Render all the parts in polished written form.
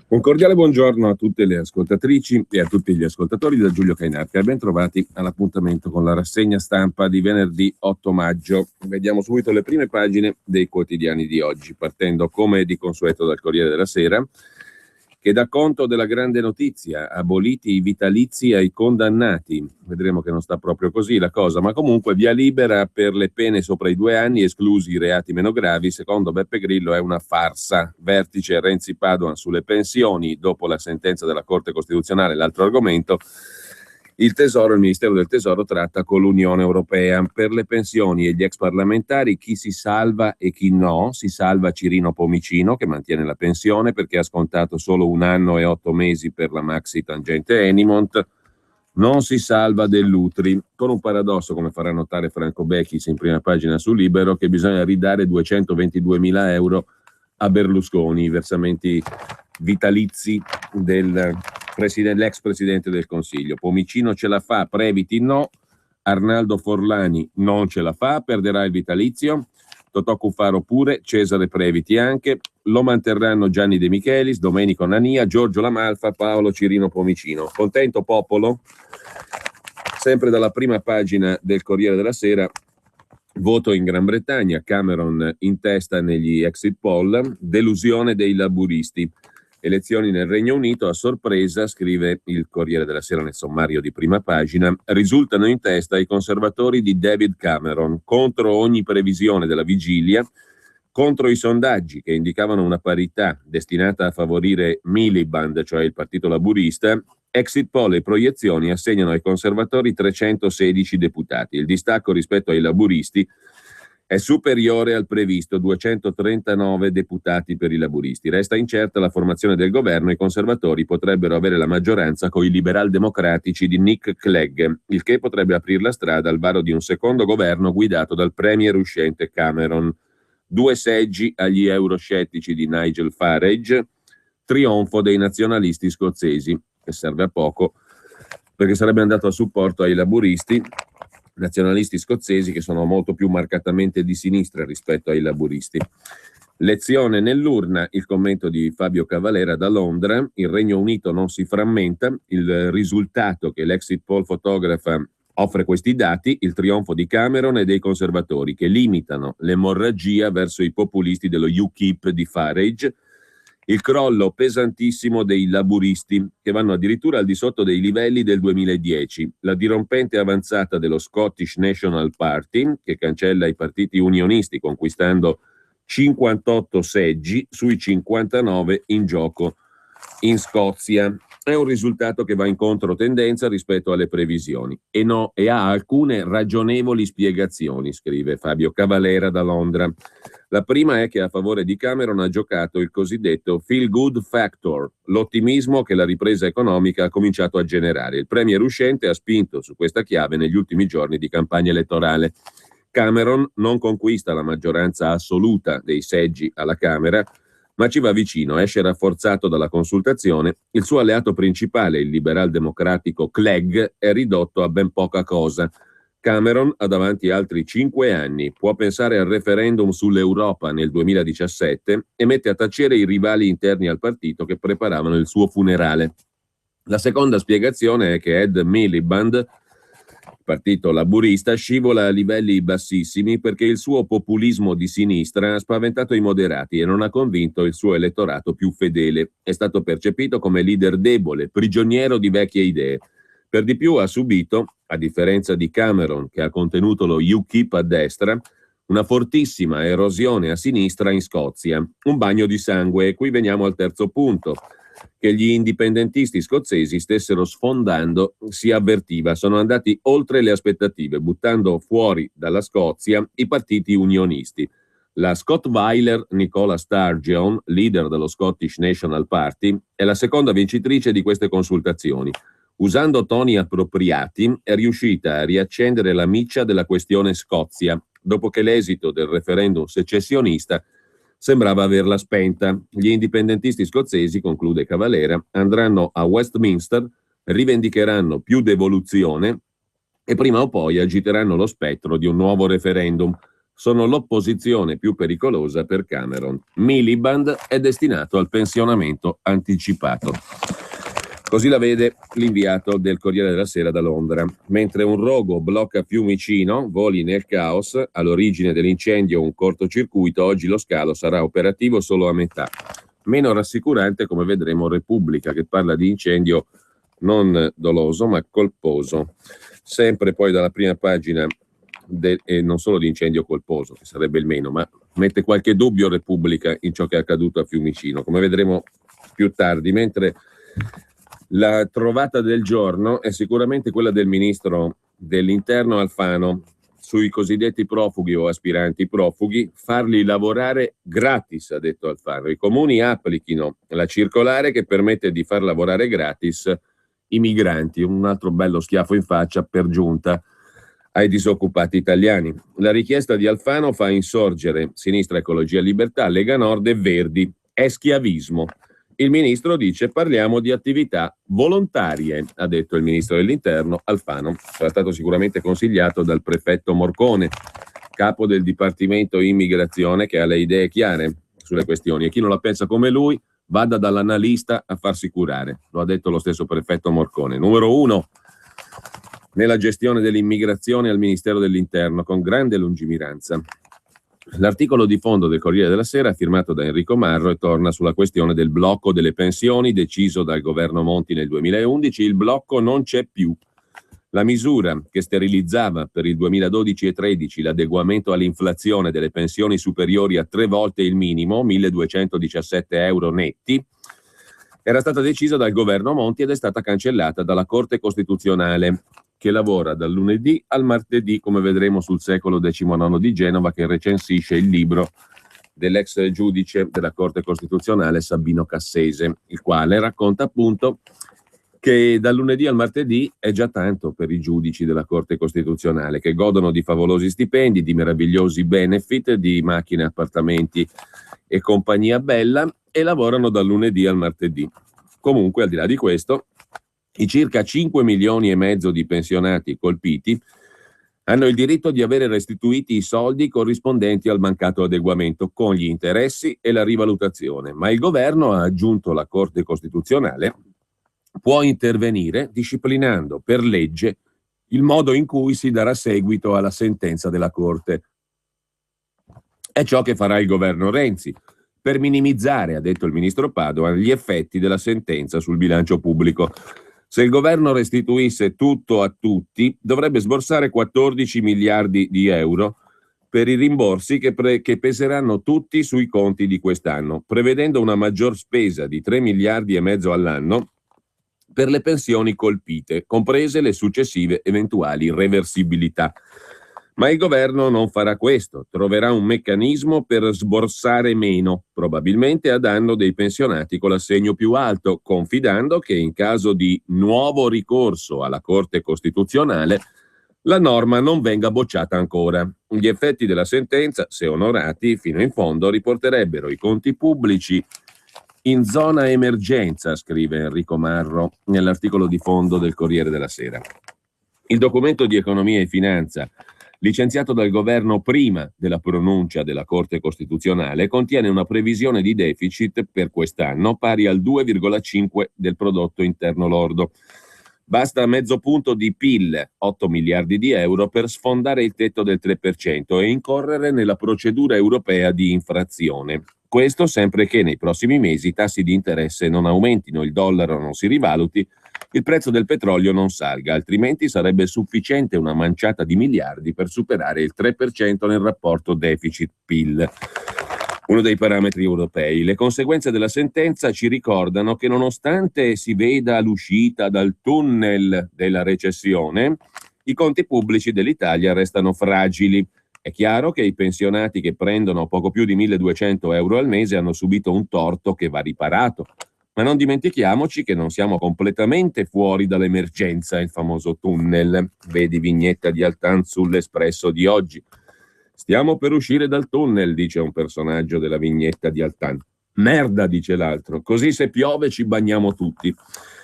Un cordiale buongiorno a tutte le ascoltatrici e a tutti gli ascoltatori da Giulio Cainarca e ben trovati all'appuntamento con la rassegna stampa di venerdì 8 maggio. Vediamo subito le prime pagine dei quotidiani di oggi, partendo come di consueto dal Corriere della Sera, che dà conto della grande notizia: aboliti i vitalizi ai condannati. Vedremo che non sta proprio così la cosa, ma comunque via libera per le pene sopra i 2 anni, esclusi i reati meno gravi. Secondo Beppe Grillo è una farsa. Vertice Renzi Padoan sulle pensioni, dopo la sentenza della Corte Costituzionale. L'altro argomento: il Ministero del Tesoro tratta con l'Unione Europea. Per le pensioni e gli ex parlamentari chi si salva e chi no. Si salva Cirino Pomicino, che mantiene la pensione perché ha scontato solo 1 anno e 8 mesi per la maxi tangente Enimont. Non si salva Dell'Utri, con un paradosso, come farà notare Franco Bechis in prima pagina su Libero, che bisogna ridare 222.000 euro a Berlusconi, i versamenti vitalizi dell'ex presidente del Consiglio. Pomicino ce la fa, Previti no, Arnaldo Forlani non ce la fa, perderà il vitalizio, Totò Cuffaro pure, Cesare Previti anche, lo manterranno Gianni De Michelis, Domenico Nania, Giorgio Lamalfa, Paolo Cirino Pomicino. Contento popolo? Sempre dalla prima pagina del Corriere della Sera: voto in Gran Bretagna, Cameron in testa negli exit poll, delusione dei laburisti. Elezioni nel Regno Unito, a sorpresa, scrive il Corriere della Sera nel sommario di prima pagina, risultano in testa i conservatori di David Cameron, contro ogni previsione della vigilia, contro i sondaggi che indicavano una parità destinata a favorire Miliband, cioè il partito laburista. Exit poll e proiezioni assegnano ai conservatori 316 deputati. Il distacco rispetto ai laburisti è superiore al previsto, 239 deputati per i laburisti. Resta incerta la formazione del governo. I conservatori potrebbero avere la maggioranza con i liberal-democratici di Nick Clegg, il che potrebbe aprire la strada al varo di un secondo governo guidato dal premier uscente Cameron. 2 seggi agli euroscettici di Nigel Farage, trionfo dei nazionalisti scozzesi, che serve a poco perché sarebbe andato a supporto ai laburisti, nazionalisti scozzesi che sono molto più marcatamente di sinistra rispetto ai laburisti. Lezione nell'urna, il commento di Fabio Cavalera da Londra: il Regno Unito non si frammenta, il risultato che l'exit poll fotografa offre questi dati, il trionfo di Cameron e dei conservatori che limitano l'emorragia verso i populisti dello UKIP di Farage, il crollo pesantissimo dei laburisti che vanno addirittura al di sotto dei livelli del 2010, la dirompente avanzata dello Scottish National Party che cancella i partiti unionisti conquistando 58 seggi sui 59 in gioco in Scozia. È un risultato che va in controtendenza rispetto alle previsioni e ha alcune ragionevoli spiegazioni, scrive Fabio Cavalera da Londra. La prima è che a favore di Cameron ha giocato il cosiddetto feel good factor, l'ottimismo che la ripresa economica ha cominciato a generare. Il premier uscente ha spinto su questa chiave negli ultimi giorni di campagna elettorale. Cameron non conquista la maggioranza assoluta dei seggi alla Camera, ma ci va vicino, esce rafforzato dalla consultazione. Il suo alleato principale, il liberal democratico Clegg, è ridotto a ben poca cosa. Cameron ha davanti altri 5 anni, può pensare al referendum sull'Europa nel 2017 e mette a tacere i rivali interni al partito che preparavano il suo funerale. La seconda spiegazione è che Ed Miliband, partito laburista, scivola a livelli bassissimi perché il suo populismo di sinistra ha spaventato i moderati e non ha convinto il suo elettorato più fedele. È stato percepito come leader debole, prigioniero di vecchie idee. Per di più ha subito, a differenza di Cameron che ha contenuto lo UKIP a destra, una fortissima erosione a sinistra in Scozia, un bagno di sangue. E qui veniamo al terzo punto. Che gli indipendentisti scozzesi stessero sfondando si avvertiva, sono andati oltre le aspettative, buttando fuori dalla Scozia i partiti unionisti. La Scott Weiler Nicola Sturgeon, leader dello Scottish National Party, è la seconda vincitrice di queste consultazioni. Usando toni appropriati è riuscita a riaccendere la miccia della questione Scozia, dopo che l'esito del referendum secessionista sembrava averla spenta. Gli indipendentisti scozzesi, conclude Cavalera, andranno a Westminster, rivendicheranno più devoluzione e prima o poi agiteranno lo spettro di un nuovo referendum. sono l'opposizione più pericolosa per Cameron. Miliband è destinato al pensionamento anticipato. Così la vede l'inviato del Corriere della Sera da Londra. Mentre un rogo blocca Fiumicino, voli nel caos, all'origine dell'incendio un cortocircuito, oggi lo scalo sarà operativo solo a metà. Meno rassicurante, come vedremo, Repubblica, che parla di incendio non doloso ma colposo. Sempre poi dalla prima pagina, e non solo di incendio colposo, che sarebbe il meno, ma mette qualche dubbio Repubblica in ciò che è accaduto a Fiumicino, come vedremo più tardi, mentre la trovata del giorno è sicuramente quella del ministro dell'Interno Alfano sui cosiddetti profughi o aspiranti profughi, farli lavorare gratis, ha detto Alfano. I comuni applichino la circolare che permette di far lavorare gratis i migranti, un altro bello schiaffo in faccia per giunta ai disoccupati italiani. La richiesta di Alfano fa insorgere Sinistra Ecologia e Libertà, Lega Nord e Verdi. È schiavismo. Il ministro dice parliamo di attività volontarie, ha detto il ministro dell'Interno Alfano. Sarà stato sicuramente consigliato dal prefetto Morcone, capo del Dipartimento Immigrazione, che ha le idee chiare sulle questioni, e chi non la pensa come lui vada dall'analista a farsi curare. Lo ha detto lo stesso prefetto Morcone. Numero 1 nella gestione dell'immigrazione al Ministero dell'Interno, con grande lungimiranza. L'articolo di fondo del Corriere della Sera è firmato da Enrico Marro e torna sulla questione del blocco delle pensioni deciso dal governo Monti nel 2011. Il blocco non c'è più. La misura che sterilizzava per il 2012 e 2013 l'adeguamento all'inflazione delle pensioni superiori a 3 volte il minimo, 1.217 euro netti, era stata decisa dal governo Monti ed è stata cancellata dalla Corte Costituzionale, che lavora dal lunedì al martedì, come vedremo sul secolo XIX di Genova, che recensisce il libro dell'ex giudice della Corte Costituzionale Sabino Cassese, il quale racconta appunto che dal lunedì al martedì è già tanto per i giudici della Corte Costituzionale, che godono di favolosi stipendi, di meravigliosi benefit, di macchine, appartamenti e compagnia bella, e lavorano dal lunedì al martedì. Comunque, al di là di questo, i circa 5 milioni e mezzo di pensionati colpiti hanno il diritto di avere restituiti i soldi corrispondenti al mancato adeguamento, con gli interessi e la rivalutazione. Ma il governo, ha aggiunto la Corte Costituzionale, può intervenire disciplinando per legge il modo in cui si darà seguito alla sentenza della Corte. È ciò che farà il governo Renzi, per minimizzare, ha detto il ministro Padoan, gli effetti della sentenza sul bilancio pubblico. Se il governo restituisse tutto a tutti, dovrebbe sborsare 14 miliardi di euro per i rimborsi che peseranno tutti sui conti di quest'anno, prevedendo una maggior spesa di 3 miliardi e mezzo all'anno per le pensioni colpite, comprese le successive eventuali reversibilità. Ma il governo non farà questo, troverà un meccanismo per sborsare meno, probabilmente a danno dei pensionati con l'assegno più alto, confidando che in caso di nuovo ricorso alla Corte Costituzionale la norma non venga bocciata ancora. Gli effetti della sentenza, se onorati fino in fondo, riporterebbero i conti pubblici in zona emergenza, scrive Enrico Marro nell'articolo di fondo del Corriere della Sera. Il documento di economia e finanza licenziato dal governo prima della pronuncia della Corte Costituzionale, contiene una previsione di deficit per quest'anno pari al 2,5 del prodotto interno lordo. Basta mezzo punto di PIL, 8 miliardi di euro, per sfondare il tetto del 3% e incorrere nella procedura europea di infrazione. Questo sempre che nei prossimi mesi i tassi di interesse non aumentino, il dollaro non si rivaluti, il prezzo del petrolio non salga, altrimenti sarebbe sufficiente una manciata di miliardi per superare il 3% nel rapporto deficit-PIL, uno dei parametri europei. Le conseguenze della sentenza ci ricordano che nonostante si veda l'uscita dal tunnel della recessione, i conti pubblici dell'Italia restano fragili. È chiaro che i pensionati che prendono poco più di 1.200 euro al mese hanno subito un torto che va riparato. Ma non dimentichiamoci che non siamo completamente fuori dall'emergenza, il famoso tunnel. Vedi vignetta di Altan sull'Espresso di oggi. Stiamo per uscire dal tunnel, dice un personaggio della vignetta di Altan. Merda, dice l'altro, così se piove ci bagniamo tutti.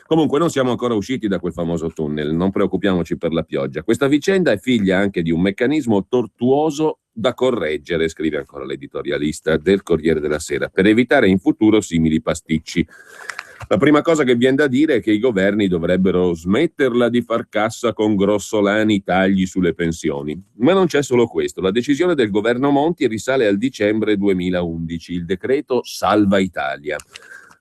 Comunque non siamo ancora usciti da quel famoso tunnel, non preoccupiamoci per la pioggia. Questa vicenda è figlia anche di un meccanismo tortuoso da correggere, scrive ancora l'editorialista del Corriere della Sera, per evitare in futuro simili pasticci. La prima cosa che viene da dire è che i governi dovrebbero smetterla di far cassa con grossolani tagli sulle pensioni. Ma non c'è solo questo. La decisione del governo Monti risale al dicembre 2011, il decreto Salva Italia.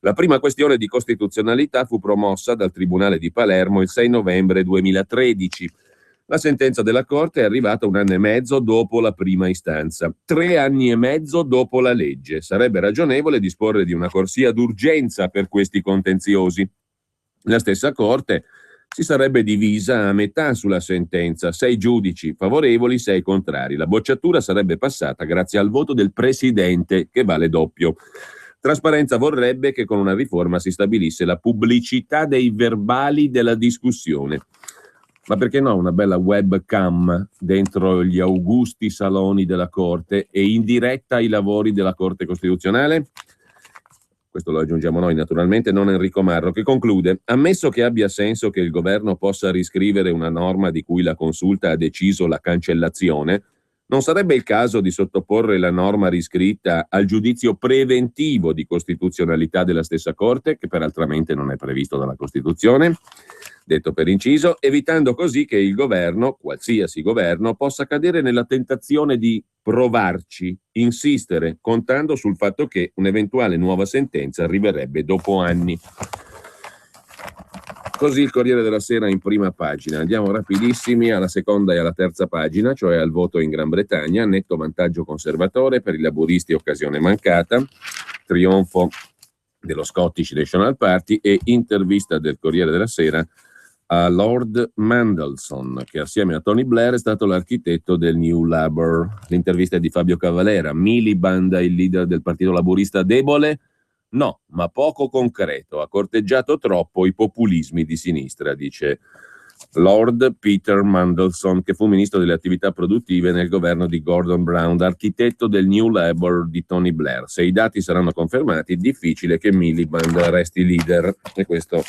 La prima questione di costituzionalità fu promossa dal Tribunale di Palermo il 6 novembre 2013. La sentenza della Corte è arrivata 1 anno e mezzo dopo la prima istanza, 3 anni e mezzo dopo la legge. Sarebbe ragionevole disporre di una corsia d'urgenza per questi contenziosi. La stessa Corte si sarebbe divisa a metà sulla sentenza, 6 giudici favorevoli, 6 contrari. La bocciatura sarebbe passata grazie al voto del Presidente, che vale doppio. Trasparenza vorrebbe che con una riforma si stabilisse la pubblicità dei verbali della discussione. Ma perché no una bella webcam dentro gli augusti saloni della Corte e in diretta ai lavori della Corte Costituzionale? Questo lo aggiungiamo noi naturalmente, non Enrico Marro, che conclude: ammesso che abbia senso che il governo possa riscrivere una norma di cui la Consulta ha deciso la cancellazione, non sarebbe il caso di sottoporre la norma riscritta al giudizio preventivo di costituzionalità della stessa Corte, che peraltramente non è previsto dalla Costituzione? Detto per inciso, evitando così che il governo, qualsiasi governo, possa cadere nella tentazione di provarci, insistere, contando sul fatto che un'eventuale nuova sentenza arriverebbe dopo anni. Così il Corriere della Sera in prima pagina. Andiamo rapidissimi alla seconda e alla terza pagina, cioè al voto in Gran Bretagna, netto vantaggio conservatore per i laburisti, occasione mancata, trionfo dello Scottish National Party e intervista del Corriere della Sera a Lord Mandelson, che assieme a Tony Blair è stato l'architetto del New Labour. L'intervista è di Fabio Cavalera. Miliband, il leader del Partito Laburista, debole? No, ma poco concreto. Ha corteggiato troppo i populismi di sinistra, dice Lord Peter Mandelson, che fu ministro delle attività produttive nel governo di Gordon Brown, architetto del New Labour di Tony Blair. Se i dati saranno confermati, è difficile che Miliband resti leader. E questo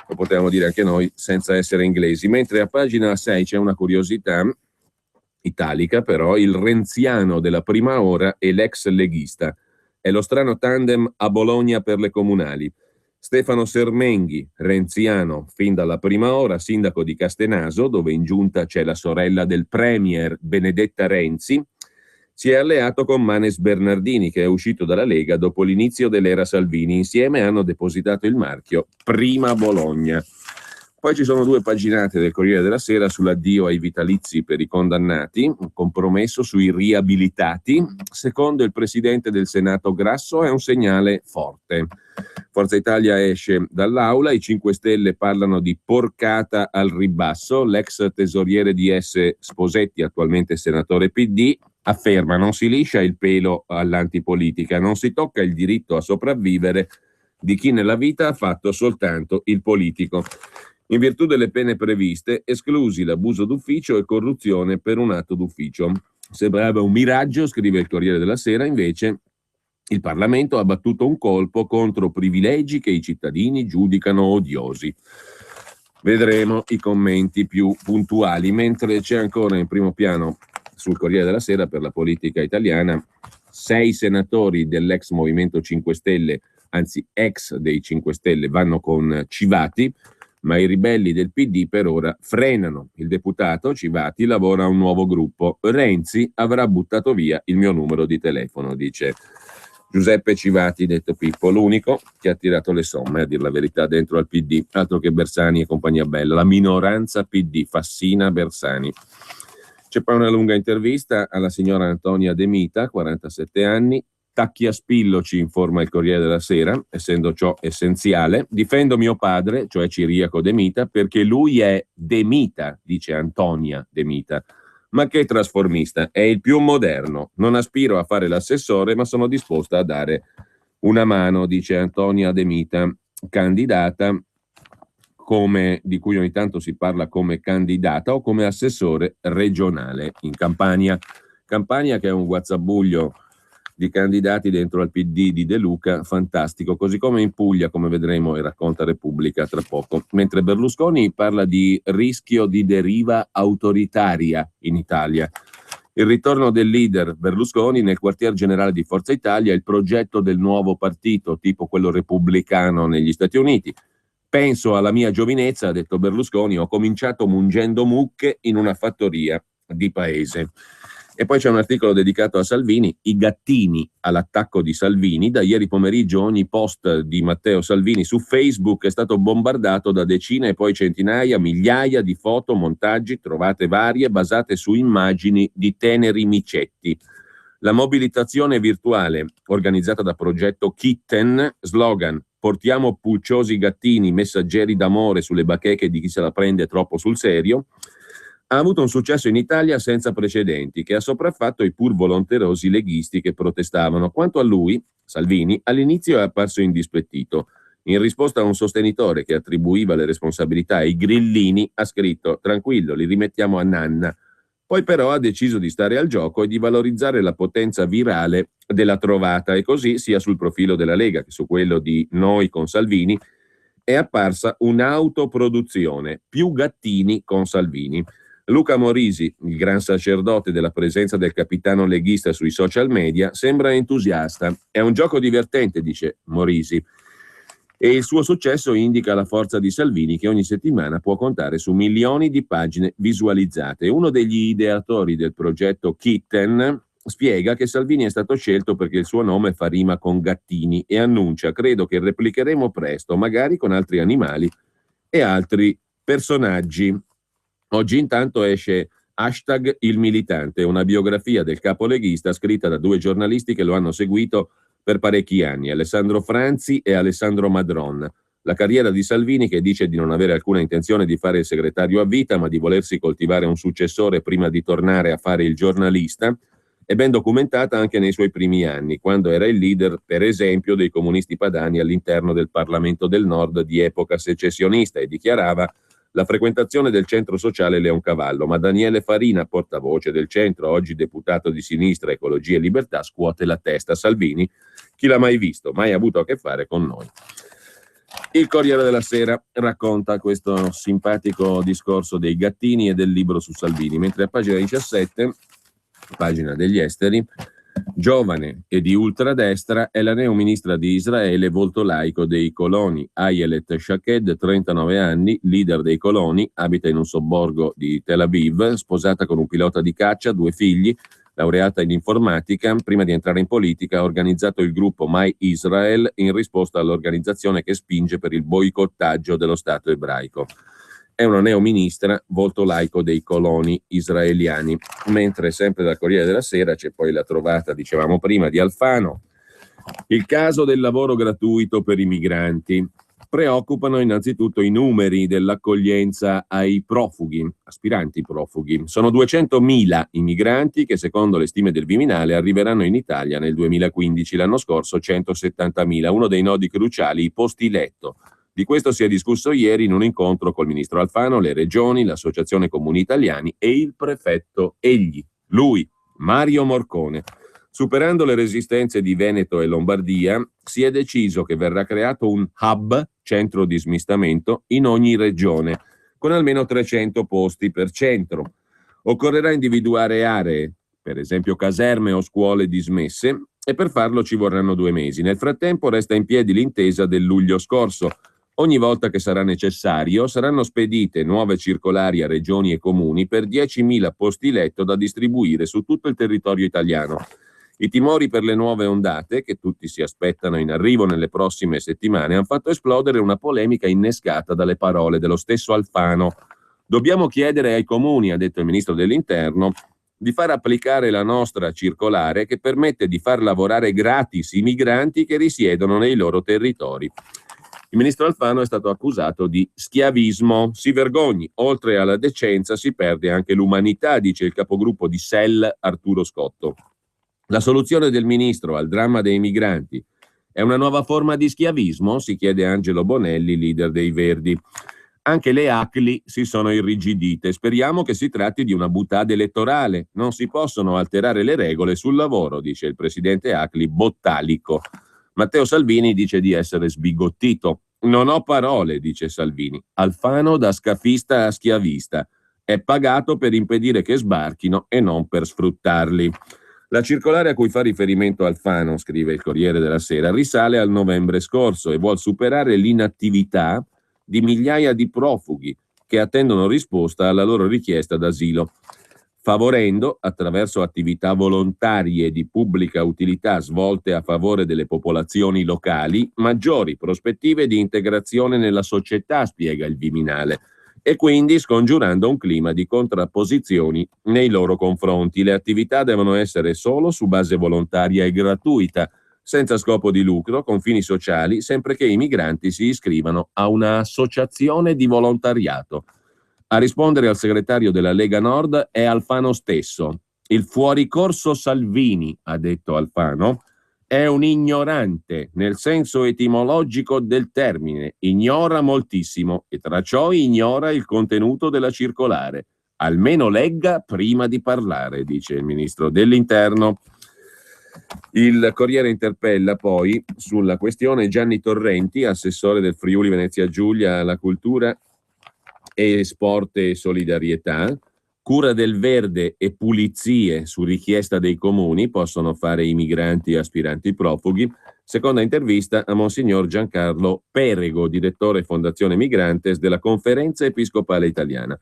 lo potevamo dire anche noi senza essere inglesi. Mentre a pagina 6 c'è una curiosità italica, però: il renziano della prima ora e l'ex leghista. È lo strano tandem a Bologna per le comunali. Stefano Sermenghi, renziano fin dalla prima ora, sindaco di Castenaso, dove in giunta c'è la sorella del premier Benedetta Renzi, si è alleato con Manes Bernardini, che è uscito dalla Lega dopo l'inizio dell'era Salvini. Insieme hanno depositato il marchio Prima Bologna. Poi ci sono 2 paginate del Corriere della Sera sull'addio ai vitalizi per i condannati, un compromesso sui riabilitati. Secondo il presidente del Senato Grasso è un segnale forte. Forza Italia esce dall'aula, i 5 Stelle parlano di porcata al ribasso. L'ex tesoriere DS Sposetti, attualmente senatore PD, afferma: non si liscia il pelo all'antipolitica, non si tocca il diritto a sopravvivere di chi nella vita ha fatto soltanto il politico. In virtù delle pene previste, esclusi l'abuso d'ufficio e corruzione per un atto d'ufficio. Sembrava un miraggio, scrive il Corriere della Sera, invece il Parlamento ha battuto un colpo contro privilegi che i cittadini giudicano odiosi. Vedremo i commenti più puntuali, mentre c'è ancora in primo piano sul Corriere della Sera per la politica italiana 6 senatori dell'ex Movimento 5 Stelle, anzi ex dei 5 Stelle, vanno con Civati, ma i ribelli del PD per ora frenano. Il deputato Civati lavora a un nuovo gruppo. Renzi avrà buttato via il mio numero di telefono, dice Giuseppe Civati, detto Pippo, l'unico che ha tirato le somme, a dir la verità, dentro al PD, altro che Bersani e compagnia bella, la minoranza PD, Fassina Bersani. C'è poi una lunga intervista alla signora Antonia De Mita, 47 anni, tacchi a spillo, ci informa il Corriere della Sera, essendo ciò essenziale. Difendo mio padre, cioè Ciriaco De Mita, perché lui è De Mita, dice Antonia De Mita. Ma che trasformista, è il più moderno. Non aspiro a fare l'assessore, ma sono disposta a dare una mano, dice Antonia De Mita, candidata di cui ogni tanto si parla come candidata o come assessore regionale in Campania. Campania che è un guazzabuglio di candidati dentro al PD di De Luca, fantastico, così come in Puglia, come vedremo e racconta Repubblica tra poco. Mentre Berlusconi parla di rischio di deriva autoritaria in Italia. Il ritorno del leader Berlusconi nel quartier generale di Forza Italia, il progetto del nuovo partito, tipo quello repubblicano negli Stati Uniti. Penso alla mia giovinezza, ha detto Berlusconi, ho cominciato mungendo mucche in una fattoria di paese. E poi c'è un articolo dedicato a Salvini, i gattini all'attacco di Salvini. Da ieri pomeriggio ogni post di Matteo Salvini su Facebook è stato bombardato da decine e poi centinaia, migliaia di foto, montaggi, trovate varie, basate su immagini di teneri micetti. La mobilitazione virtuale organizzata da Progetto Kitten, slogan "Portiamo pulciosi gattini, messaggeri d'amore sulle bacheche di chi se la prende troppo sul serio", ha avuto un successo in Italia senza precedenti, che ha sopraffatto i pur volonterosi leghisti che protestavano. Quanto a lui, Salvini, all'inizio è apparso indispettito. In risposta a un sostenitore che attribuiva le responsabilità ai grillini, ha scritto: "Tranquillo, li rimettiamo a nanna". Poi però ha deciso di stare al gioco e di valorizzare la potenza virale della trovata, e così sia sul profilo della Lega che su quello di Noi con Salvini è apparsa un'autoproduzione, più gattini con Salvini. Luca Morisi, il gran sacerdote della presenza del capitano leghista sui social media, sembra entusiasta. È un gioco divertente, dice Morisi, e il suo successo indica la forza di Salvini, che ogni settimana può contare su milioni di pagine visualizzate. Uno degli ideatori del progetto Kitten spiega che Salvini è stato scelto perché il suo nome fa rima con gattini e annuncia: "Credo che replicheremo presto, magari con altri animali e altri personaggi". Oggi intanto esce #Il Militante, una biografia del capo leghista scritta da due giornalisti che lo hanno seguito per parecchi anni, Alessandro Franzi e Alessandro Madron. La carriera di Salvini, che dice di non avere alcuna intenzione di fare il segretario a vita, ma di volersi coltivare un successore prima di tornare a fare il giornalista, è ben documentata anche nei suoi primi anni, quando era il leader, per esempio, dei comunisti padani all'interno del Parlamento del Nord di epoca secessionista, e dichiarava: "La frequentazione del centro sociale Leoncavallo, ma Daniele Farina, portavoce del centro, oggi deputato di sinistra, Ecologia e Libertà, scuote la testa. Salvini, chi l'ha mai visto, mai avuto a che fare con noi". Il Corriere della Sera racconta questo simpatico discorso dei gattini e del libro su Salvini, mentre a pagina 17, pagina degli esteri, giovane e di ultradestra, è la neoministra di Israele, volto laico dei coloni. Ayelet Shaked, 39 anni, leader dei coloni, abita in un sobborgo di Tel Aviv, sposata con un pilota di caccia, 2 figli, laureata in informatica. Prima di entrare in politica ha organizzato il gruppo My Israel in risposta all'organizzazione che spinge per il boicottaggio dello Stato ebraico. È una neoministra, volto laico dei coloni israeliani. Mentre sempre dal Corriere della Sera c'è poi la trovata, dicevamo prima, di Alfano. Il caso del lavoro gratuito per i migranti. Preoccupano innanzitutto i numeri dell'accoglienza ai profughi, aspiranti profughi. Sono 200.000 i migranti che, secondo le stime del Viminale, arriveranno in Italia nel 2015, l'anno scorso 170.000. Uno dei nodi cruciali, i posti letto. Di questo si è discusso ieri in un incontro col ministro Alfano, le regioni, l'associazione Comuni Italiani e il prefetto Egli, lui, Mario Morcone. Superando le resistenze di Veneto e Lombardia, si è deciso che verrà creato un hub, centro di smistamento, in ogni regione, con almeno 300 posti per centro. Occorrerà individuare aree, per esempio caserme o scuole dismesse, e per farlo ci vorranno 2 mesi. Nel frattempo resta in piedi l'intesa del luglio scorso. Ogni volta che sarà necessario saranno spedite nuove circolari a regioni e comuni per 10.000 posti letto da distribuire su tutto il territorio italiano. I timori per le nuove ondate, che tutti si aspettano in arrivo nelle prossime settimane, hanno fatto esplodere una polemica innescata dalle parole dello stesso Alfano. "Dobbiamo chiedere ai comuni", ha detto il ministro dell'Interno, "di far applicare la nostra circolare che permette di far lavorare gratis i migranti che risiedono nei loro territori". Il ministro Alfano è stato accusato di schiavismo. Si vergogni, oltre alla decenza si perde anche l'umanità, dice il capogruppo di SEL Arturo Scotto. La soluzione del ministro al dramma dei migranti è una nuova forma di schiavismo? Si chiede Angelo Bonelli, leader dei Verdi. Anche le ACLI si sono irrigidite. Speriamo che si tratti di una boutade elettorale. Non si possono alterare le regole sul lavoro, dice il presidente ACLI Bottalico. Matteo Salvini dice di essere sbigottito. "Non ho parole", dice Salvini. Alfano da scafista a schiavista. è pagato per impedire che sbarchino e non per sfruttarli. La circolare a cui fa riferimento Alfano, scrive il Corriere della Sera, risale al novembre scorso e vuol superare l'inattività di migliaia di profughi che attendono risposta alla loro richiesta d'asilo, favorendo, attraverso attività volontarie di pubblica utilità svolte a favore delle popolazioni locali, maggiori prospettive di integrazione nella società, spiega il Viminale, e quindi scongiurando un clima di contrapposizioni nei loro confronti. Le attività devono essere solo su base volontaria e gratuita, senza scopo di lucro, con fini sociali, sempre che i migranti si iscrivano a una associazione di volontariato. A rispondere al segretario della Lega Nord è Alfano stesso. Il fuoricorso Salvini, ha detto Alfano, è un ignorante nel senso etimologico del termine, ignora moltissimo e tra ciò ignora il contenuto della circolare. Almeno legga prima di parlare, dice il ministro dell'Interno. Il Corriere interpella poi sulla questione Gianni Torrenti, assessore del Friuli Venezia Giulia alla cultura e sport e solidarietà. Cura del verde e pulizie su richiesta dei comuni possono fare i migranti e aspiranti profughi. Seconda intervista a Monsignor Giancarlo Perego, direttore Fondazione Migrantes della Conferenza Episcopale Italiana.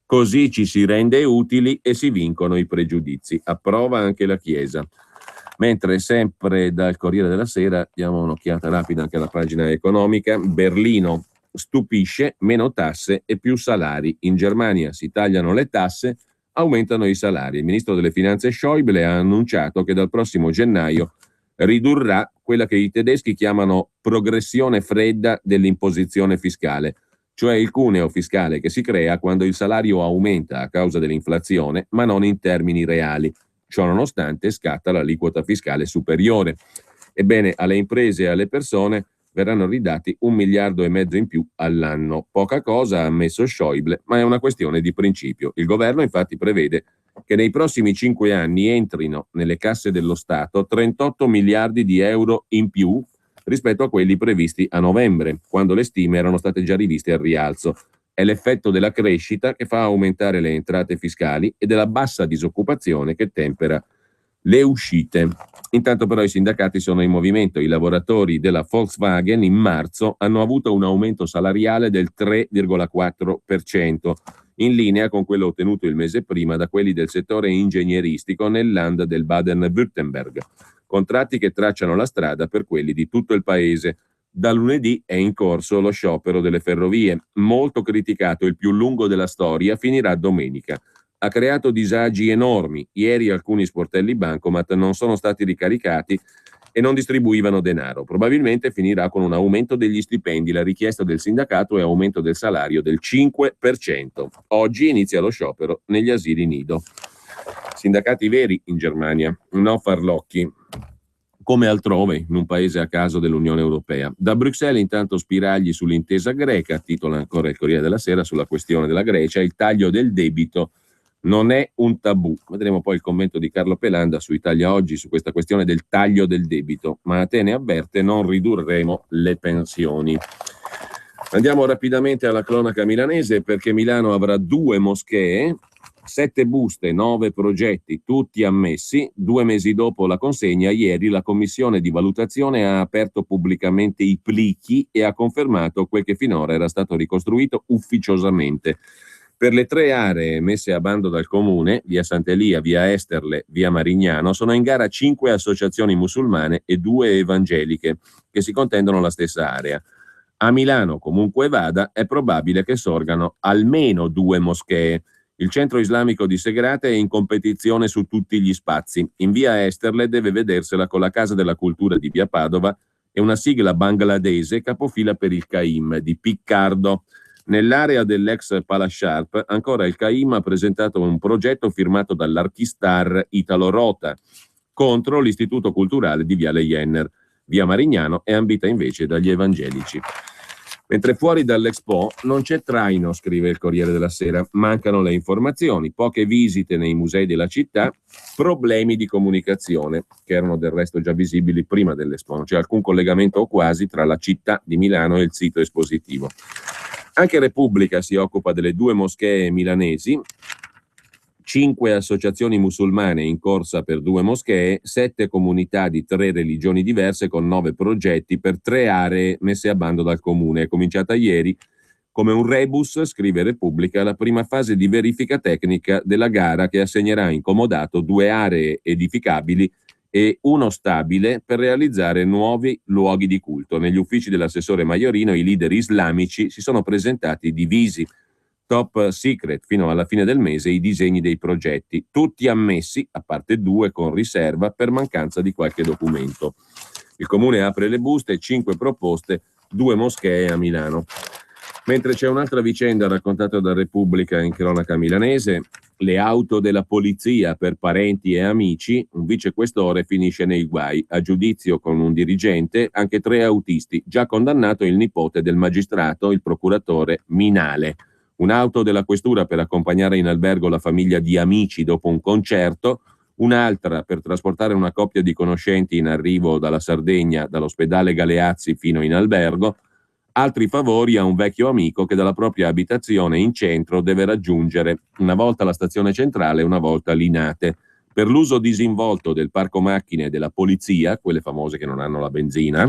Così ci si rende utili e si vincono i pregiudizi. Approva anche la Chiesa. Mentre sempre dal Corriere della Sera diamo un'occhiata rapida anche alla pagina economica. Berlino stupisce, meno tasse e più salari. In Germania si tagliano le tasse, aumentano i salari. Il ministro delle Finanze Schäuble ha annunciato che dal prossimo gennaio ridurrà quella che i tedeschi chiamano progressione fredda dell'imposizione fiscale, cioè il cuneo fiscale che si crea quando il salario aumenta a causa dell'inflazione, ma non in termini reali. Ciò nonostante scatta l'aliquota fiscale superiore. Ebbene, alle imprese e alle persone verranno ridati 1,5 miliardi in più all'anno. Poca cosa, ha ammesso Schäuble, ma è una questione di principio. Il governo infatti prevede che nei prossimi 5 anni entrino nelle casse dello Stato 38 miliardi di euro in più rispetto a quelli previsti a novembre, quando le stime erano state già riviste al rialzo. È l'effetto della crescita che fa aumentare le entrate fiscali e della bassa disoccupazione che tempera le uscite. Intanto però i sindacati sono in movimento. I lavoratori della Volkswagen in marzo hanno avuto un aumento salariale del 3,4%, in linea con quello ottenuto il mese prima da quelli del settore ingegneristico nel land del Baden-Württemberg. Contratti che tracciano la strada per quelli di tutto il paese. Da lunedì è in corso lo sciopero delle ferrovie, molto criticato, il più lungo della storia, finirà domenica. Ha creato disagi enormi. Ieri alcuni sportelli bancomat non sono stati ricaricati e non distribuivano denaro. Probabilmente finirà con un aumento degli stipendi. La richiesta del sindacato è aumento del salario del 5%. Oggi inizia lo sciopero negli asili nido. Sindacati veri in Germania, no farlocchi, come altrove, in un paese a caso dell'Unione Europea. Da Bruxelles intanto spiragli sull'intesa greca, titola ancora il Corriere della Sera sulla questione della Grecia, il taglio del debito non è un tabù. Vedremo poi il commento di Carlo Pelanda su Italia Oggi su questa questione del taglio del debito, ma Atene avverte non ridurremo le pensioni. Andiamo rapidamente alla cronaca milanese perché Milano avrà 2 moschee, 7 buste, 9 progetti, tutti ammessi. 2 mesi dopo la consegna, ieri la commissione di valutazione ha aperto pubblicamente i plichi e ha confermato quel che finora era stato ricostruito ufficiosamente. Per le 3 aree messe a bando dal comune, via Sant'Elia, via Esterle, via Marignano, sono in gara 5 associazioni musulmane e 2 evangeliche che si contendono la stessa area. A Milano, comunque vada, è probabile che sorgano almeno 2 moschee. Il centro islamico di Segrate è in competizione su tutti gli spazi. In via Esterle deve vedersela con la Casa della Cultura di via Padova e una sigla bangladese capofila per il Caim di Piccardo. Nell'area dell'ex Pala Sharp, ancora il Caim ha presentato un progetto firmato dall'archistar Italo Rota contro l'Istituto Culturale di Viale Jenner. Via Marignano è ambita invece dagli evangelici. Mentre fuori dall'Expo non c'è traino, scrive il Corriere della Sera, mancano le informazioni, poche visite nei musei della città, problemi di comunicazione, che erano del resto già visibili prima dell'Expo, non c'è alcun collegamento o quasi tra la città di Milano e il sito espositivo. Anche Repubblica si occupa delle 2 moschee milanesi, 5 associazioni musulmane in corsa per 2 moschee, 7 comunità di 3 religioni diverse con 9 progetti per 3 aree messe a bando dal comune. È cominciata ieri come un rebus, scrive Repubblica, la prima fase di verifica tecnica della gara che assegnerà in comodato 2 aree edificabili e uno stabile per realizzare nuovi luoghi di culto. Negli uffici dell'assessore Maiorino i leader islamici si sono presentati divisi. Top secret fino alla fine del mese i disegni dei progetti, tutti ammessi, a parte 2 con riserva per mancanza di qualche documento. Il comune apre le buste, 5 proposte, 2 moschee a Milano. Mentre c'è un'altra vicenda raccontata da Repubblica in cronaca milanese, le auto della polizia per parenti e amici, un vicequestore finisce nei guai. A giudizio con un dirigente, anche 3 autisti, già condannato il nipote del magistrato, il procuratore Minale. Un'auto della questura per accompagnare in albergo la famiglia di amici dopo un concerto, un'altra per trasportare una coppia di conoscenti in arrivo dalla Sardegna, dall'ospedale Galeazzi fino in albergo, altri favori a un vecchio amico che dalla propria abitazione in centro deve raggiungere una volta la stazione centrale e una volta Linate. Per l'uso disinvolto del parco macchine della polizia, quelle famose che non hanno la benzina,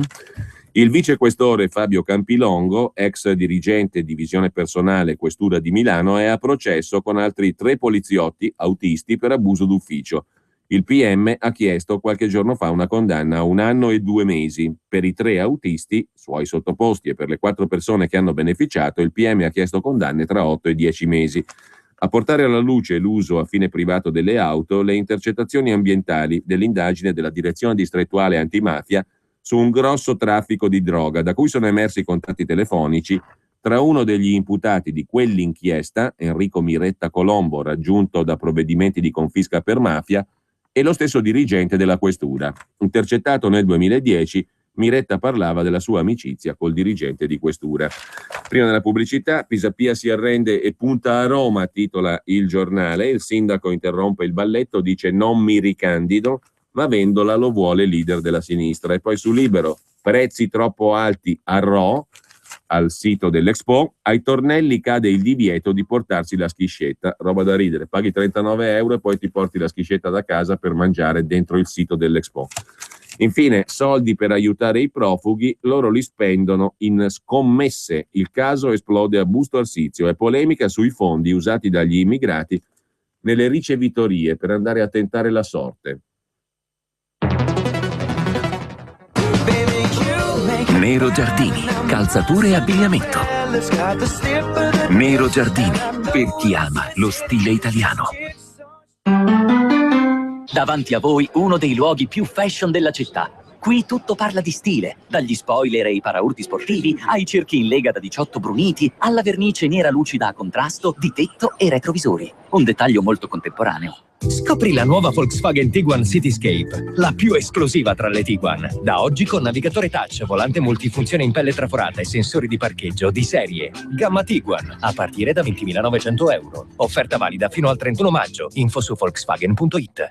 il vicequestore Fabio Campilongo, ex dirigente divisione personale questura di Milano, è a processo con altri 3 poliziotti autisti per abuso d'ufficio. Il PM ha chiesto qualche giorno fa una condanna a 1 anno e 2 mesi. Per i 3 autisti, suoi sottoposti, e per le 4 persone che hanno beneficiato, il PM ha chiesto condanne tra 8 e 10 mesi. A portare alla luce l'uso a fine privato delle auto, le intercettazioni ambientali dell'indagine della Direzione Distrettuale Antimafia su un grosso traffico di droga, da cui sono emersi contatti telefonici tra uno degli imputati di quell'inchiesta, Enrico Miretta Colombo, raggiunto da provvedimenti di confisca per mafia, e lo stesso dirigente della questura. Intercettato nel 2010, Miretta parlava della sua amicizia col dirigente di questura. Prima della pubblicità, Pisapia si arrende e punta a Roma, titola il giornale. Il sindaco interrompe il balletto, dice non mi ricandido, ma Vendola lo vuole leader della sinistra. E poi su Libero, prezzi troppo alti a Rho, al sito dell'Expo, ai tornelli cade il divieto di portarsi la schiscetta, roba da ridere, paghi 39 euro e poi ti porti la schiscetta da casa per mangiare dentro il sito dell'Expo. Infine, soldi per aiutare i profughi, loro li spendono in scommesse. Il caso esplode a Busto Arsizio e polemica sui fondi usati dagli immigrati nelle ricevitorie per andare a tentare la sorte. Nero Giardini, calzature e abbigliamento. Nero Giardini, per chi ama lo stile italiano. Davanti a voi uno dei luoghi più fashion della città. Qui tutto parla di stile, dagli spoiler e i paraurti sportivi, ai cerchi in lega da 18 bruniti, alla vernice nera lucida a contrasto di tetto e retrovisori. Un dettaglio molto contemporaneo. Scopri la nuova Volkswagen Tiguan Cityscape, la più esclusiva tra le Tiguan. Da oggi con navigatore touch, volante multifunzione in pelle traforata e sensori di parcheggio di serie. Gamma Tiguan, a partire da 20.900 euro. Offerta valida fino al 31 maggio. Info su Volkswagen.it.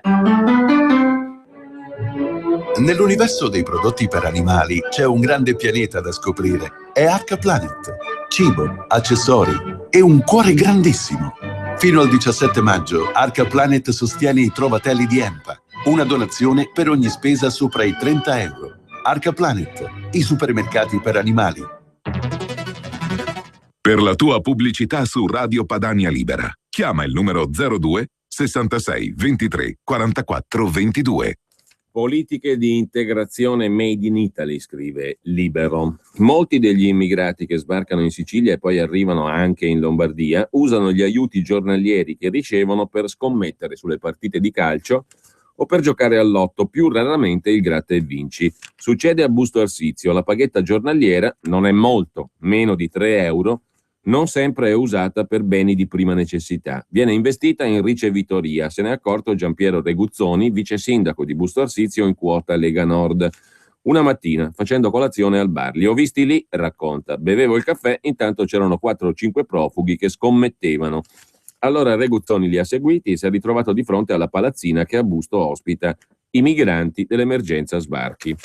Nell'universo dei prodotti per animali c'è un grande pianeta da scoprire. È Arca Planet. Cibo, accessori e un cuore grandissimo. Fino al 17 maggio, Arca Planet sostiene i trovatelli di EMPA. Una donazione per ogni spesa sopra i 30 euro. Arca Planet, i supermercati per animali. Per la tua pubblicità su Radio Padania Libera, chiama il numero 02 66 23 44 22. Politiche di integrazione made in Italy, scrive Libero. Molti degli immigrati che sbarcano in Sicilia e poi arrivano anche in Lombardia usano gli aiuti giornalieri che ricevono per scommettere sulle partite di calcio o per giocare al lotto, più raramente il gratta e vinci. Succede a Busto Arsizio, la paghetta giornaliera non è molto, meno di 3 euro, non sempre è usata per beni di prima necessità. Viene investita in ricevitoria, se ne è accorto Giampiero Reguzzoni, vice sindaco di Busto Arsizio in quota Lega Nord. Una mattina, facendo colazione al bar, li ho visti lì, racconta, bevevo il caffè, intanto c'erano 4 o 5 profughi che scommettevano. Allora Reguzzoni li ha seguiti e si è ritrovato di fronte alla palazzina che a Busto ospita i migranti dell'emergenza sbarchi.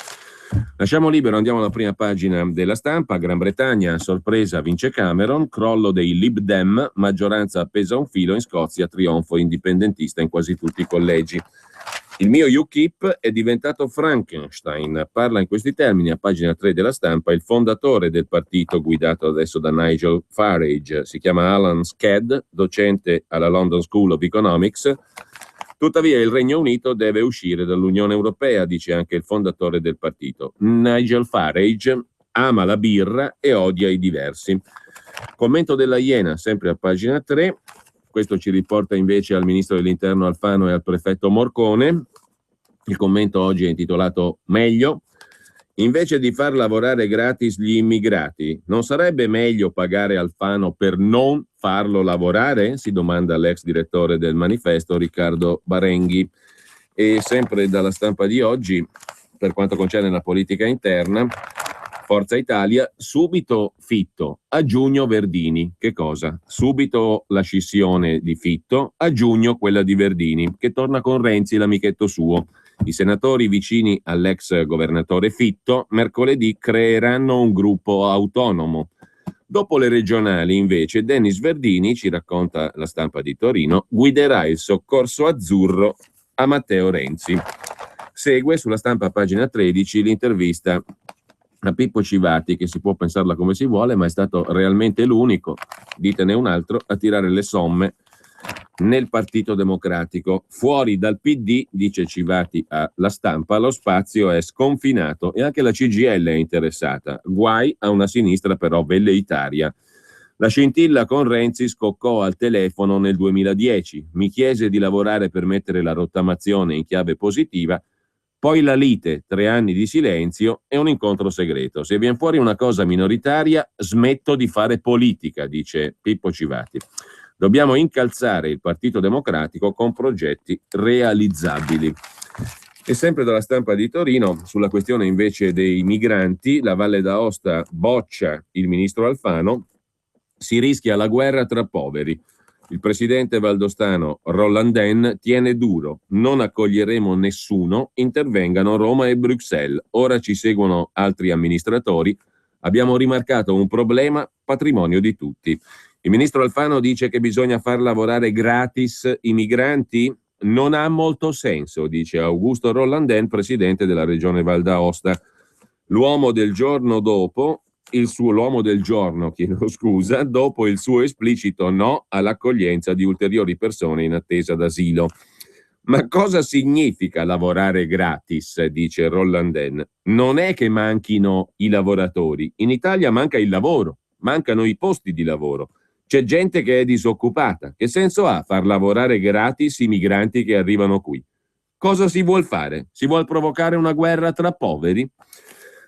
Lasciamo libero, andiamo alla prima pagina della Stampa. Gran Bretagna, sorpresa, vince Cameron, crollo dei Lib Dem, maggioranza appesa a un filo, in Scozia trionfo indipendentista in quasi tutti i collegi. Il mio UKIP è diventato Frankenstein, parla in questi termini a pagina 3 della Stampa il fondatore del partito guidato adesso da Nigel Farage, si chiama Alan Sked, docente alla London School of Economics. Tuttavia il Regno Unito deve uscire dall'Unione Europea, dice anche il fondatore del partito. Nigel Farage ama la birra e odia i diversi. Commento della Iena, sempre a pagina 3. Questo ci riporta invece al ministro dell'Interno Alfano e al prefetto Morcone. Il commento oggi è intitolato Meglio. Invece di far lavorare gratis gli immigrati, non sarebbe meglio pagare Alfano per non farlo lavorare? Si domanda l'ex direttore del Manifesto Riccardo Barenghi. E sempre dalla Stampa di oggi, per quanto concerne la politica interna, Forza Italia, subito Fitto, a giugno Verdini. Che cosa? Subito la scissione di Fitto, a giugno quella di Verdini, che torna con Renzi, l'amichetto suo. I senatori vicini all'ex governatore Fitto mercoledì creeranno un gruppo autonomo. Dopo le regionali, invece, Denis Verdini, ci racconta la Stampa di Torino, guiderà il soccorso azzurro a Matteo Renzi. Segue sulla Stampa, pagina 13, l'intervista a Pippo Civati, che si può pensarla come si vuole, ma è stato realmente l'unico, ditene un altro, a tirare le somme nel Partito Democratico. Fuori dal PD, dice Civati alla Stampa, lo spazio è sconfinato e anche la CGIL è interessata. Guai a una sinistra però velleitaria. La scintilla con Renzi scoccò al telefono nel 2010. Mi chiese di lavorare per mettere la rottamazione in chiave positiva. Poi la lite, 3 anni di silenzio e un incontro segreto. Se viene fuori una cosa minoritaria, smetto di fare politica, dice Pippo Civati. Dobbiamo incalzare il Partito Democratico con progetti realizzabili. E sempre dalla Stampa di Torino, sulla questione invece dei migranti, la Valle d'Aosta boccia il ministro Alfano, si rischia la guerra tra poveri. Il presidente valdostano Rollandin tiene duro, non accoglieremo nessuno, intervengano Roma e Bruxelles. Ora ci seguono altri amministratori, abbiamo rimarcato un problema, patrimonio di tutti. Il ministro Alfano dice che bisogna far lavorare gratis i migranti? Non ha molto senso, dice Augusto Rollandin, presidente della regione Val d'Aosta. L'uomo del giorno, dopo il suo esplicito no all'accoglienza di ulteriori persone in attesa d'asilo. Ma cosa significa lavorare gratis, dice Rollandin? Non è che manchino i lavoratori, in Italia manca il lavoro, mancano i posti di lavoro. C'è gente che è disoccupata. Che senso ha far lavorare gratis i migranti che arrivano qui? Cosa si vuol fare? Si vuol provocare una guerra tra poveri?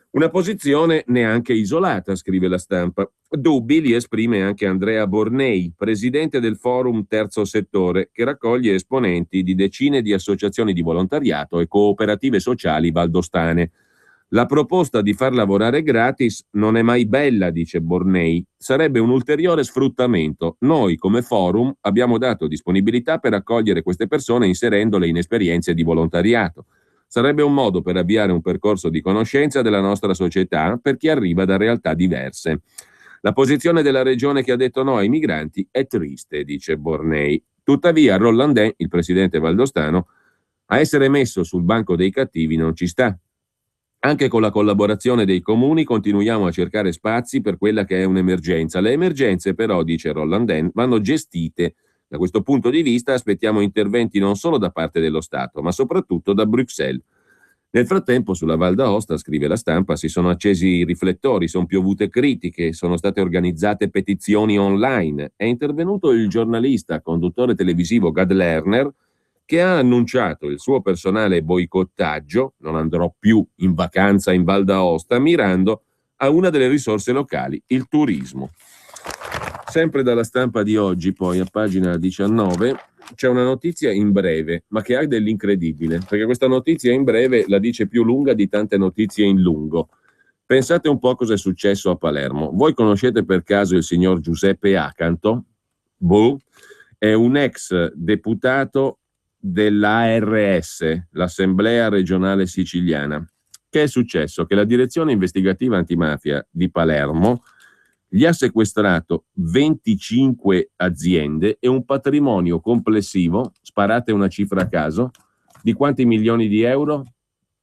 Una posizione neanche isolata, scrive la Stampa. Dubbi li esprime anche Andrea Bornei, presidente del Forum Terzo Settore, che raccoglie esponenti di decine di associazioni di volontariato e cooperative sociali valdostane. La proposta di far lavorare gratis non è mai bella, dice Bornei, sarebbe un ulteriore sfruttamento. Noi come forum abbiamo dato disponibilità per accogliere queste persone inserendole in esperienze di volontariato. Sarebbe un modo per avviare un percorso di conoscenza della nostra società per chi arriva da realtà diverse. La posizione della regione che ha detto no ai migranti è triste, dice Bornei. Tuttavia Rollandin, il presidente valdostano, a essere messo sul banco dei cattivi non ci sta. Anche con la collaborazione dei comuni continuiamo a cercare spazi per quella che è un'emergenza. Le emergenze però, dice Rollandin, vanno gestite. Da questo punto di vista aspettiamo interventi non solo da parte dello Stato, ma soprattutto da Bruxelles. Nel frattempo sulla Val d'Aosta, scrive la Stampa, si sono accesi i riflettori, sono piovute critiche, sono state organizzate petizioni online. È intervenuto il giornalista, conduttore televisivo Gad Lerner, che ha annunciato il suo personale boicottaggio, non andrò più in vacanza in Val d'Aosta, mirando a una delle risorse locali, il turismo. Sempre dalla Stampa di oggi, poi a pagina 19, c'è una notizia in breve, ma che ha dell'incredibile, perché questa notizia in breve la dice più lunga di tante notizie in lungo. Pensate un po' cosa è successo a Palermo. Voi conoscete per caso il signor Giuseppe Acanto? È un ex deputato dell'ARS, l'Assemblea Regionale Siciliana. Che è successo? Che la direzione investigativa antimafia di Palermo gli ha sequestrato 25 aziende e un patrimonio complessivo, sparate una cifra a caso, di quanti milioni di euro?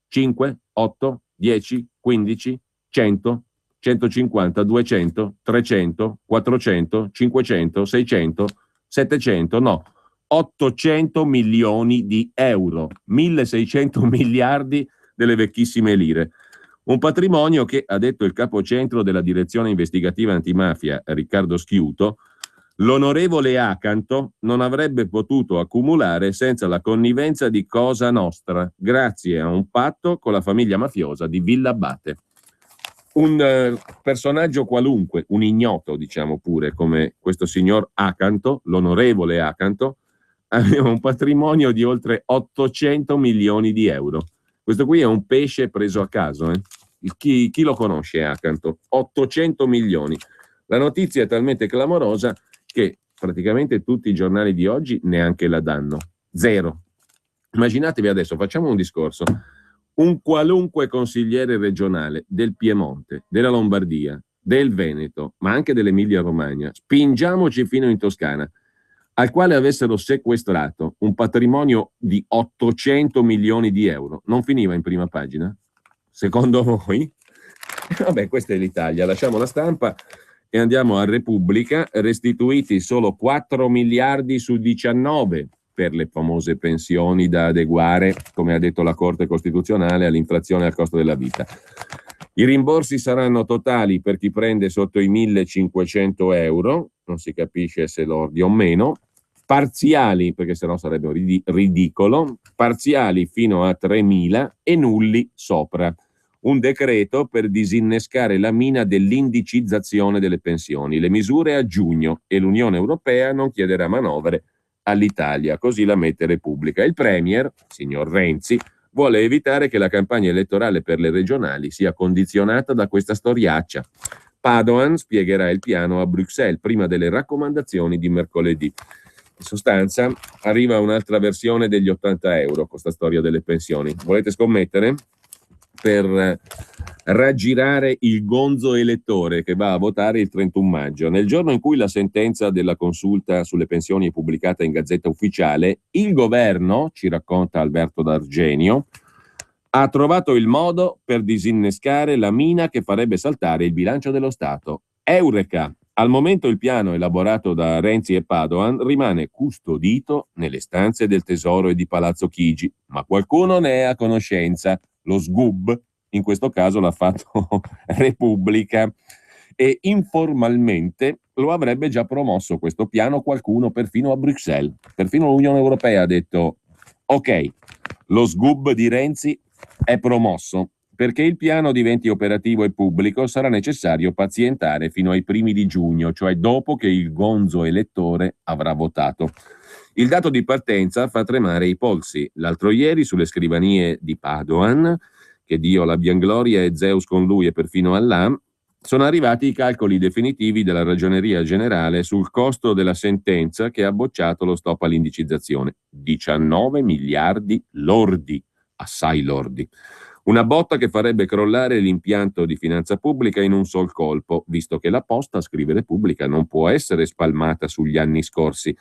5, 8, 10, 15, 100, 150, 200, 300, 400, 500, 600, 700, no, 800 milioni di euro, 1600 miliardi delle vecchissime lire. Un patrimonio che, ha detto il capocentro della direzione investigativa antimafia, Riccardo Schiuto, l'onorevole Acanto non avrebbe potuto accumulare senza la connivenza di Cosa Nostra, grazie a un patto con la famiglia mafiosa di Villa Abate. Un personaggio qualunque, un ignoto, diciamo pure, come questo signor Acanto, l'onorevole Acanto, aveva un patrimonio di oltre 800 milioni di euro. Questo qui è un pesce preso a caso. Chi lo conosce Acanto? 800 milioni. La notizia è talmente clamorosa che praticamente tutti i giornali di oggi neanche la danno. Zero. Immaginatevi adesso, facciamo un discorso. Un qualunque consigliere regionale del Piemonte, della Lombardia, del Veneto, ma anche dell'Emilia-Romagna, spingiamoci fino in Toscana, al quale avessero sequestrato un patrimonio di 800 milioni di euro, non finiva in prima pagina? Secondo voi? Vabbè, questa è l'Italia, lasciamo la stampa e andiamo a Repubblica. Restituiti solo 4 miliardi su 19 per le famose pensioni da adeguare, come ha detto la Corte Costituzionale, all'inflazione e al costo della vita. I rimborsi saranno totali per chi prende sotto i 1.500 euro, non si capisce se lordi o meno, parziali, perché sennò sarebbe ridicolo, parziali fino a 3.000 e nulli sopra. Un decreto per disinnescare la mina dell'indicizzazione delle pensioni. Le misure a giugno e l'Unione Europea non chiederà manovre all'Italia, così la mette Repubblica. Il Premier, signor Renzi, vuole evitare che la campagna elettorale per le regionali sia condizionata da questa storiaccia. Padoan spiegherà il piano a Bruxelles prima delle raccomandazioni di mercoledì. In sostanza arriva un'altra versione degli 80 euro con questa storia delle pensioni. Volete scommettere? Per raggirare il gonzo elettore che va a votare il 31 maggio. Nel giorno in cui la sentenza della consulta sulle pensioni è pubblicata in Gazzetta Ufficiale, il governo, ci racconta Alberto D'Argenio, ha trovato il modo per disinnescare la mina che farebbe saltare il bilancio dello Stato. Eureka! Al momento il piano elaborato da Renzi e Padoan rimane custodito nelle stanze del Tesoro e di Palazzo Chigi, ma qualcuno ne è a conoscenza. Lo SGUB, in questo caso l'ha fatto Repubblica, e informalmente lo avrebbe già promosso questo piano qualcuno perfino a Bruxelles. Perfino l'Unione Europea ha detto ok, lo SGUB di Renzi è promosso. Perché il piano diventi operativo e pubblico sarà necessario pazientare fino ai primi di giugno, cioè dopo che il gonzo elettore avrà votato. Il dato di partenza fa tremare i polsi. L'altro ieri sulle scrivanie di Padoan, che Dio l'abbia in gloria e Zeus con lui e perfino Allah, sono arrivati i calcoli definitivi della Ragioneria Generale sul costo della sentenza che ha bocciato lo stop all'indicizzazione. 19 miliardi lordi, assai lordi. Una botta che farebbe crollare l'impianto di finanza pubblica in un sol colpo, visto che la posta, scrive Repubblica, non può essere spalmata sugli anni scorsi,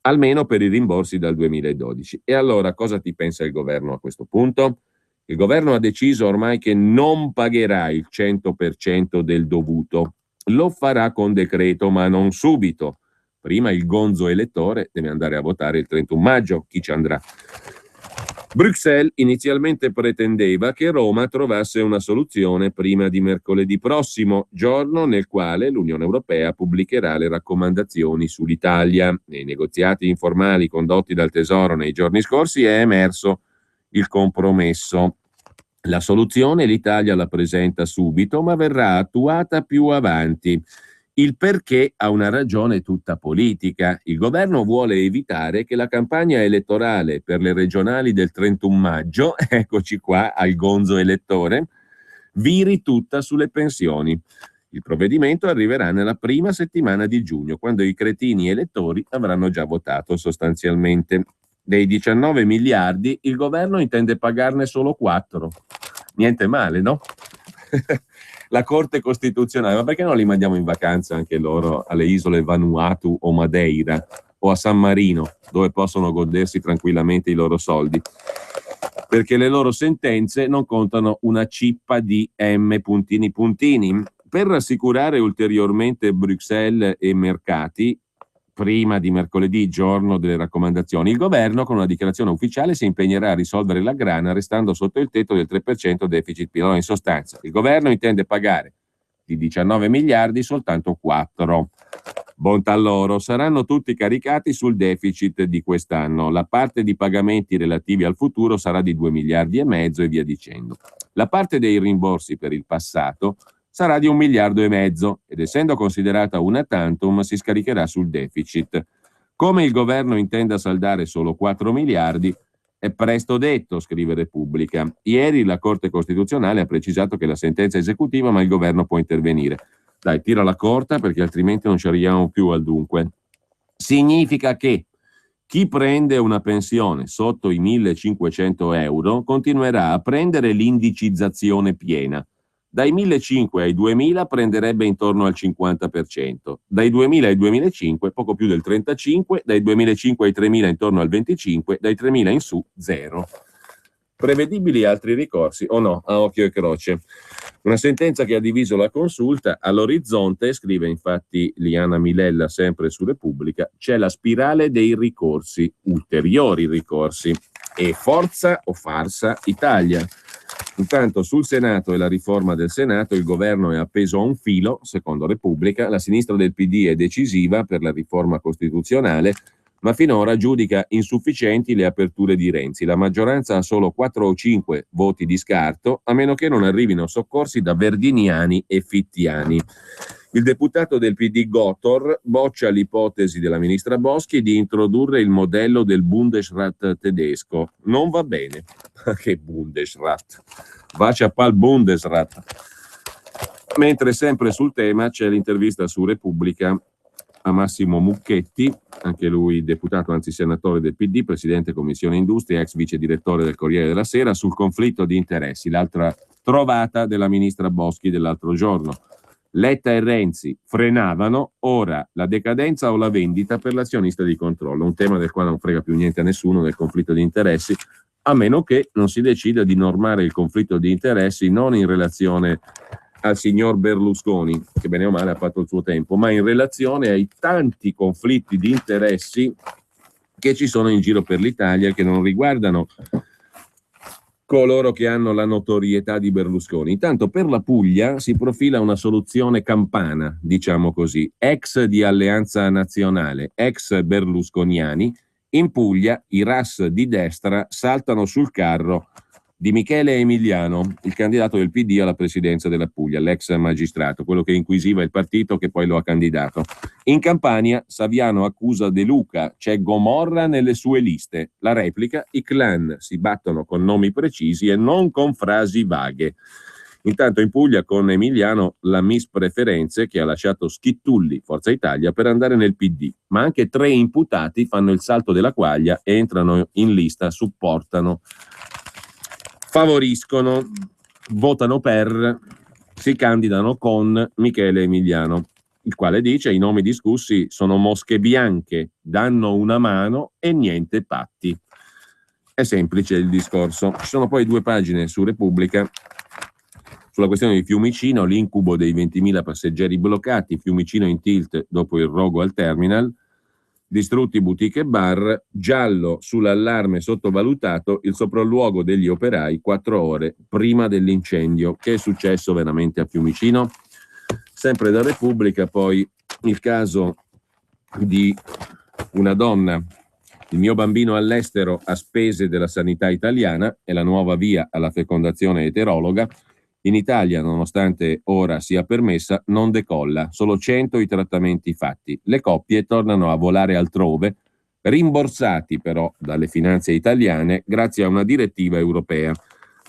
almeno per i rimborsi dal 2012. E allora cosa ti pensa il governo a questo punto? Il governo ha deciso ormai che non pagherà il 100% del dovuto. Lo farà con decreto, ma non subito. Prima il gonzo elettore deve andare a votare il 31 maggio. Chi ci andrà? Bruxelles inizialmente pretendeva che Roma trovasse una soluzione prima di mercoledì prossimo, giorno nel quale l'Unione Europea pubblicherà le raccomandazioni sull'Italia. Nei negoziati informali condotti dal Tesoro nei giorni scorsi è emerso il compromesso. La soluzione l'Italia la presenta subito, ma verrà attuata più avanti. Il perché ha una ragione tutta politica. Il governo vuole evitare che la campagna elettorale per le regionali del 31 maggio, eccoci qua al gonzo elettore, viri tutta sulle pensioni. Il provvedimento arriverà nella prima settimana di giugno, quando i cretini elettori avranno già votato sostanzialmente. Dei 19 miliardi il governo intende pagarne solo 4. Niente male, no? La Corte Costituzionale, ma perché non li mandiamo in vacanza anche loro alle isole Vanuatu o Madeira o a San Marino, dove possono godersi tranquillamente i loro soldi? Perché le loro sentenze non contano una cippa di M puntini puntini. Per rassicurare ulteriormente Bruxelles e mercati, prima di mercoledì, giorno delle raccomandazioni, il governo con una dichiarazione ufficiale si impegnerà a risolvere la grana restando sotto il tetto del 3% deficit PIL. In sostanza, il governo intende pagare di 19 miliardi soltanto 4. Bontà loro, saranno tutti caricati sul deficit di quest'anno. La parte di pagamenti relativi al futuro sarà di 2 miliardi e mezzo e via dicendo. La parte dei rimborsi per il passato sarà di 1 miliardo e mezzo ed essendo considerata una tantum si scaricherà sul deficit. Come il governo intenda saldare solo 4 miliardi è presto detto, scrive Repubblica. Ieri la Corte Costituzionale ha precisato che la sentenza è esecutiva ma il governo può intervenire. Dai, tira la corta perché altrimenti non ci arriviamo più al dunque. Significa che chi prende una pensione sotto i 1.500 euro continuerà a prendere l'indicizzazione piena. Dai 1.500 ai 2.000 prenderebbe intorno al 50%, dai 2.000 ai 2.500 poco più del 35%, dai 2.500 ai 3.000 intorno al 25%, dai 3.000 in su 0%. Prevedibili altri ricorsi o no? A occhio e croce. Una sentenza che ha diviso la consulta. All'orizzonte, scrive infatti Liana Milella sempre su Repubblica, c'è la spirale dei ricorsi, ulteriori ricorsi. E forza o farsa Italia. Intanto sul Senato e la riforma del Senato il governo è appeso a un filo, secondo Repubblica, la sinistra del PD è decisiva per la riforma costituzionale, ma finora giudica insufficienti le aperture di Renzi. La maggioranza ha solo 4 o 5 voti di scarto, a meno che non arrivino soccorsi da verdiniani e fittiani. Il deputato del PD Gotor boccia l'ipotesi della ministra Boschi di introdurre il modello del Bundesrat tedesco. Non va bene. Che Bundesrat? Vacia pal Bundesrat. Mentre sempre sul tema c'è l'intervista su Repubblica a Massimo Mucchetti, anche lui deputato, anzi senatore del PD, presidente Commissione Industria, ex vice direttore del Corriere della Sera, sul conflitto di interessi, l'altra trovata della ministra Boschi dell'altro giorno. Letta e Renzi frenavano, ora la decadenza o la vendita per l'azionista di controllo, un tema del quale non frega più niente a nessuno del conflitto di interessi, a meno che non si decida di normare il conflitto di interessi non in relazione al signor Berlusconi, che bene o male ha fatto il suo tempo, ma in relazione ai tanti conflitti di interessi che ci sono in giro per l'Italia e che non riguardano coloro che hanno la notorietà di Berlusconi. Intanto per la Puglia si profila una soluzione campana, diciamo così, ex di Alleanza Nazionale, ex berlusconiani. In Puglia i RAS di destra saltano sul carro di Michele Emiliano, il candidato del PD alla presidenza della Puglia, l'ex magistrato, quello che inquisiva il partito che poi lo ha candidato. In Campania Saviano accusa De Luca, c'è Gomorra nelle sue liste. La replica, i clan si battono con nomi precisi e non con frasi vaghe. Intanto in Puglia con Emiliano la Miss Preferenze che ha lasciato Schittulli, Forza Italia, per andare nel PD, ma anche 3 imputati fanno il salto della quaglia, entrano in lista, supportano, favoriscono, votano per, si candidano con Michele Emiliano, il quale dice: i nomi discussi sono mosche bianche, danno una mano e niente patti. È semplice il discorso. Ci sono poi 2 pagine su Repubblica sulla questione di Fiumicino, l'incubo dei 20.000 passeggeri bloccati, Fiumicino in tilt dopo il rogo al terminal, distrutti boutique e bar, giallo sull'allarme sottovalutato, il sopralluogo degli operai 4 ore prima dell'incendio. Che è successo veramente a Fiumicino? Sempre da Repubblica poi il caso di una donna, il mio bambino all'estero a spese della sanità italiana, è la nuova via alla fecondazione eterologa. In Italia, nonostante ora sia permessa, non decolla, solo 100 i trattamenti fatti. Le coppie tornano a volare altrove, rimborsati però dalle finanze italiane grazie a una direttiva europea.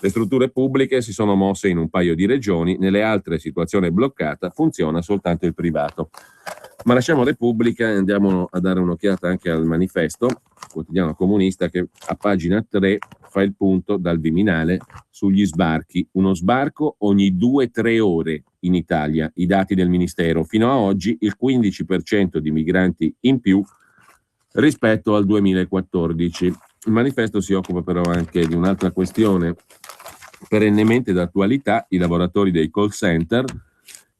Le strutture pubbliche si sono mosse in un paio di regioni, nelle altre situazione bloccata, funziona soltanto il privato. Ma lasciamo Repubblica e andiamo a dare un'occhiata anche al Manifesto, quotidiano comunista, che a pagina 3 fa il punto dal Viminale sugli sbarchi. Uno sbarco ogni 2-3 ore in Italia, i dati del Ministero. Fino a oggi il 15% di migranti in più rispetto al 2014. Il Manifesto si occupa però anche di un'altra questione perennemente d'attualità, i lavoratori dei call center.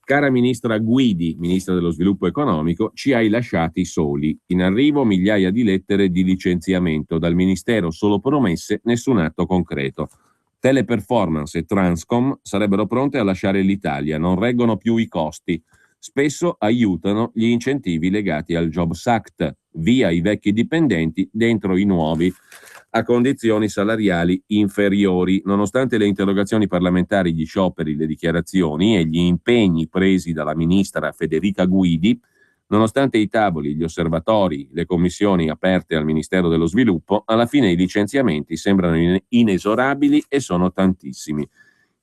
Cara ministra Guidi, ministra dello sviluppo economico, ci hai lasciati soli. In arrivo migliaia di lettere di licenziamento. Dal Ministero solo promesse, nessun atto concreto. Teleperformance e Transcom sarebbero pronte a lasciare l'Italia, non reggono più i costi. Spesso aiutano gli incentivi legati al Jobs Act. Via i vecchi dipendenti, dentro i nuovi, a condizioni salariali inferiori. Nonostante le interrogazioni parlamentari, gli scioperi, le dichiarazioni e gli impegni presi dalla ministra Federica Guidi, nonostante i tavoli, gli osservatori, le commissioni aperte al Ministero dello Sviluppo, alla fine i licenziamenti sembrano inesorabili e sono tantissimi.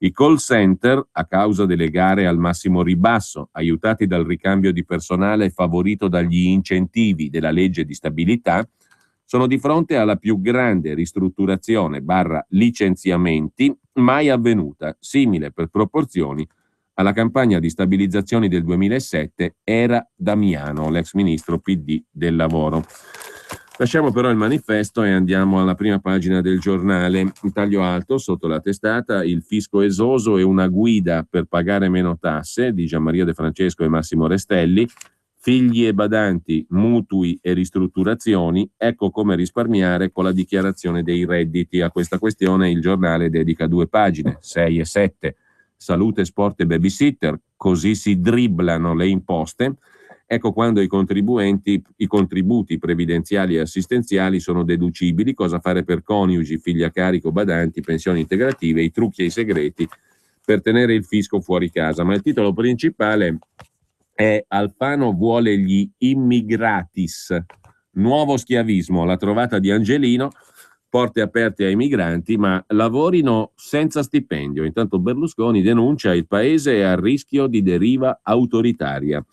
I call center, a causa delle gare al massimo ribasso, aiutati dal ricambio di personale favorito dagli incentivi della legge di stabilità, sono di fronte alla più grande ristrutturazione / licenziamenti mai avvenuta, simile per proporzioni alla campagna di stabilizzazioni del 2007 era Damiano, l'ex ministro PD del lavoro. Lasciamo però il Manifesto e andiamo alla prima pagina del Giornale. In taglio alto, sotto la testata, il fisco esoso e una guida per pagare meno tasse di Gianmaria De Francesco e Massimo Restelli. Figli e badanti, mutui e ristrutturazioni, ecco come risparmiare con la dichiarazione dei redditi. A questa questione il Giornale dedica 2 pagine, 6 e 7. Salute, sport e babysitter, così si dribblano le imposte. Ecco quando i contributi previdenziali e assistenziali sono deducibili, cosa fare per coniugi, figli a carico, badanti, pensioni integrative, i trucchi e i segreti per tenere il fisco fuori casa. Ma il titolo principale è Alfano vuole gli immigratis, nuovo schiavismo, la trovata di Angelino, porte aperte ai migranti, ma lavorino senza stipendio. Intanto Berlusconi denuncia il paese è a rischio di deriva autoritaria.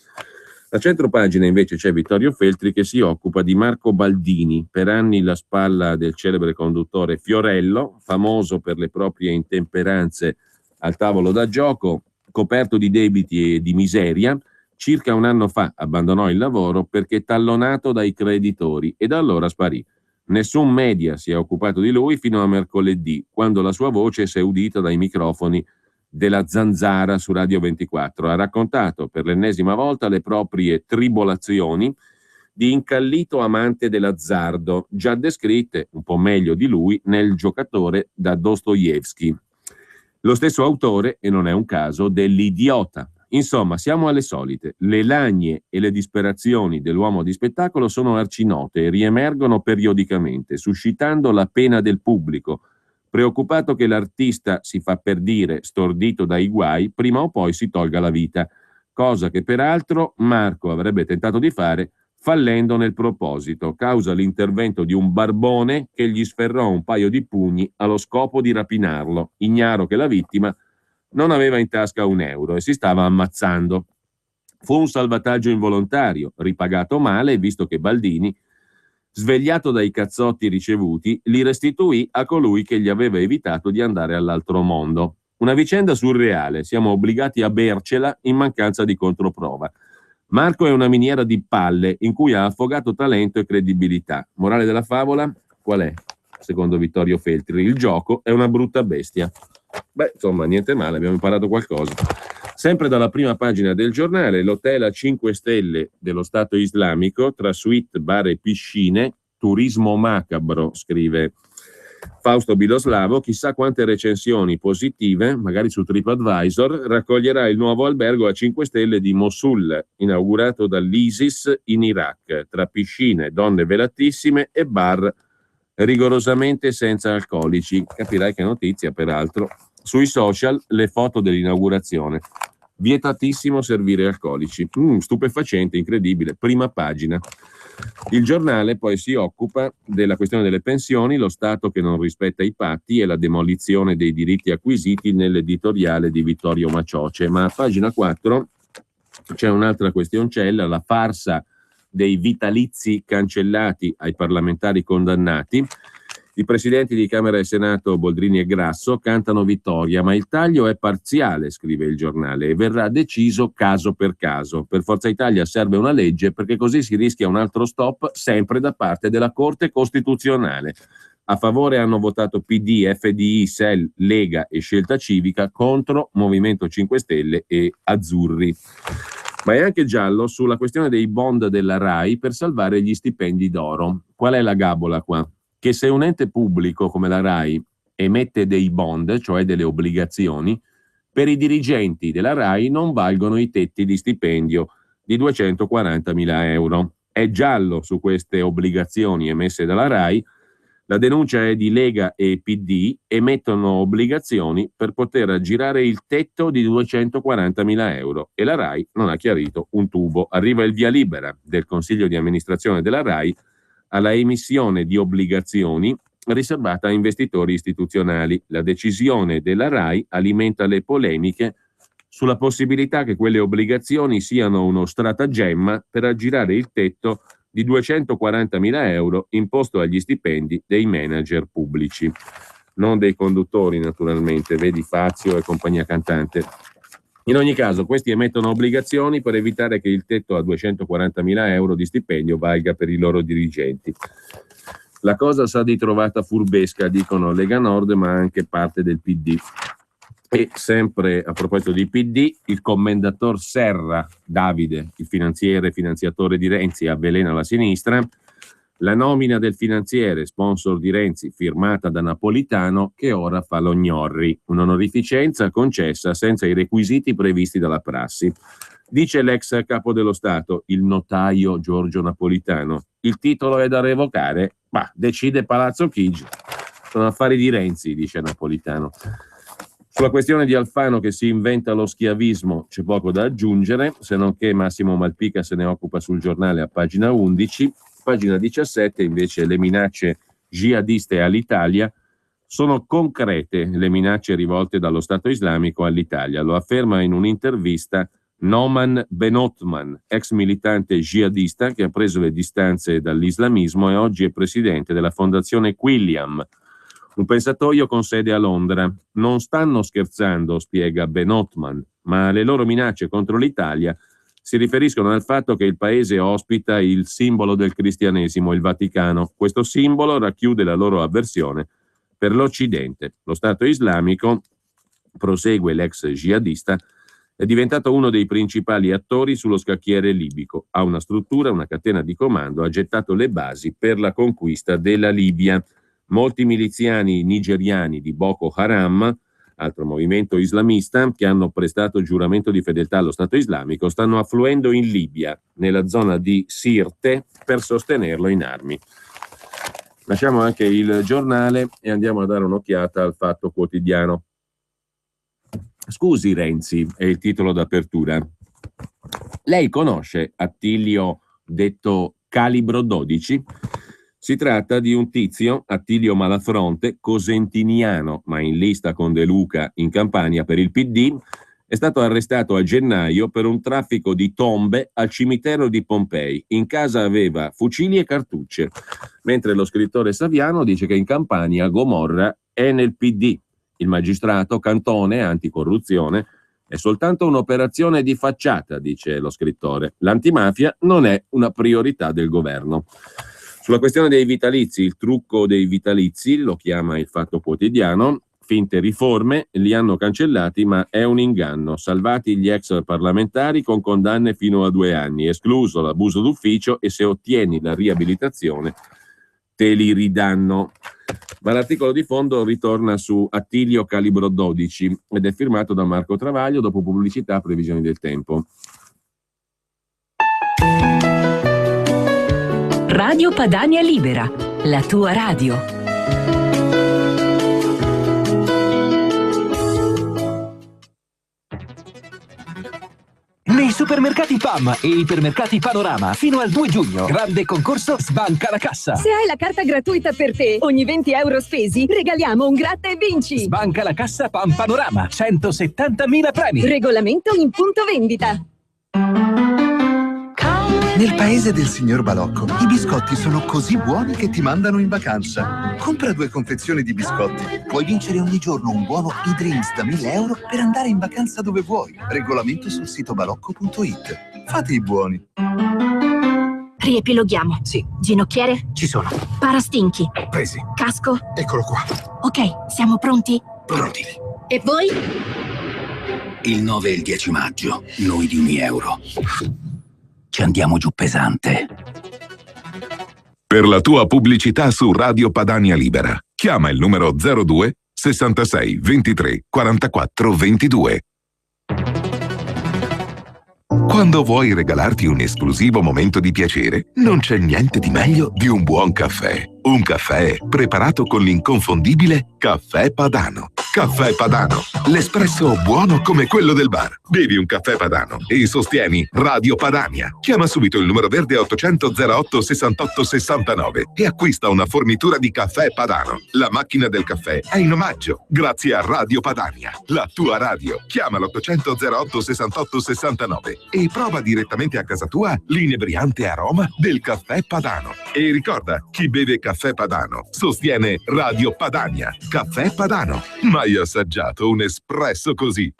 A centropagina invece c'è Vittorio Feltri che si occupa di Marco Baldini, per anni la spalla del celebre conduttore Fiorello, famoso per le proprie intemperanze al tavolo da gioco, coperto di debiti e di miseria. Circa un anno fa abbandonò il lavoro perché tallonato dai creditori e da allora sparì. Nessun media si è occupato di lui fino a mercoledì, quando la sua voce si è udita dai microfoni della Zanzara su Radio 24. Ha raccontato per l'ennesima volta le proprie tribolazioni di incallito amante dell'azzardo, già descritte un po' meglio di lui nel Giocatore da Dostoevskij. Lo stesso autore, e non è un caso, dell'Idiota. Insomma, siamo alle solite. Le lagne e le disperazioni dell'uomo di spettacolo sono arcinote e riemergono periodicamente, suscitando la pena del pubblico, preoccupato che l'artista si fa per dire, stordito dai guai, prima o poi si tolga la vita, cosa che peraltro Marco avrebbe tentato di fare fallendo nel proposito, causa l'intervento di un barbone che gli sferrò un paio di pugni allo scopo di rapinarlo, ignaro che la vittima non aveva in tasca €1 e si stava ammazzando. Fu un salvataggio involontario, ripagato male, visto che Baldini, svegliato dai cazzotti ricevuti, li restituì a colui che gli aveva evitato di andare all'altro mondo. Una vicenda surreale, siamo obbligati a bercela in mancanza di controprova. Marco è una miniera di palle in cui ha affogato talento e credibilità. Morale della favola? Qual è? Secondo Vittorio Feltri, il gioco è una brutta bestia. Beh, insomma, niente male, abbiamo imparato qualcosa. Sempre dalla prima pagina del Giornale, l'hotel a 5 stelle dello Stato islamico, tra suite, bar e piscine, turismo macabro, scrive Fausto Biloslavo. Chissà quante recensioni positive, magari su TripAdvisor, raccoglierà il nuovo albergo a 5 stelle di Mosul, inaugurato dall'ISIS in Iraq, tra piscine, donne velatissime e bar rigorosamente senza alcolici. Capirai che notizia, peraltro. Sui social le foto dell'inaugurazione. Vietatissimo servire alcolici. Stupefacente, incredibile. Prima pagina. Il Giornale poi si occupa della questione delle pensioni, lo Stato che non rispetta i patti e la demolizione dei diritti acquisiti nell'editoriale di Vittorio Macioce. Ma a pagina 4 C'è un'altra questioncella, la farsa dei vitalizi cancellati ai parlamentari condannati. I presidenti di Camera e Senato Boldrini e Grasso cantano vittoria, ma il taglio è parziale, scrive il giornale, e verrà deciso caso per caso. Per Forza Italia serve una legge perché così si rischia un altro stop sempre da parte della Corte Costituzionale. A favore hanno votato PD, FDI, SEL, Lega e Scelta Civica, contro Movimento 5 Stelle e Azzurri. Ma è anche giallo sulla questione dei bond della RAI per salvare gli stipendi d'oro. Qual è la gabola qua? Che se un ente pubblico come la RAI emette dei bond, cioè delle obbligazioni, per i dirigenti della RAI non valgono i tetti di stipendio di 240.000 euro. È giallo su queste obbligazioni emesse dalla RAI. La denuncia è di Lega e PD, emettono obbligazioni per poter aggirare il tetto di 240.000 euro e la RAI non ha chiarito un tubo. Arriva il via libera del Consiglio di amministrazione della RAI alla emissione di obbligazioni riservata a investitori istituzionali. La decisione della RAI alimenta le polemiche sulla possibilità che quelle obbligazioni siano uno stratagemma per aggirare il tetto di 240.000 euro imposto agli stipendi dei manager pubblici, non dei conduttori naturalmente, vedi Fazio e compagnia cantante. In ogni caso, questi emettono obbligazioni per evitare che il tetto a 240.000 euro di stipendio valga per i loro dirigenti. La cosa sa di trovata furbesca, dicono Lega Nord, ma anche parte del PD. E sempre a proposito di PD, il commendator Serra, Davide, il finanziatore di Renzi, avvelena la sinistra. La nomina del finanziere, sponsor di Renzi, firmata da Napolitano, che ora fa lo Gnorri, un'onorificenza concessa senza i requisiti previsti dalla prassi. Dice l'ex capo dello Stato, il notaio Giorgio Napolitano. Il titolo è da revocare? Ma decide Palazzo Chigi. Sono affari di Renzi, dice Napolitano. Sulla questione di Alfano che si inventa lo schiavismo c'è poco da aggiungere, se non che Massimo Malpica se ne occupa sul giornale a pagina 11. Pagina 17 invece le minacce jihadiste all'Italia. Sono concrete le minacce rivolte dallo Stato islamico all'Italia, lo afferma in un'intervista Noman Benotman, ex militante jihadista che ha preso le distanze dall'islamismo e oggi è presidente della fondazione Quilliam, un pensatoio con sede a Londra. Non stanno scherzando, spiega Benotman, ma le loro minacce contro l'Italia si riferiscono al fatto che il paese ospita il simbolo del cristianesimo, il Vaticano. Questo simbolo racchiude la loro avversione per l'Occidente. Lo Stato islamico, prosegue l'ex jihadista, è diventato uno dei principali attori sullo scacchiere libico. Ha una struttura, una catena di comando, ha gettato le basi per la conquista della Libia. Molti miliziani nigeriani di Boko Haram, altro movimento islamista, che hanno prestato giuramento di fedeltà allo Stato islamico, stanno affluendo in Libia, nella zona di Sirte, per sostenerlo in armi. Lasciamo anche il giornale e andiamo a dare un'occhiata al Fatto Quotidiano. Scusi Renzi, è il titolo d'apertura. Lei conosce Attilio detto Calibro 12? Si tratta di un tizio, Attilio Malafronte, cosentiniano, ma in lista con De Luca in Campania per il PD, è stato arrestato a gennaio per un traffico di tombe al cimitero di Pompei. In casa aveva fucili e cartucce, mentre lo scrittore Saviano dice che in Campania Gomorra è nel PD. Il magistrato Cantone, anticorruzione, è soltanto un'operazione di facciata, dice lo scrittore. L'antimafia non è una priorità del governo. Sulla questione dei vitalizi, il trucco dei vitalizi, lo chiama il Fatto Quotidiano, finte riforme, li hanno cancellati ma è un inganno, salvati gli ex parlamentari con condanne fino a 2 anni, escluso l'abuso d'ufficio e se ottieni la riabilitazione te li ridanno. Ma l'articolo di fondo ritorna su Attilio Calibro 12 ed è firmato da Marco Travaglio dopo pubblicità, previsioni del tempo. Radio Padania Libera, la tua radio. Nei supermercati PAM e ipermercati Panorama fino al 2 giugno. Grande concorso Sbanca la Cassa. Se hai la carta gratuita per te, ogni 20 euro spesi regaliamo un gratta e vinci. Sbanca la Cassa PAM Panorama, 170.000 premi. Regolamento in punto vendita. Nel paese del signor Balocco, i biscotti sono così buoni che ti mandano in vacanza. Compra 2 confezioni di biscotti. Puoi vincere ogni giorno un buono eDreams da 1.000 euro per andare in vacanza dove vuoi. Regolamento sul sito balocco.it. Fate i buoni. Riepiloghiamo. Sì. Ginocchiere? Ci sono. Parastinchi? Presi. Casco? Eccolo qua. Ok, siamo pronti? Pronti. E voi? Il 9 e il 10 maggio, noi di €1. Ci andiamo giù pesante. Per la tua pubblicità su Radio Padania Libera, chiama il numero 02 66 23 44 22. Quando vuoi regalarti un esclusivo momento di piacere, non c'è niente di meglio di un buon caffè. Un caffè preparato con l'inconfondibile Caffè Padano. Caffè Padano, l'espresso buono come quello del bar. Bevi un caffè Padano e sostieni Radio Padania. Chiama subito il numero verde 800 08 68 69 e acquista una fornitura di Caffè Padano. La macchina del caffè è in omaggio, grazie a Radio Padania, la tua radio. Chiama l'800 08 68 69 e prova direttamente a casa tua l'inebriante aroma del Caffè Padano. E ricorda, chi beve Caffè Padano sostiene Radio Padania. Caffè Padano. Mai assaggiato un espresso così?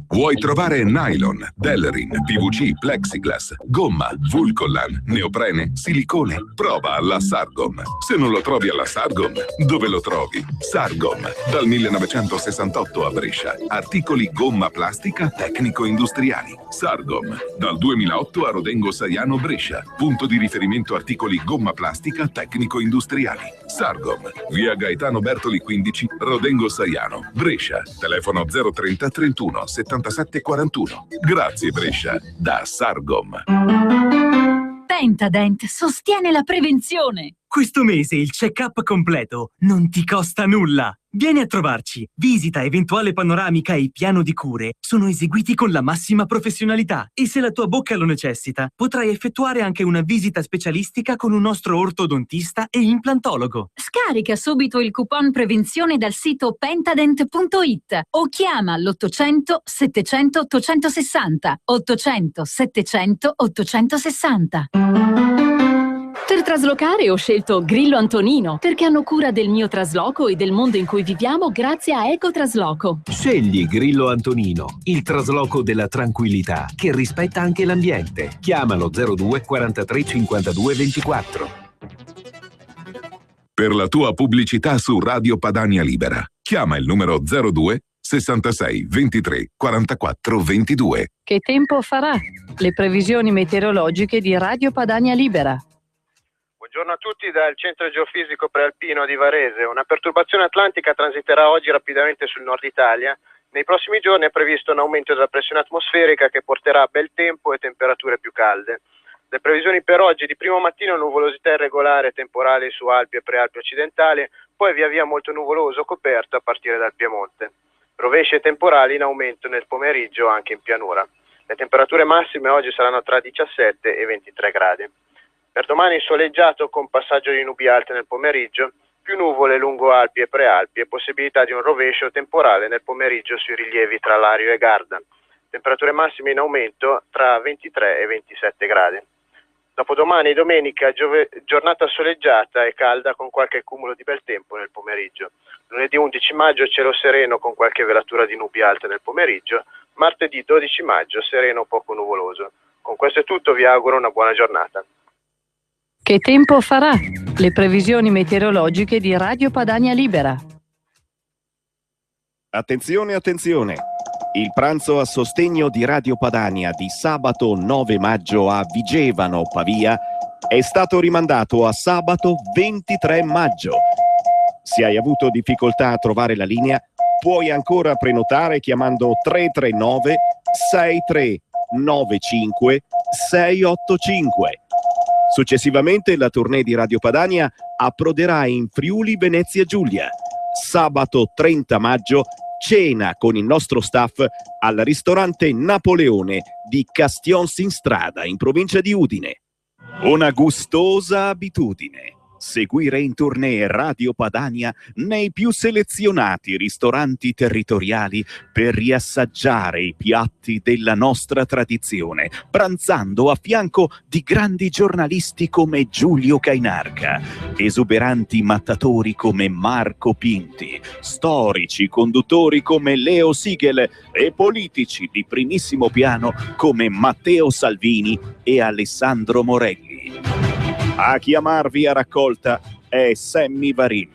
Vuoi trovare nylon, Delrin, PVC, plexiglass, gomma, Vulcolan, neoprene, silicone? Prova la Sargom. Se non lo trovi alla Sargom, dove lo trovi? Sargom, dal 1968 a Brescia. Articoli gomma plastica tecnico-industriali. Sargom, dal 2008 a Rodengo Saiano, Brescia. Punto di riferimento articoli gomma plastica tecnico-industriali. Sargom, via Gaetano Bertoli 15, Rodengo Saiano, Brescia. Telefono 030 31 77 41. Grazie Brescia, da Sargom. Pentadent sostiene la prevenzione. Questo mese il check-up completo non ti costa nulla. Vieni a trovarci. Visita, eventuale panoramica e piano di cure sono eseguiti con la massima professionalità. E se la tua bocca lo necessita, potrai effettuare anche una visita specialistica con un nostro ortodontista e implantologo. Scarica subito il coupon prevenzione dal sito pentadent.it o chiama l'800 700 860. 800 700 860. Per traslocare ho scelto Grillo Antonino perché hanno cura del mio trasloco e del mondo in cui viviamo grazie a Ecotrasloco. Scegli Grillo Antonino, il trasloco della tranquillità che rispetta anche l'ambiente. Chiamalo 02 43 52 24. Per la tua pubblicità su Radio Padania Libera, chiama il numero 02 66 23 44 22. Che tempo farà? Le previsioni meteorologiche di Radio Padania Libera. Buongiorno a tutti dal Centro Geofisico Prealpino di Varese. Una perturbazione atlantica transiterà oggi rapidamente sul nord Italia. Nei prossimi giorni è previsto un aumento della pressione atmosferica che porterà bel tempo e temperature più calde. Le previsioni per oggi: di primo mattino nuvolosità irregolare e temporali su Alpi e Prealpi occidentali, poi via via molto nuvoloso coperto a partire dal Piemonte. Rovesci e temporali in aumento nel pomeriggio anche in pianura. Le temperature massime oggi saranno tra 17 e 23 gradi. Per domani soleggiato con passaggio di nubi alte nel pomeriggio, più nuvole lungo Alpi e Prealpi e possibilità di un rovescio temporale nel pomeriggio sui rilievi tra Lario e Garda. Temperature massime in aumento tra 23 e 27 gradi. Dopodomani, domenica, giornata soleggiata e calda con qualche cumulo di bel tempo nel pomeriggio. Lunedì 11 maggio cielo sereno con qualche velatura di nubi alte nel pomeriggio. Martedì 12 maggio sereno poco nuvoloso. Con questo è tutto, vi auguro una buona giornata. Che tempo farà? Le previsioni meteorologiche di Radio Padania Libera. Attenzione, attenzione! Il pranzo a sostegno di Radio Padania di sabato 9 maggio a Vigevano, Pavia, è stato rimandato a sabato 23 maggio. Se hai avuto difficoltà a trovare la linea, puoi ancora prenotare chiamando 339 6395 685. Successivamente la tournée di Radio Padania approderà in Friuli Venezia Giulia. Sabato 30 maggio cena con il nostro staff al ristorante Napoleone di Castions in Strada in provincia di Udine. Una gustosa abitudine. seguire in tournée Radio Padania nei più selezionati ristoranti territoriali per riassaggiare i piatti della nostra tradizione, pranzando a fianco di grandi giornalisti come Giulio Cainarca, esuberanti mattatori come Marco Pinti, storici conduttori come Leo Siegel e politici di primissimo piano come Matteo Salvini e Alessandro Morelli. A chiamarvi a raccolta è Sammy Varin,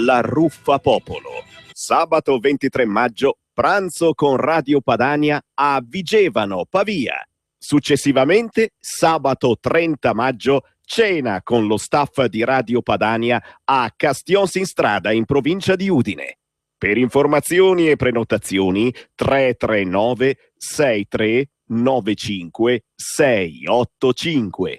la Ruffa Popolo. Sabato 23 maggio, pranzo con Radio Padania a Vigevano, Pavia. Successivamente, sabato 30 maggio, cena con lo staff di Radio Padania a Castionsinstrada in provincia di Udine. Per informazioni e prenotazioni 339 6395 685.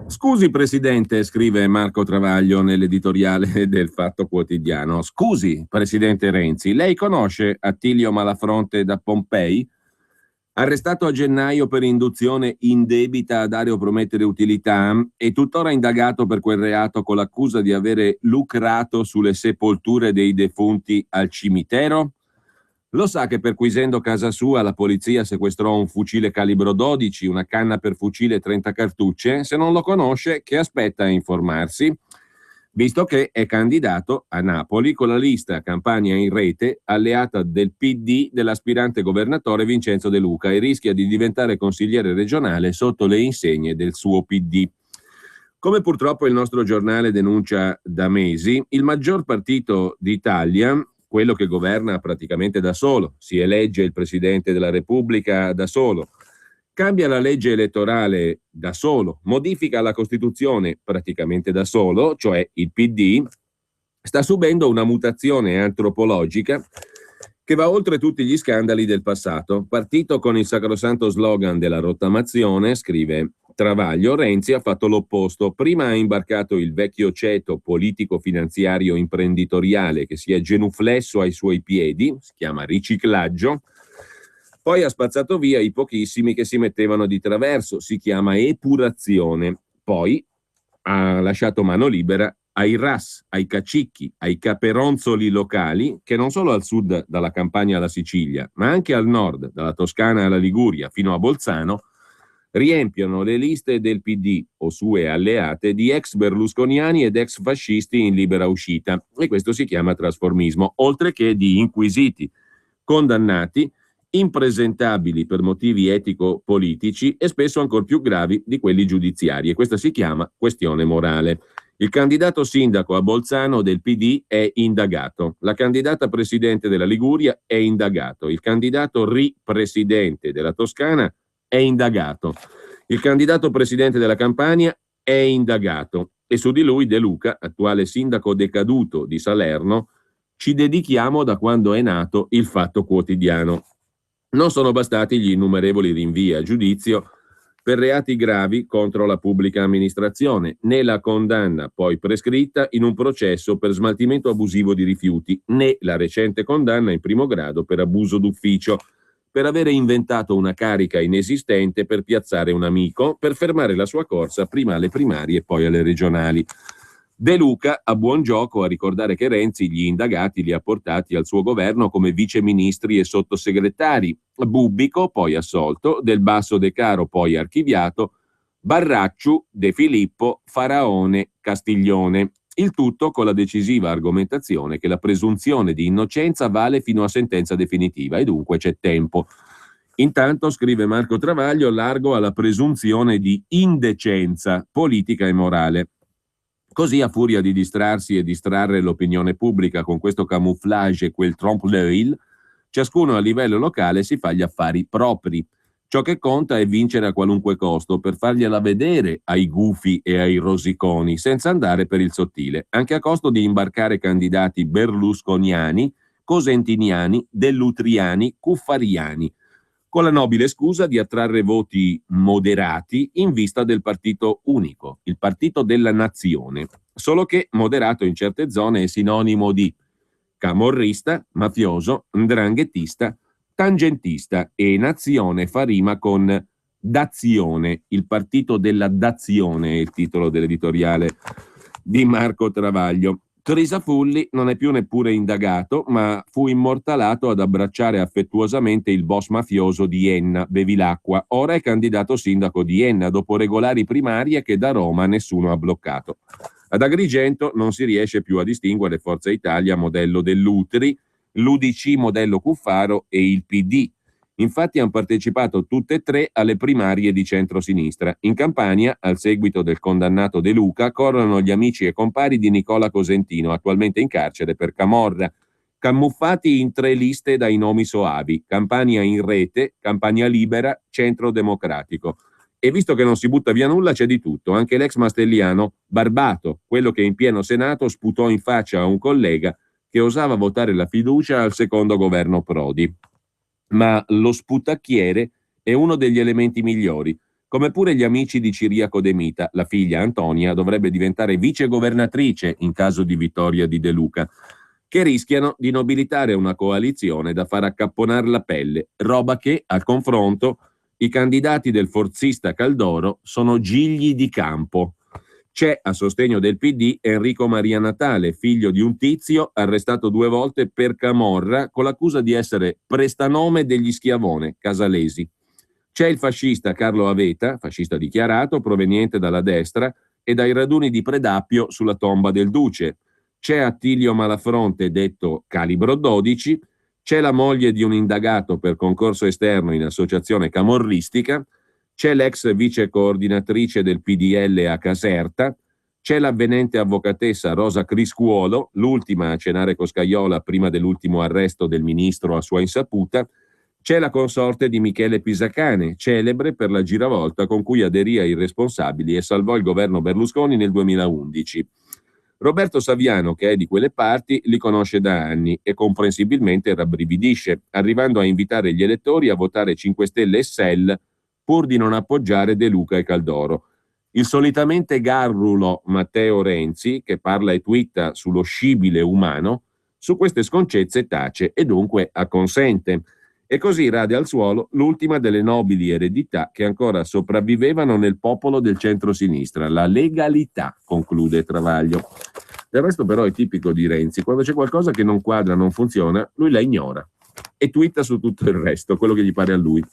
Scusi Presidente, scrive Marco Travaglio nell'editoriale del Fatto Quotidiano. Scusi Presidente Renzi, lei conosce Attilio Malafronte da Pompei? Arrestato a gennaio per induzione indebita a dare o promettere utilità e tuttora indagato per quel reato con l'accusa di avere lucrato sulle sepolture dei defunti al cimitero? Lo sa che perquisendo casa sua la polizia sequestrò un fucile calibro 12, una canna per fucile e 30 cartucce? Se non lo conosce, che aspetta a informarsi? Visto che è candidato a Napoli con la lista Campania in Rete, alleata del PD dell'aspirante governatore Vincenzo De Luca, e rischia di diventare consigliere regionale sotto le insegne del suo PD. Come purtroppo il nostro giornale denuncia da mesi, il maggior partito d'Italia, quello che governa praticamente da solo, si elegge il Presidente della Repubblica da solo, cambia la legge elettorale da solo, modifica la Costituzione praticamente da solo, cioè il PD, sta subendo una mutazione antropologica che va oltre tutti gli scandali del passato. Partito con il sacrosanto slogan della rottamazione, scrive Travaglio, Renzi ha fatto l'opposto. Prima ha imbarcato il vecchio ceto politico-finanziario imprenditoriale che si è genuflesso ai suoi piedi, si chiama riciclaggio, poi ha spazzato via i pochissimi che si mettevano di traverso, si chiama epurazione, poi ha lasciato mano libera ai ras, ai cacicchi, ai caperonzoli locali che non solo al sud dalla Campania alla Sicilia, ma anche al nord, dalla Toscana alla Liguria fino a Bolzano, riempiono le liste del PD o sue alleate di ex berlusconiani ed ex fascisti in libera uscita, e questo si chiama trasformismo, oltre che di inquisiti, condannati, impresentabili per motivi etico-politici e spesso ancor più gravi di quelli giudiziari, e questa si chiama questione morale. Il candidato sindaco a Bolzano del PD è indagato, la candidata presidente della Liguria è indagato, il candidato ripresidente della Toscana è indagato, il candidato presidente della Campania è indagato, e su di lui De Luca, attuale sindaco decaduto di Salerno, ci dedichiamo da quando è nato il Fatto Quotidiano. Non sono bastati gli innumerevoli rinvii a giudizio per reati gravi contro la pubblica amministrazione, né la condanna poi prescritta in un processo per smaltimento abusivo di rifiuti, né la recente condanna in primo grado per abuso d'ufficio, per avere inventato una carica inesistente per piazzare un amico, per fermare la sua corsa prima alle primarie e poi alle regionali. De Luca ha buon gioco a ricordare che Renzi gli indagati li ha portati al suo governo come viceministri e sottosegretari, Bubbico poi assolto, Del Basso De Caro poi archiviato, Barracciu, De Filippo, Faraone, Castiglione. Il tutto con la decisiva argomentazione che la presunzione di innocenza vale fino a sentenza definitiva e dunque c'è tempo. Intanto, scrive Marco Travaglio, largo alla presunzione di indecenza politica e morale. Così, a furia di distrarsi e distrarre l'opinione pubblica con questo camouflage e quel trompe-l'œil, ciascuno a livello locale si fa gli affari propri. Ciò che conta è vincere a qualunque costo per fargliela vedere ai gufi e ai rosiconi, senza andare per il sottile, anche a costo di imbarcare candidati berlusconiani, cosentiniani, dellutriani, cuffariani, con la nobile scusa di attrarre voti moderati in vista del partito unico, il partito della nazione, solo che moderato in certe zone è sinonimo di camorrista, mafioso, 'ndranghettista, tangentista, e nazione fa rima con dazione, il partito della dazione è il titolo dell'editoriale di Marco Travaglio. Crisafulli non è più neppure indagato, ma fu immortalato ad abbracciare affettuosamente il boss mafioso di Enna, Bevilacqua. Ora è candidato sindaco di Enna, dopo regolari primarie che da Roma nessuno ha bloccato. Ad Agrigento non si riesce più a distinguere Forza Italia modello dell'Utri, l'UDC modello Cuffaro e il PD. Infatti hanno partecipato tutte e tre alle primarie di centrosinistra. In Campania, al seguito del condannato De Luca, corrono gli amici e compari di Nicola Cosentino, attualmente in carcere per camorra, camuffati in 3 liste dai nomi soavi: Campania in rete, Campania libera, Centro Democratico. E visto che non si butta via nulla, c'è di tutto. Anche l'ex mastelliano Barbato, quello che in pieno Senato sputò in faccia a un collega che osava votare la fiducia al secondo governo Prodi. Ma lo sputacchiere è uno degli elementi migliori, come pure gli amici di Ciriaco De Mita. La figlia Antonia dovrebbe diventare vicegovernatrice in caso di vittoria di De Luca, che rischiano di nobilitare una coalizione da far accapponare la pelle, roba che, al confronto, i candidati del forzista Caldoro sono gigli di campo. C'è a sostegno del PD Enrico Maria Natale, figlio di un tizio arrestato 2 volte per camorra con l'accusa di essere prestanome degli Schiavone, casalesi. C'è il fascista Carlo Aveta, fascista dichiarato, proveniente dalla destra e dai raduni di Predappio sulla tomba del Duce. C'è Attilio Malafronte, detto Calibro 12, c'è la moglie di un indagato per concorso esterno in associazione camorristica, c'è l'ex vice coordinatrice del PDL a Caserta, c'è l'avvenente avvocatessa Rosa Criscuolo, l'ultima a cenare con Scajola prima dell'ultimo arresto del ministro a sua insaputa, c'è la consorte di Michele Pisacane, celebre per la giravolta con cui aderì ai responsabili e salvò il governo Berlusconi nel 2011. Roberto Saviano, che è di quelle parti, li conosce da anni e comprensibilmente rabbrividisce, arrivando a invitare gli elettori a votare 5 Stelle e SEL pur di non appoggiare De Luca e Caldoro. Il solitamente garrulo Matteo Renzi, che parla e twitta sullo scibile umano, su queste sconcezze tace e dunque acconsente. E così rade al suolo l'ultima delle nobili eredità che ancora sopravvivevano nel popolo del centro-sinistra, la legalità, conclude Travaglio. Del resto però è tipico di Renzi: quando c'è qualcosa che non quadra, non funziona, lui la ignora e twitta su tutto il resto, quello che gli pare a lui.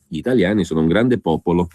Gli italiani sono un grande popolo.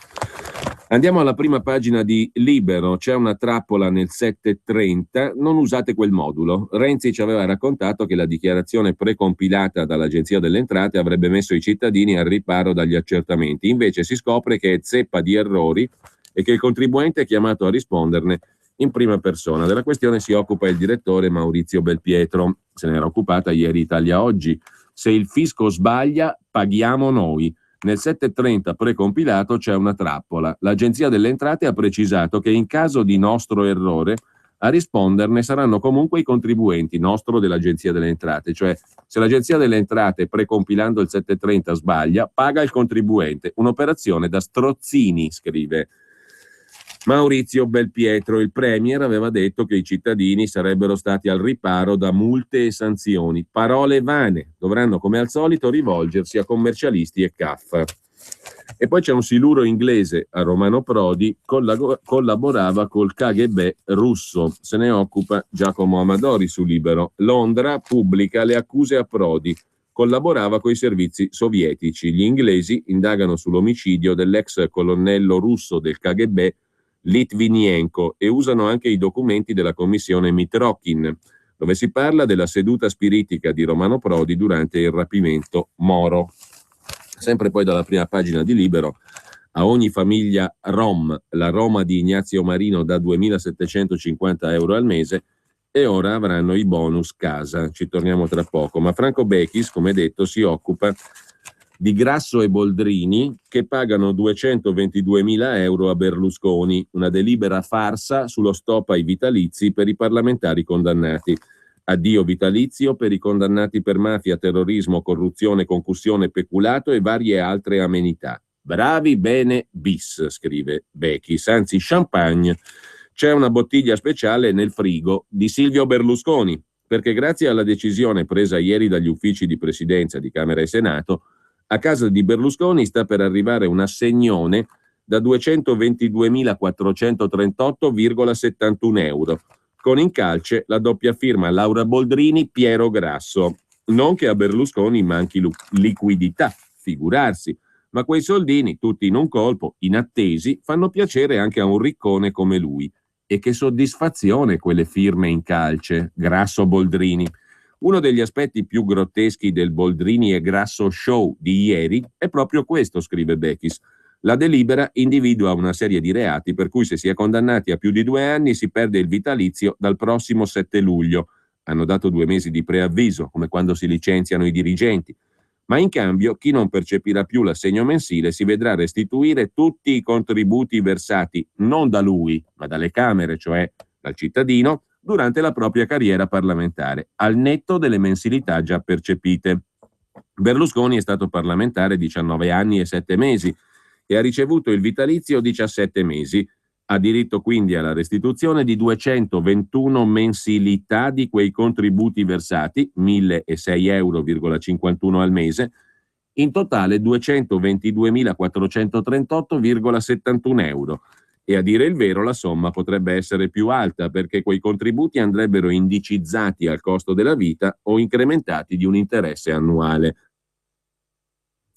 Andiamo alla prima pagina di Libero, c'è una trappola nel 730, non usate quel modulo. Renzi ci aveva raccontato che la dichiarazione precompilata dall'Agenzia delle Entrate avrebbe messo i cittadini al riparo dagli accertamenti, invece si scopre che è zeppa di errori e che il contribuente è chiamato a risponderne in prima persona. Della questione si occupa il direttore Maurizio Belpietro, se ne era occupata ieri Italia Oggi. Se il fisco sbaglia, paghiamo noi. Nel 730 precompilato c'è una trappola. L'Agenzia delle Entrate ha precisato che in caso di nostro errore a risponderne saranno comunque i contribuenti, nostro dell'Agenzia delle Entrate, cioè se l'Agenzia delle Entrate precompilando il 730 sbaglia, paga il contribuente. Un'operazione da strozzini, scrive Maurizio Belpietro. Il premier aveva detto che i cittadini sarebbero stati al riparo da multe e sanzioni. Parole vane, dovranno come al solito rivolgersi a commercialisti e CAF. E poi c'è un siluro inglese a Romano Prodi, collaborava col KGB russo, se ne occupa Giacomo Amadori su Libero. Londra pubblica le accuse a Prodi, collaborava coi servizi sovietici. Gli inglesi indagano sull'omicidio dell'ex colonnello russo del KGB Litvinienko e usano anche i documenti della commissione Mitrokhin, dove si parla della seduta spiritica di Romano Prodi durante il rapimento Moro. Sempre poi dalla prima pagina di Libero: a ogni famiglia Rom, la Roma di Ignazio Marino dà 2.750 euro al mese e ora avranno i bonus casa. Ci torniamo tra poco. Ma Franco Bechis, come detto, si occupa di Grasso e Boldrini che pagano 222.000 euro a Berlusconi, una delibera farsa sullo stop ai vitalizi per i parlamentari condannati. Addio vitalizio per i condannati per mafia, terrorismo, corruzione, concussione, peculato e varie altre amenità. Bravi bene bis, scrive Bechis, anzi champagne. C'è una bottiglia speciale nel frigo di Silvio Berlusconi, perché grazie alla decisione presa ieri dagli uffici di presidenza di Camera e Senato, a casa di Berlusconi sta per arrivare un assegnone da 222.438,71 euro, con in calce la doppia firma Laura Boldrini-Piero Grasso. Non che a Berlusconi manchi liquidità, figurarsi, ma quei soldini, tutti in un colpo, inattesi, fanno piacere anche a un riccone come lui. E che soddisfazione quelle firme in calce, Grasso-Boldrini. Uno degli aspetti più grotteschi del Boldrini e Grasso show di ieri è proprio questo, scrive Bechis. La delibera individua una serie di reati per cui se si è condannati a più di 2 anni si perde il vitalizio dal prossimo 7 luglio. Hanno dato 2 mesi di preavviso, come quando si licenziano i dirigenti. Ma in cambio chi non percepirà più l'assegno mensile si vedrà restituire tutti i contributi versati non da lui, ma dalle Camere, cioè dal cittadino, durante la propria carriera parlamentare, al netto delle mensilità già percepite. Berlusconi è stato parlamentare 19 anni e 7 mesi e ha ricevuto il vitalizio 17 mesi. Ha diritto quindi alla restituzione di 221 mensilità di quei contributi versati, 1.006,51 euro al mese, in totale 222.438,71 euro. E a dire il vero la somma potrebbe essere più alta perché quei contributi andrebbero indicizzati al costo della vita o incrementati di un interesse annuale.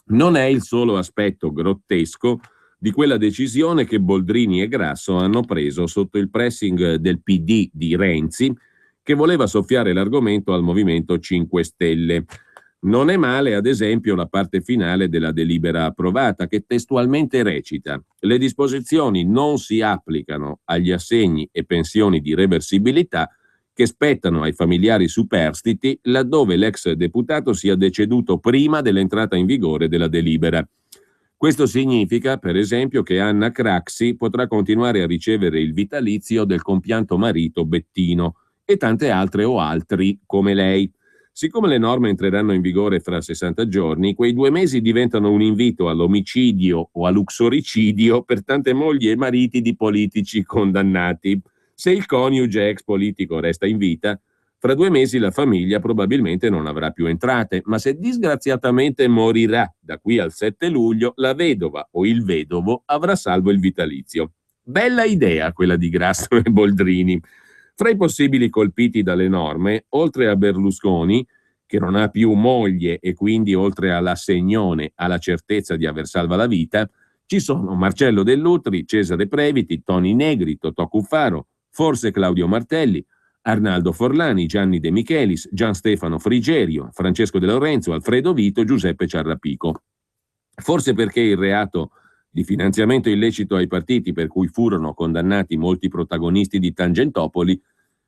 Non è il solo aspetto grottesco di quella decisione che Boldrini e Grasso hanno preso sotto il pressing del PD di Renzi, che voleva soffiare l'argomento al Movimento 5 Stelle. Non è male, ad esempio, la parte finale della delibera approvata, che testualmente recita: le disposizioni non si applicano agli assegni e pensioni di reversibilità che spettano ai familiari superstiti laddove l'ex deputato sia deceduto prima dell'entrata in vigore della delibera. Questo significa, per esempio, che Anna Craxi potrà continuare a ricevere il vitalizio del compianto marito Bettino e tante altre o altri come lei. Siccome le norme entreranno in vigore fra 60 giorni, quei 2 mesi diventano un invito all'omicidio o all'uxoricidio per tante mogli e mariti di politici condannati. Se il coniuge ex politico resta in vita, fra 2 mesi la famiglia probabilmente non avrà più entrate, ma se disgraziatamente morirà da qui al 7 luglio, la vedova o il vedovo avrà salvo il vitalizio. Bella idea quella di Grasso e Boldrini. Fra i possibili colpiti dalle norme, oltre a Berlusconi, che non ha più moglie e quindi oltre all'assegnone ha la certezza di aver salva la vita, ci sono Marcello Dell'Utri, Cesare Previti, Toni Negri, Totò Cuffaro, forse Claudio Martelli, Arnaldo Forlani, Gianni De Michelis, Gian Stefano Frigerio, Francesco De Lorenzo, Alfredo Vito, Giuseppe Ciarrapico. Forse perché il reato di finanziamento illecito ai partiti per cui furono condannati molti protagonisti di Tangentopoli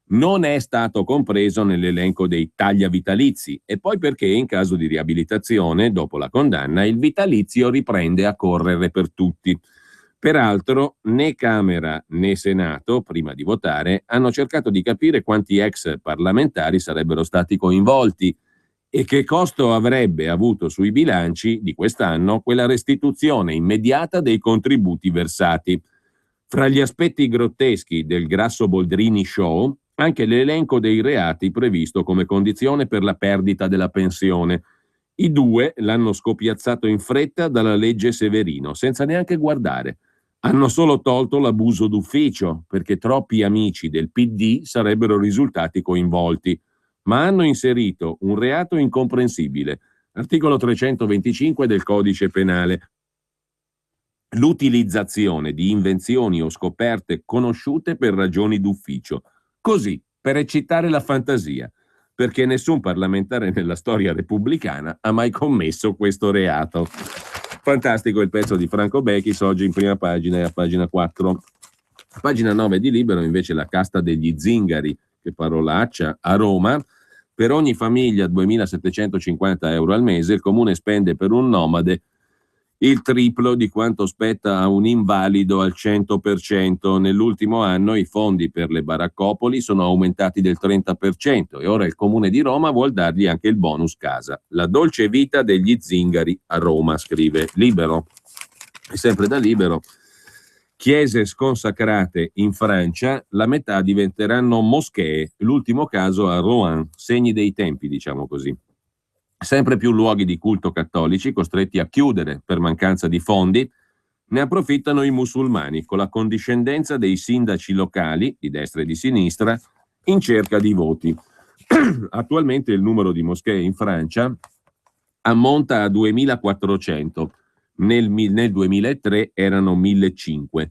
non è stato compreso nell'elenco dei tagliavitalizi e poi perché in caso di riabilitazione dopo la condanna il vitalizio riprende a correre per tutti. Peraltro né Camera né Senato, prima di votare, hanno cercato di capire quanti ex parlamentari sarebbero stati coinvolti e che costo avrebbe avuto sui bilanci di quest'anno quella restituzione immediata dei contributi versati. Fra gli aspetti grotteschi del Grasso Boldrini show, anche l'elenco dei reati previsto come condizione per la perdita della pensione. I 2 l'hanno scopiazzato in fretta dalla legge Severino, senza neanche guardare. Hanno solo tolto l'abuso d'ufficio, perché troppi amici del PD sarebbero risultati coinvolti, ma hanno inserito un reato incomprensibile, articolo 325 del Codice Penale, l'utilizzazione di invenzioni o scoperte conosciute per ragioni d'ufficio, così, per eccitare la fantasia, perché nessun parlamentare nella storia repubblicana ha mai commesso questo reato. Fantastico il pezzo di Franco Bechis, oggi in prima pagina e a pagina 4. A pagina 9 di Libero invece la casta degli zingari, che parolaccia, a Roma. Per ogni famiglia 2.750 euro al mese il comune spende per un nomade il triplo di quanto spetta a un invalido al 100%. Nell'ultimo anno i fondi per le baraccopoli sono aumentati del 30% e ora il Comune di Roma vuol dargli anche il bonus casa. La dolce vita degli zingari a Roma, scrive Libero. E sempre da Libero, chiese sconsacrate in Francia, la metà diventeranno moschee, l'ultimo caso a Rouen, segni dei tempi, diciamo così. Sempre più luoghi di culto cattolici costretti a chiudere per mancanza di fondi, Ne approfittano i musulmani con la condiscendenza dei sindaci locali, di destra e di sinistra, in cerca di voti. Attualmente il numero di moschee in Francia ammonta a 2.400, nel 2003 erano 1.500.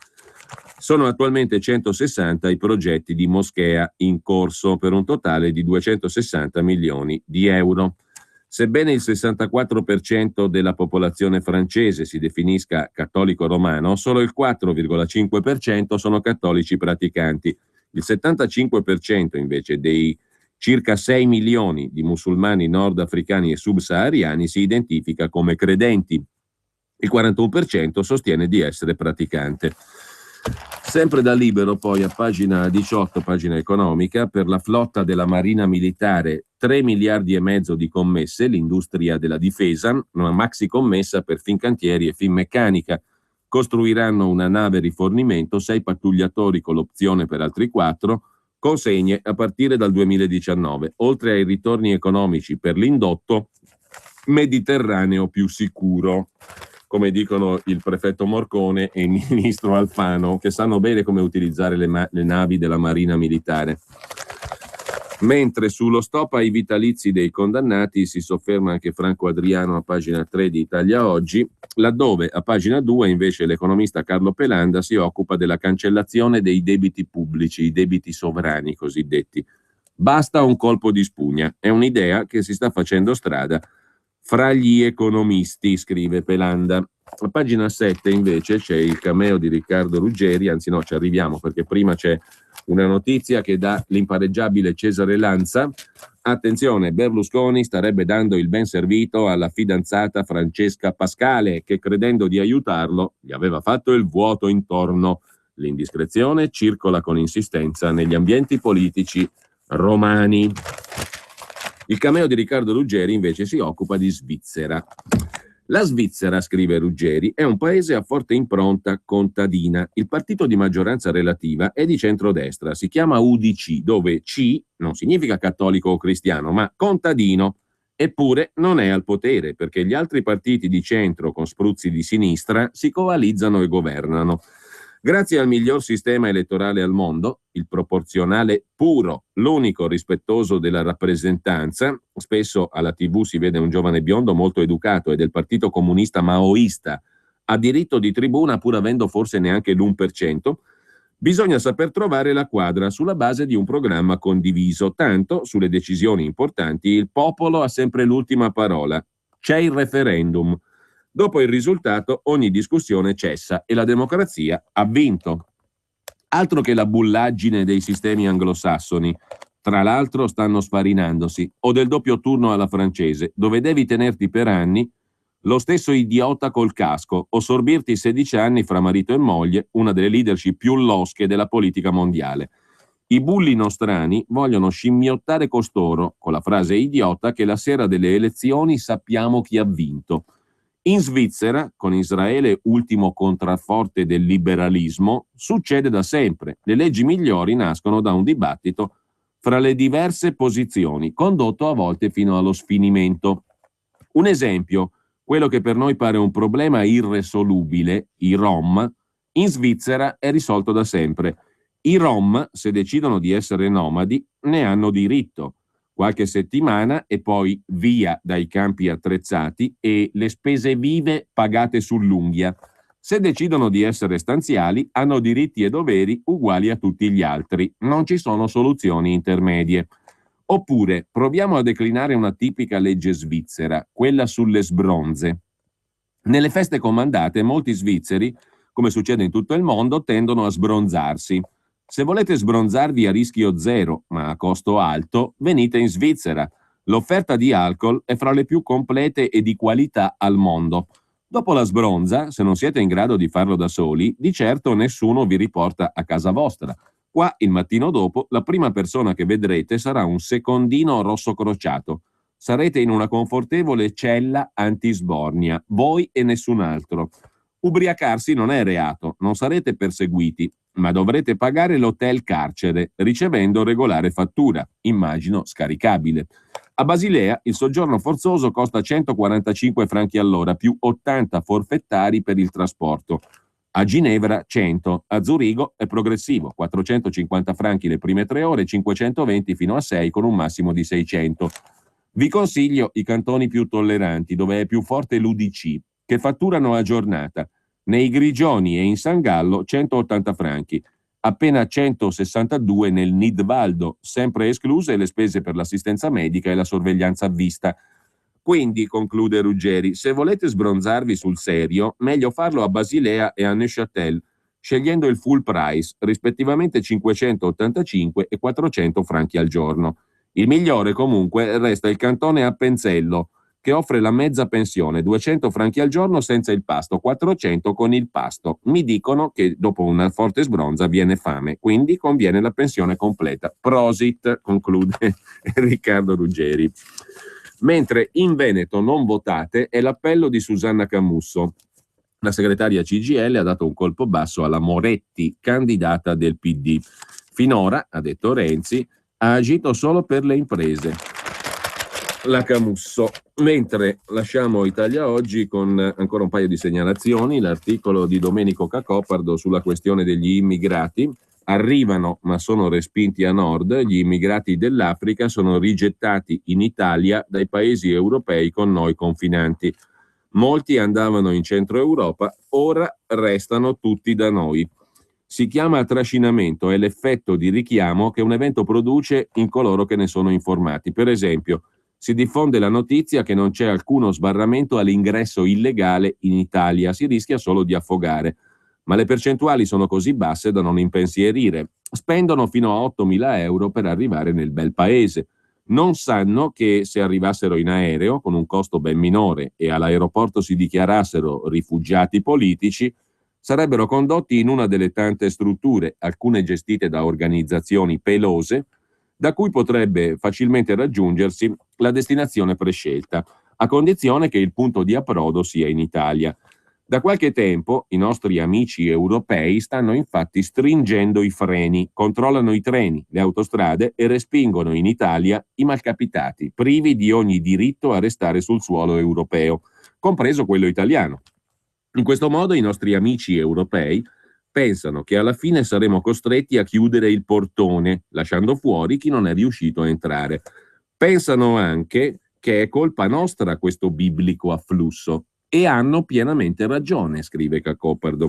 Sono attualmente 160 i progetti di moschea in corso per un totale di 260 milioni di euro. Sebbene il 64% della popolazione francese si definisca cattolico romano, solo il 4,5% sono cattolici praticanti. Il 75% invece dei circa 6 milioni di musulmani nordafricani e subsahariani si identifica come credenti. Il 41% sostiene di essere praticante. Sempre da Libero, poi a pagina 18, pagina economica, per la flotta della Marina Militare 3 miliardi e mezzo di commesse, l'industria della difesa, una maxi commessa per Fincantieri e Finmeccanica. Costruiranno una nave rifornimento, 6 pattugliatori con l'opzione per altri 4, consegne a partire dal 2019, oltre ai ritorni economici per l'indotto mediterraneo più sicuro, come dicono il prefetto Morcone e il ministro Alfano, che sanno bene come utilizzare le navi della Marina Militare. Mentre sullo stop ai vitalizi dei condannati si sofferma anche Franco Adriano a pagina 3 di Italia Oggi, laddove a pagina 2 invece l'economista Carlo Pelanda si occupa della cancellazione dei debiti pubblici, i debiti sovrani cosiddetti. Basta un colpo di spugna, è un'idea che si sta facendo strada fra gli economisti, scrive Pelanda. A pagina 7 invece c'è il cameo di Riccardo Ruggeri, anzi no, ci arriviamo perché prima c'è una notizia che dà l'impareggiabile Cesare Lanza. Attenzione, Berlusconi starebbe dando il ben servito alla fidanzata Francesca Pascale, che credendo di aiutarlo gli aveva fatto il vuoto intorno. L'indiscrezione circola con insistenza negli ambienti politici romani. Il cameo di Riccardo Ruggeri invece si occupa di Svizzera. La Svizzera, scrive Ruggeri, è un paese a forte impronta contadina. Il partito di maggioranza relativa è di centrodestra, si chiama UDC, dove C non significa cattolico o cristiano, ma contadino. Eppure non è al potere, perché gli altri partiti di centro con spruzzi di sinistra si coalizzano e governano. Grazie al miglior sistema elettorale al mondo, il proporzionale puro, l'unico rispettoso della rappresentanza, spesso alla TV si vede un giovane biondo molto educato e del partito comunista maoista, ha diritto di tribuna pur avendo forse neanche l'1%, bisogna saper trovare la quadra sulla base di un programma condiviso, tanto sulle decisioni importanti il popolo ha sempre l'ultima parola. C'è il referendum. Dopo il risultato ogni discussione cessa e la democrazia ha vinto. Altro che la bullaggine dei sistemi anglosassoni, tra l'altro stanno sfarinandosi, o del doppio turno alla francese, dove devi tenerti per anni lo stesso idiota col casco o sorbirti 16 anni fra marito e moglie, una delle leadership più losche della politica mondiale. I bulli nostrani vogliono scimmiottare costoro con la frase idiota che la sera delle elezioni sappiamo chi ha vinto. In Svizzera, con Israele ultimo contrafforte del liberalismo, succede da sempre. Le leggi migliori nascono da un dibattito fra le diverse posizioni, condotto a volte fino allo sfinimento. Un esempio, quello che per noi pare un problema irresolubile, i Rom, in Svizzera è risolto da sempre. I Rom, se decidono di essere nomadi, ne hanno diritto. Qualche settimana e poi via dai campi attrezzati e le spese vive pagate sull'unghia. Se decidono di essere stanziali, hanno diritti e doveri uguali a tutti gli altri. Non ci sono soluzioni intermedie. Oppure proviamo a declinare una tipica legge svizzera, quella sulle sbronze. Nelle feste comandate molti svizzeri, come succede in tutto il mondo, tendono a sbronzarsi. Se volete sbronzarvi a rischio zero, ma a costo alto, venite in Svizzera. L'offerta di alcol è fra le più complete e di qualità al mondo. Dopo la sbronza, se non siete in grado di farlo da soli, di certo nessuno vi riporta a casa vostra. Qua, il mattino dopo, la prima persona che vedrete sarà un secondino rosso crociato. Sarete in una confortevole cella antisbornia, voi e nessun altro. Ubriacarsi non è reato, non sarete perseguiti, ma dovrete pagare l'hotel carcere, ricevendo regolare fattura, immagino scaricabile. A Basilea il soggiorno forzoso costa 145 franchi all'ora, più 80 forfettari per il trasporto. A Ginevra 100, a Zurigo è progressivo, 450 franchi le prime 3 ore, 520 fino a 6 con un massimo di 600. Vi consiglio i cantoni più tolleranti, dove è più forte l'UDC, che fatturano a giornata. Nei Grigioni e in San Gallo 180 franchi, appena 162 nel Nidvaldo, sempre escluse le spese per l'assistenza medica e la sorveglianza a vista. Quindi, conclude Ruggeri, se volete sbronzarvi sul serio, meglio farlo a Basilea e a Neuchâtel, scegliendo il full price, rispettivamente 585 e 400 franchi al giorno. Il migliore comunque resta il cantone Appenzello, che offre la mezza pensione, 200 franchi al giorno senza il pasto, 400 con il pasto. Mi dicono che dopo una forte sbronza viene fame, quindi conviene la pensione completa. Prosit, conclude Riccardo Ruggeri. Mentre in Veneto non votate è l'appello di Susanna Camusso. La segretaria CGIL ha dato un colpo basso alla Moretti, candidata del PD. Finora, ha detto Renzi, ha agito solo per le imprese. La Camusso. Mentre lasciamo Italia Oggi con ancora un paio di segnalazioni, l'articolo di Domenico Cacopardo sulla questione degli immigrati. Arrivano ma sono respinti a nord, gli immigrati dell'Africa sono rigettati in Italia dai paesi europei con noi confinanti. Molti andavano in centro Europa, ora restano tutti da noi. Si chiama trascinamento, è l'effetto di richiamo che un evento produce in coloro che ne sono informati. Per esempio, si diffonde la notizia che non c'è alcuno sbarramento all'ingresso illegale in Italia, si rischia solo di affogare. Ma le percentuali sono così basse da non impensierire. Spendono fino a 8.000 euro per arrivare nel bel paese. Non sanno che se arrivassero in aereo, con un costo ben minore, e all'aeroporto si dichiarassero rifugiati politici, sarebbero condotti in una delle tante strutture, alcune gestite da organizzazioni pelose, da cui potrebbe facilmente raggiungersi la destinazione prescelta, a condizione che il punto di approdo sia in Italia. Da qualche tempo i nostri amici europei stanno infatti stringendo i freni, controllano i treni, le autostrade e respingono in Italia i malcapitati, privi di ogni diritto a restare sul suolo europeo, compreso quello italiano. In questo modo i nostri amici europei pensano che alla fine saremo costretti a chiudere il portone, lasciando fuori chi non è riuscito a entrare. Pensano anche che è colpa nostra questo biblico afflusso. E hanno pienamente ragione, scrive Cacopardo.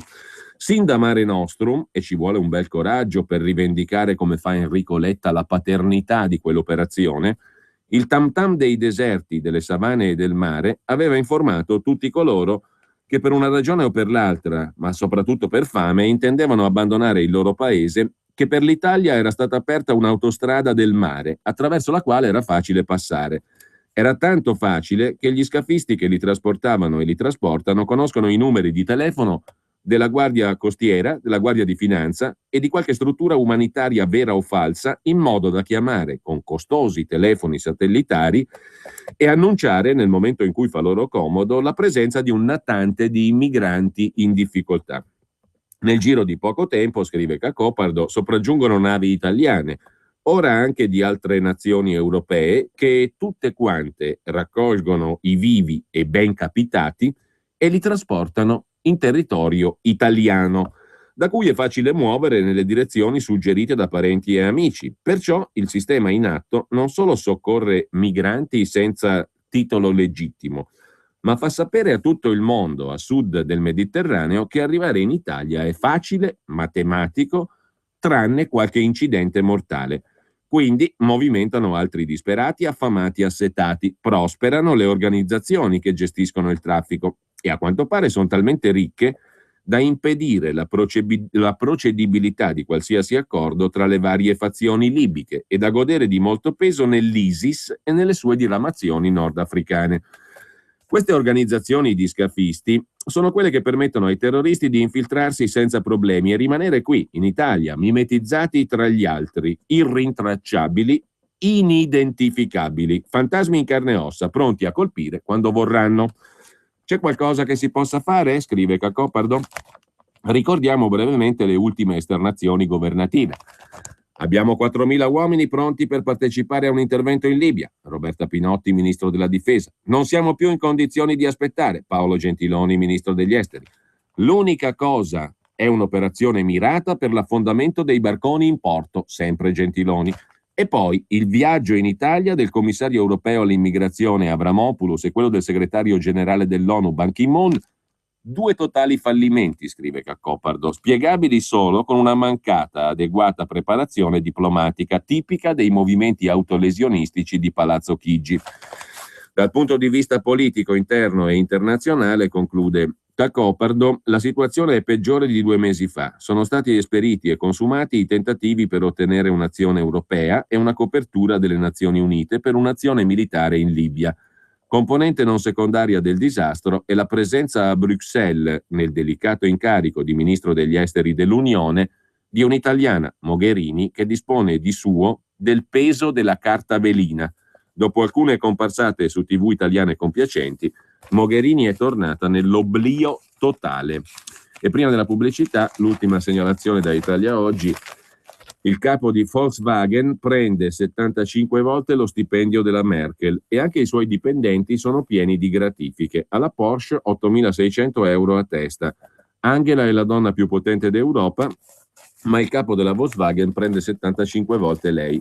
Sin da Mare Nostrum, e ci vuole un bel coraggio per rivendicare come fa Enrico Letta la paternità di quell'operazione, il tam tam dei deserti, delle savane e del mare aveva informato tutti coloro che per una ragione o per l'altra, ma soprattutto per fame, intendevano abbandonare il loro paese, che per l'Italia era stata aperta un'autostrada del mare, attraverso la quale era facile passare. Era tanto facile che gli scafisti che li trasportavano e li trasportano conoscono i numeri di telefono della Guardia Costiera, della Guardia di Finanza e di qualche struttura umanitaria vera o falsa, in modo da chiamare con costosi telefoni satellitari e annunciare, nel momento in cui fa loro comodo, la presenza di un natante di immigranti in difficoltà. Nel giro di poco tempo, scrive Cacopardo, sopraggiungono navi italiane, ora anche di altre nazioni europee, che tutte quante raccolgono i vivi e ben capitati e li trasportano in territorio italiano, da cui è facile muovere nelle direzioni suggerite da parenti e amici. Perciò il sistema in atto non solo soccorre migranti senza titolo legittimo, ma fa sapere a tutto il mondo, a sud del Mediterraneo, che arrivare in Italia è facile, matematico, tranne qualche incidente mortale. Quindi movimentano altri disperati, affamati, assetati, prosperano le organizzazioni che gestiscono il traffico e a quanto pare sono talmente ricche da impedire la procedibilità di qualsiasi accordo tra le varie fazioni libiche e da godere di molto peso nell'ISIS e nelle sue diramazioni nordafricane. Queste organizzazioni di scafisti sono quelle che permettono ai terroristi di infiltrarsi senza problemi e rimanere qui, in Italia, mimetizzati tra gli altri, irrintracciabili, inidentificabili, fantasmi in carne e ossa, pronti a colpire quando vorranno. C'è qualcosa che si possa fare? Scrive Cacopardo. Ricordiamo brevemente le ultime esternazioni governative. Abbiamo 4.000 uomini pronti per partecipare a un intervento in Libia. Roberta Pinotti, ministro della Difesa. Non siamo più in condizioni di aspettare. Paolo Gentiloni, ministro degli Esteri. L'unica cosa è un'operazione mirata per l'affondamento dei barconi in porto, sempre Gentiloni. E poi il viaggio in Italia del commissario europeo all'immigrazione Avramopoulos e quello del segretario generale dell'ONU Ban Ki-moon, 2 totali fallimenti, scrive Caccopardo, spiegabili solo con una mancata adeguata preparazione diplomatica tipica dei movimenti autolesionistici di Palazzo Chigi. Dal punto di vista politico interno e internazionale, conclude Caccopardo, la situazione è peggiore di 2 mesi fa. Sono stati esperiti e consumati i tentativi per ottenere un'azione europea e una copertura delle Nazioni Unite per un'azione militare in Libia. Componente non secondaria del disastro è la presenza a Bruxelles, nel delicato incarico di ministro degli esteri dell'Unione, di un'italiana, Mogherini, che dispone di suo del peso della carta velina. Dopo alcune comparsate su TV italiane compiacenti, Mogherini è tornata nell'oblio totale. E prima della pubblicità, l'ultima segnalazione da Italia Oggi: il capo di Volkswagen prende 75 volte lo stipendio della Merkel e anche i suoi dipendenti sono pieni di gratifiche. Alla Porsche 8.600 euro a testa. Angela è la donna più potente d'Europa, ma il capo della Volkswagen prende 75 volte lei.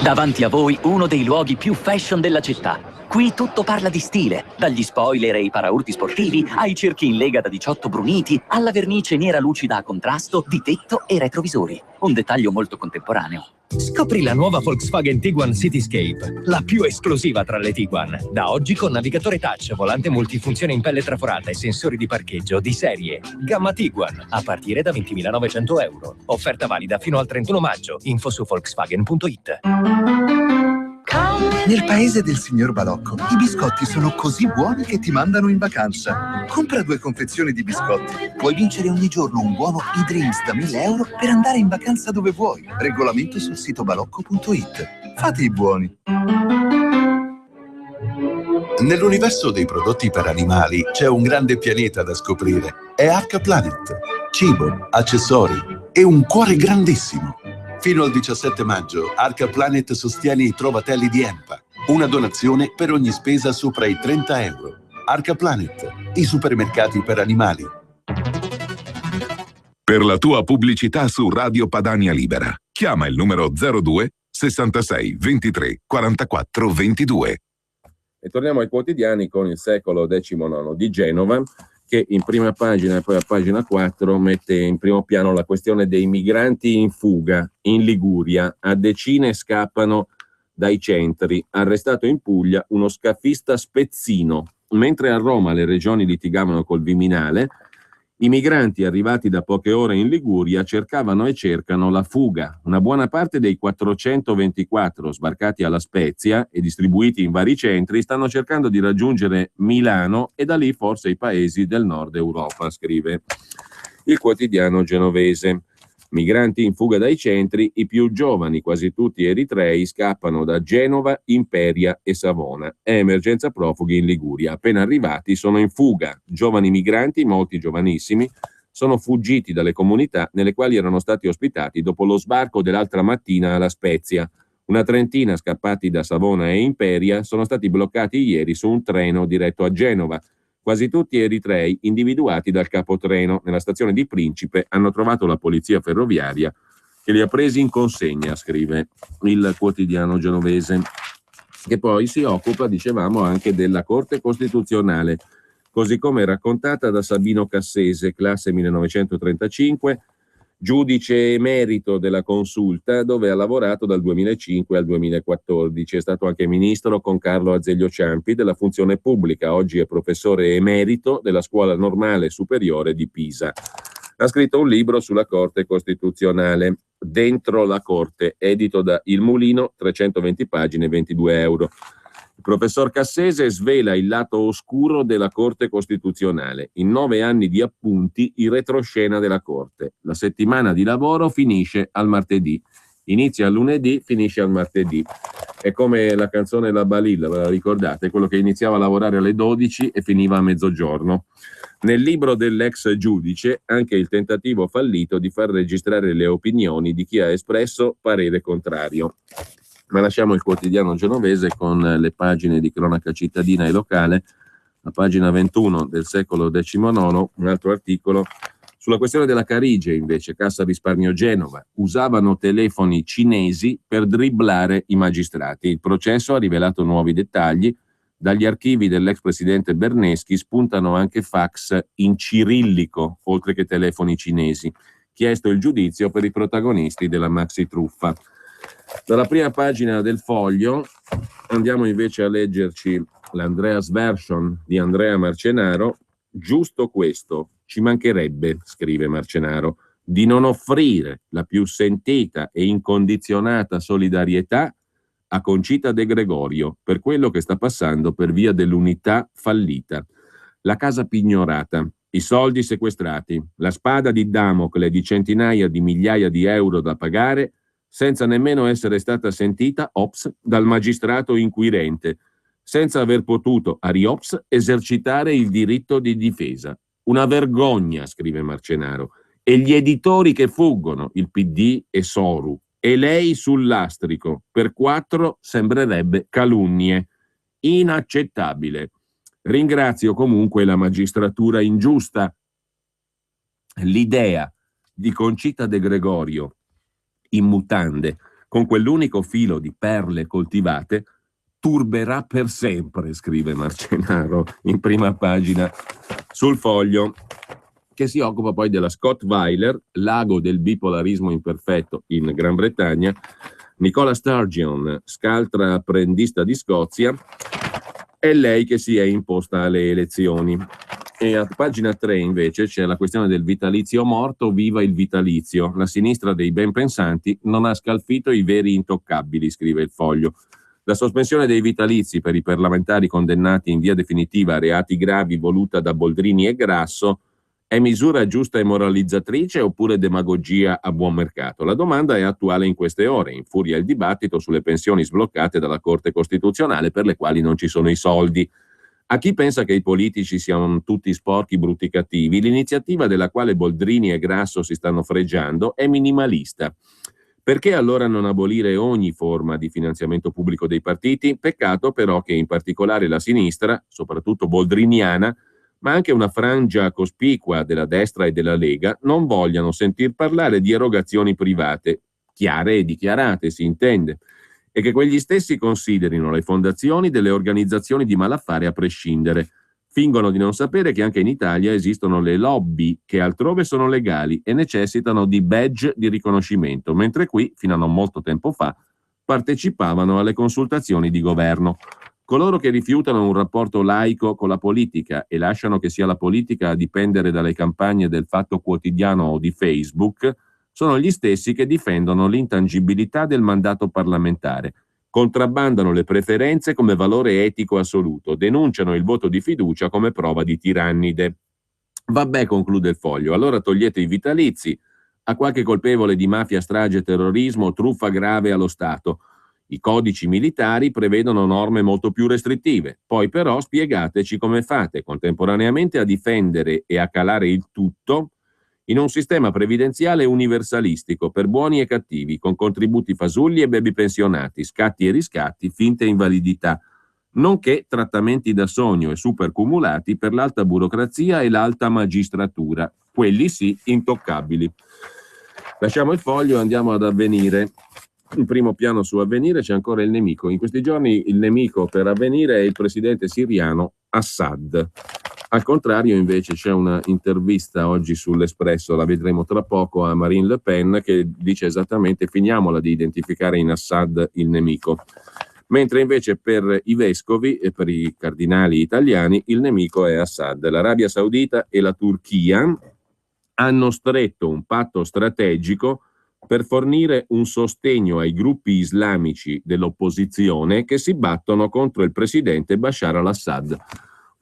Davanti a voi uno dei luoghi più fashion della città. Qui tutto parla di stile, dagli spoiler e i paraurti sportivi, ai cerchi in lega da 18 bruniti, alla vernice nera lucida a contrasto di tetto e retrovisori. Un dettaglio molto contemporaneo. Scopri la nuova Volkswagen Tiguan Cityscape, la più esclusiva tra le Tiguan. Da oggi con navigatore touch, volante multifunzione in pelle traforata e sensori di parcheggio di serie. Gamma Tiguan, a partire da 20.900 euro. Offerta valida fino al 31 maggio. Info su Volkswagen.it. Nel paese del signor Balocco, i biscotti sono così buoni che ti mandano in vacanza. Compra 2 confezioni di biscotti. Puoi vincere ogni giorno un buono eDreams da 1.000 euro per andare in vacanza dove vuoi. Regolamento sul sito balocco.it. Fate i buoni. Nell'universo dei prodotti per animali c'è un grande pianeta da scoprire. È Arcaplanet. Cibo, accessori e un cuore grandissimo. Fino al 17 maggio, Arcaplanet sostiene i trovatelli di EMPA. Una donazione per ogni spesa sopra i 30 euro. Arcaplanet, i supermercati per animali. Per la tua pubblicità su Radio Padania Libera, chiama il numero 02 66 23 44 22. E torniamo ai quotidiani con il Secolo XIX di Genova, che in prima pagina e poi a pagina 4 mette in primo piano la questione dei migranti in fuga in Liguria. A decine scappano dai centri. Arrestato in Puglia uno scaffista spezzino. Mentre a Roma le regioni litigavano col Viminale, i migranti arrivati da poche ore in Liguria cercavano e cercano la fuga. Una buona parte dei 424 sbarcati alla Spezia e distribuiti in vari centri stanno cercando di raggiungere Milano e da lì forse i paesi del nord Europa, scrive il quotidiano genovese. Migranti in fuga dai centri, i più giovani, quasi tutti eritrei, scappano da Genova, Imperia e Savona. È emergenza profughi in Liguria. Appena arrivati sono in fuga. Giovani migranti, molti giovanissimi, sono fuggiti dalle comunità nelle quali erano stati ospitati dopo lo sbarco dell'altra mattina alla Spezia. Una trentina scappati da Savona e Imperia sono stati bloccati ieri su un treno diretto a Genova. Quasi tutti eritrei individuati dal capotreno. Nella stazione di Principe hanno trovato la polizia ferroviaria che li ha presi in consegna, scrive il quotidiano genovese, che poi si occupa, dicevamo, anche della Corte Costituzionale, così come raccontata da Sabino Cassese, classe 1935, giudice emerito della Consulta, dove ha lavorato dal 2005 al 2014. È stato anche ministro con Carlo Azeglio Ciampi della funzione pubblica. Oggi è professore emerito della Scuola Normale Superiore di Pisa. Ha scritto un libro sulla Corte Costituzionale, Dentro la Corte, edito da Il Mulino, 320 pagine, 22 euro. Il professor Cassese svela il lato oscuro della Corte Costituzionale. In 9 anni di appunti, il retroscena della Corte. La settimana di lavoro finisce al martedì. Inizia al lunedì, finisce al martedì. È come la canzone La Balilla, ve la ricordate? Quello che iniziava a lavorare alle 12 e finiva a mezzogiorno. Nel libro dell'ex giudice anche il tentativo fallito di far registrare le opinioni di chi ha espresso parere contrario. Ma lasciamo il quotidiano genovese con le pagine di cronaca cittadina e locale a pagina 21 del secolo XIX, un altro articolo sulla questione della Carige, invece, Cassa Risparmio Genova. Usavano telefoni cinesi per dribblare i magistrati. Il processo ha rivelato nuovi dettagli. Dagli archivi dell'ex presidente Berneschi spuntano anche fax in cirillico, oltre che telefoni cinesi. Chiesto il giudizio per i protagonisti della maxi truffa. Dalla prima pagina del Foglio andiamo invece a leggerci l'Andreas Version di Andrea Marcenaro. Giusto questo, ci mancherebbe, scrive Marcenaro, di non offrire la più sentita e incondizionata solidarietà a Concita De Gregorio per quello che sta passando per via dell'unità fallita. La casa pignorata, i soldi sequestrati, la spada di Damocle di centinaia di migliaia di euro da pagare senza nemmeno essere stata sentita, ops, dal magistrato inquirente, senza aver potuto, ariops, esercitare il diritto di difesa. Una vergogna, scrive Marcenaro. E gli editori che fuggono, il PD e Soru, e lei sul lastrico, per 4 sembrerebbe calunnie. Inaccettabile. Ringrazio comunque la magistratura ingiusta. L'idea di Concita De Gregorio in mutande, con quell'unico filo di perle coltivate, turberà per sempre, scrive Marcenaro in prima pagina sul Foglio, che si occupa poi della Scott Weiler, l'ago del bipolarismo imperfetto in Gran Bretagna. Nicola Sturgeon, scaltra apprendista di Scozia, è lei che si è imposta alle elezioni. E a pagina 3 invece c'è la questione del vitalizio morto, viva il vitalizio. La sinistra dei ben pensanti non ha scalfito i veri intoccabili, scrive il Foglio. La sospensione dei vitalizi per i parlamentari condannati in via definitiva a reati gravi voluta da Boldrini e Grasso è misura giusta e moralizzatrice oppure demagogia a buon mercato? La domanda è attuale in queste ore. Infuria il dibattito sulle pensioni sbloccate dalla Corte Costituzionale per le quali non ci sono i soldi. A chi pensa che i politici siano tutti sporchi, brutti, cattivi, l'iniziativa della quale Boldrini e Grasso si stanno fregiando è minimalista. Perché allora non abolire ogni forma di finanziamento pubblico dei partiti? Peccato però che in particolare la sinistra, soprattutto boldriniana, ma anche una frangia cospicua della destra e della Lega, non vogliano sentir parlare di erogazioni private, chiare e dichiarate, si intende, e che quegli stessi considerino le fondazioni delle organizzazioni di malaffare a prescindere. Fingono di non sapere che anche in Italia esistono le lobby che altrove sono legali e necessitano di badge di riconoscimento, mentre qui, fino a non molto tempo fa, partecipavano alle consultazioni di governo. Coloro che rifiutano un rapporto laico con la politica e lasciano che sia la politica a dipendere dalle campagne del Fatto Quotidiano o di Facebook sono gli stessi che difendono l'intangibilità del mandato parlamentare, contrabbandano le preferenze come valore etico assoluto, denunciano il voto di fiducia come prova di tirannide. Vabbè, conclude il Foglio, allora togliete i vitalizi a qualche colpevole di mafia, strage, terrorismo, truffa grave allo Stato. I codici militari prevedono norme molto più restrittive, poi però spiegateci come fate contemporaneamente a difendere e a calare il tutto in un sistema previdenziale universalistico per buoni e cattivi, con contributi fasulli e baby pensionati, scatti e riscatti, finte invalidità, nonché trattamenti da sogno e supercumulati per l'alta burocrazia e l'alta magistratura, quelli sì intoccabili. Lasciamo il Foglio e andiamo ad Avvenire. In primo piano su Avvenire c'è ancora il nemico. In questi giorni il nemico per Avvenire è il presidente siriano Assad. Al contrario, invece, c'è una intervista oggi sull'Espresso, la vedremo tra poco, a Marine Le Pen, che dice esattamente finiamola di identificare in Assad il nemico. Mentre invece per i vescovi e per i cardinali italiani il nemico è Assad. L'Arabia Saudita e la Turchia hanno stretto un patto strategico per fornire un sostegno ai gruppi islamici dell'opposizione che si battono contro il presidente Bashar al-Assad.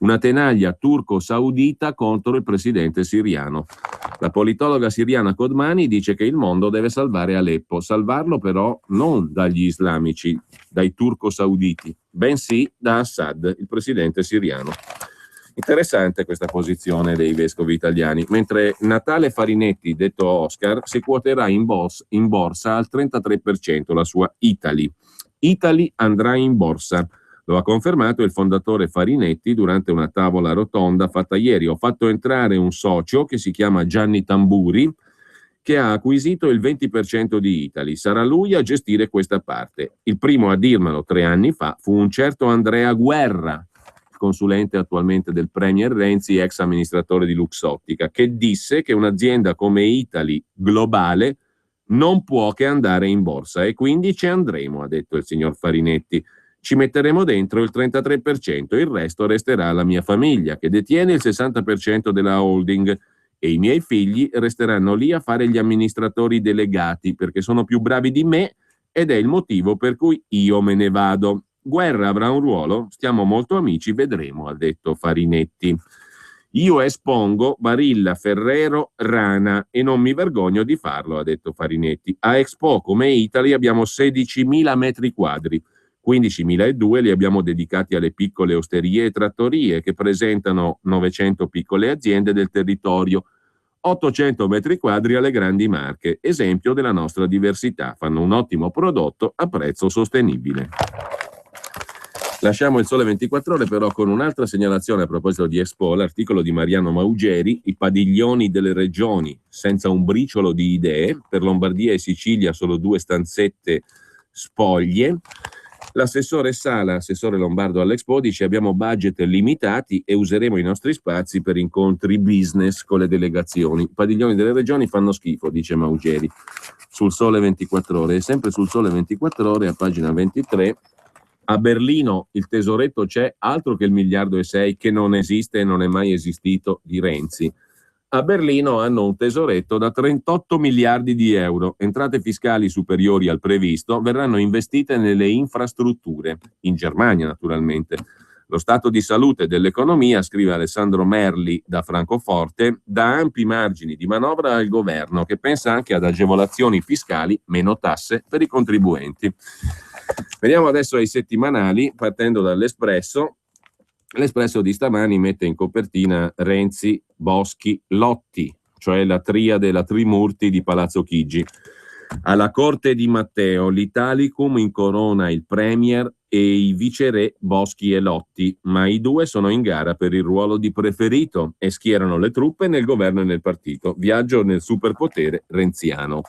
Una tenaglia turco-saudita contro il presidente siriano. La politologa siriana Kodmani dice che il mondo deve salvare Aleppo, salvarlo però non dagli islamici, dai turco-sauditi, bensì da Assad, il presidente siriano. Interessante questa posizione dei vescovi italiani, mentre Natale Farinetti, detto Oscar, si quoterà in borsa al 33%, la sua Italy. Italy andrà in borsa. Lo ha confermato il fondatore Farinetti durante una tavola rotonda fatta ieri. Ho fatto entrare un socio che si chiama Gianni Tamburi, che ha acquisito il 20% di Italy. Sarà lui a gestire questa parte. Il primo a dirmelo 3 anni fa fu un certo Andrea Guerra, consulente attualmente del Premier Renzi, ex amministratore di Luxottica, che disse che un'azienda come Italy globale non può che andare in borsa e quindi ci andremo, ha detto il signor Farinetti. Ci metteremo dentro il 33%, il resto resterà alla mia famiglia, che detiene il 60% della holding, e i miei figli resteranno lì a fare gli amministratori delegati perché sono più bravi di me ed è il motivo per cui io me ne vado. Guerra avrà un ruolo? Stiamo molto amici, vedremo, ha detto Farinetti. Io espongo Barilla, Ferrero, Rana e non mi vergogno di farlo, ha detto Farinetti. A Expo come Italy abbiamo 16.000 metri quadri. 15.002 li abbiamo dedicati alle piccole osterie e trattorie che presentano 900 piccole aziende del territorio, 800 metri quadri alle grandi marche, esempio della nostra diversità, fanno un ottimo prodotto a prezzo sostenibile. Lasciamo il Sole 24 Ore però con un'altra segnalazione a proposito di Expo, l'articolo di Mariano Maugeri, i padiglioni delle regioni senza un briciolo di idee, per Lombardia e Sicilia solo 2 stanzette spoglie. L'assessore Sala, assessore lombardo all'Expo, dice abbiamo budget limitati e useremo i nostri spazi per incontri business con le delegazioni. I padiglioni delle regioni fanno schifo, dice Maugeri, sul Sole 24 Ore. E sempre sul Sole 24 Ore, a pagina 23, a Berlino il tesoretto c'è, altro che il 1,6 miliardi che non esiste e non è mai esistito di Renzi. A Berlino hanno un tesoretto da 38 miliardi di euro. Entrate fiscali superiori al previsto verranno investite nelle infrastrutture, in Germania naturalmente. Lo stato di salute dell'economia, scrive Alessandro Merli da Francoforte, dà ampi margini di manovra al governo, che pensa anche ad agevolazioni fiscali, meno tasse per i contribuenti. Veniamo adesso ai settimanali, partendo dall'Espresso. L'Espresso di stamani mette in copertina Renzi, Boschi, Lotti, cioè la triade, la Trimurti di Palazzo Chigi. Alla corte di Matteo, l'Italicum incorona il Premier e i viceré Boschi e Lotti, ma i due sono in gara per il ruolo di preferito e schierano le truppe nel governo e nel partito. Viaggio nel superpotere renziano.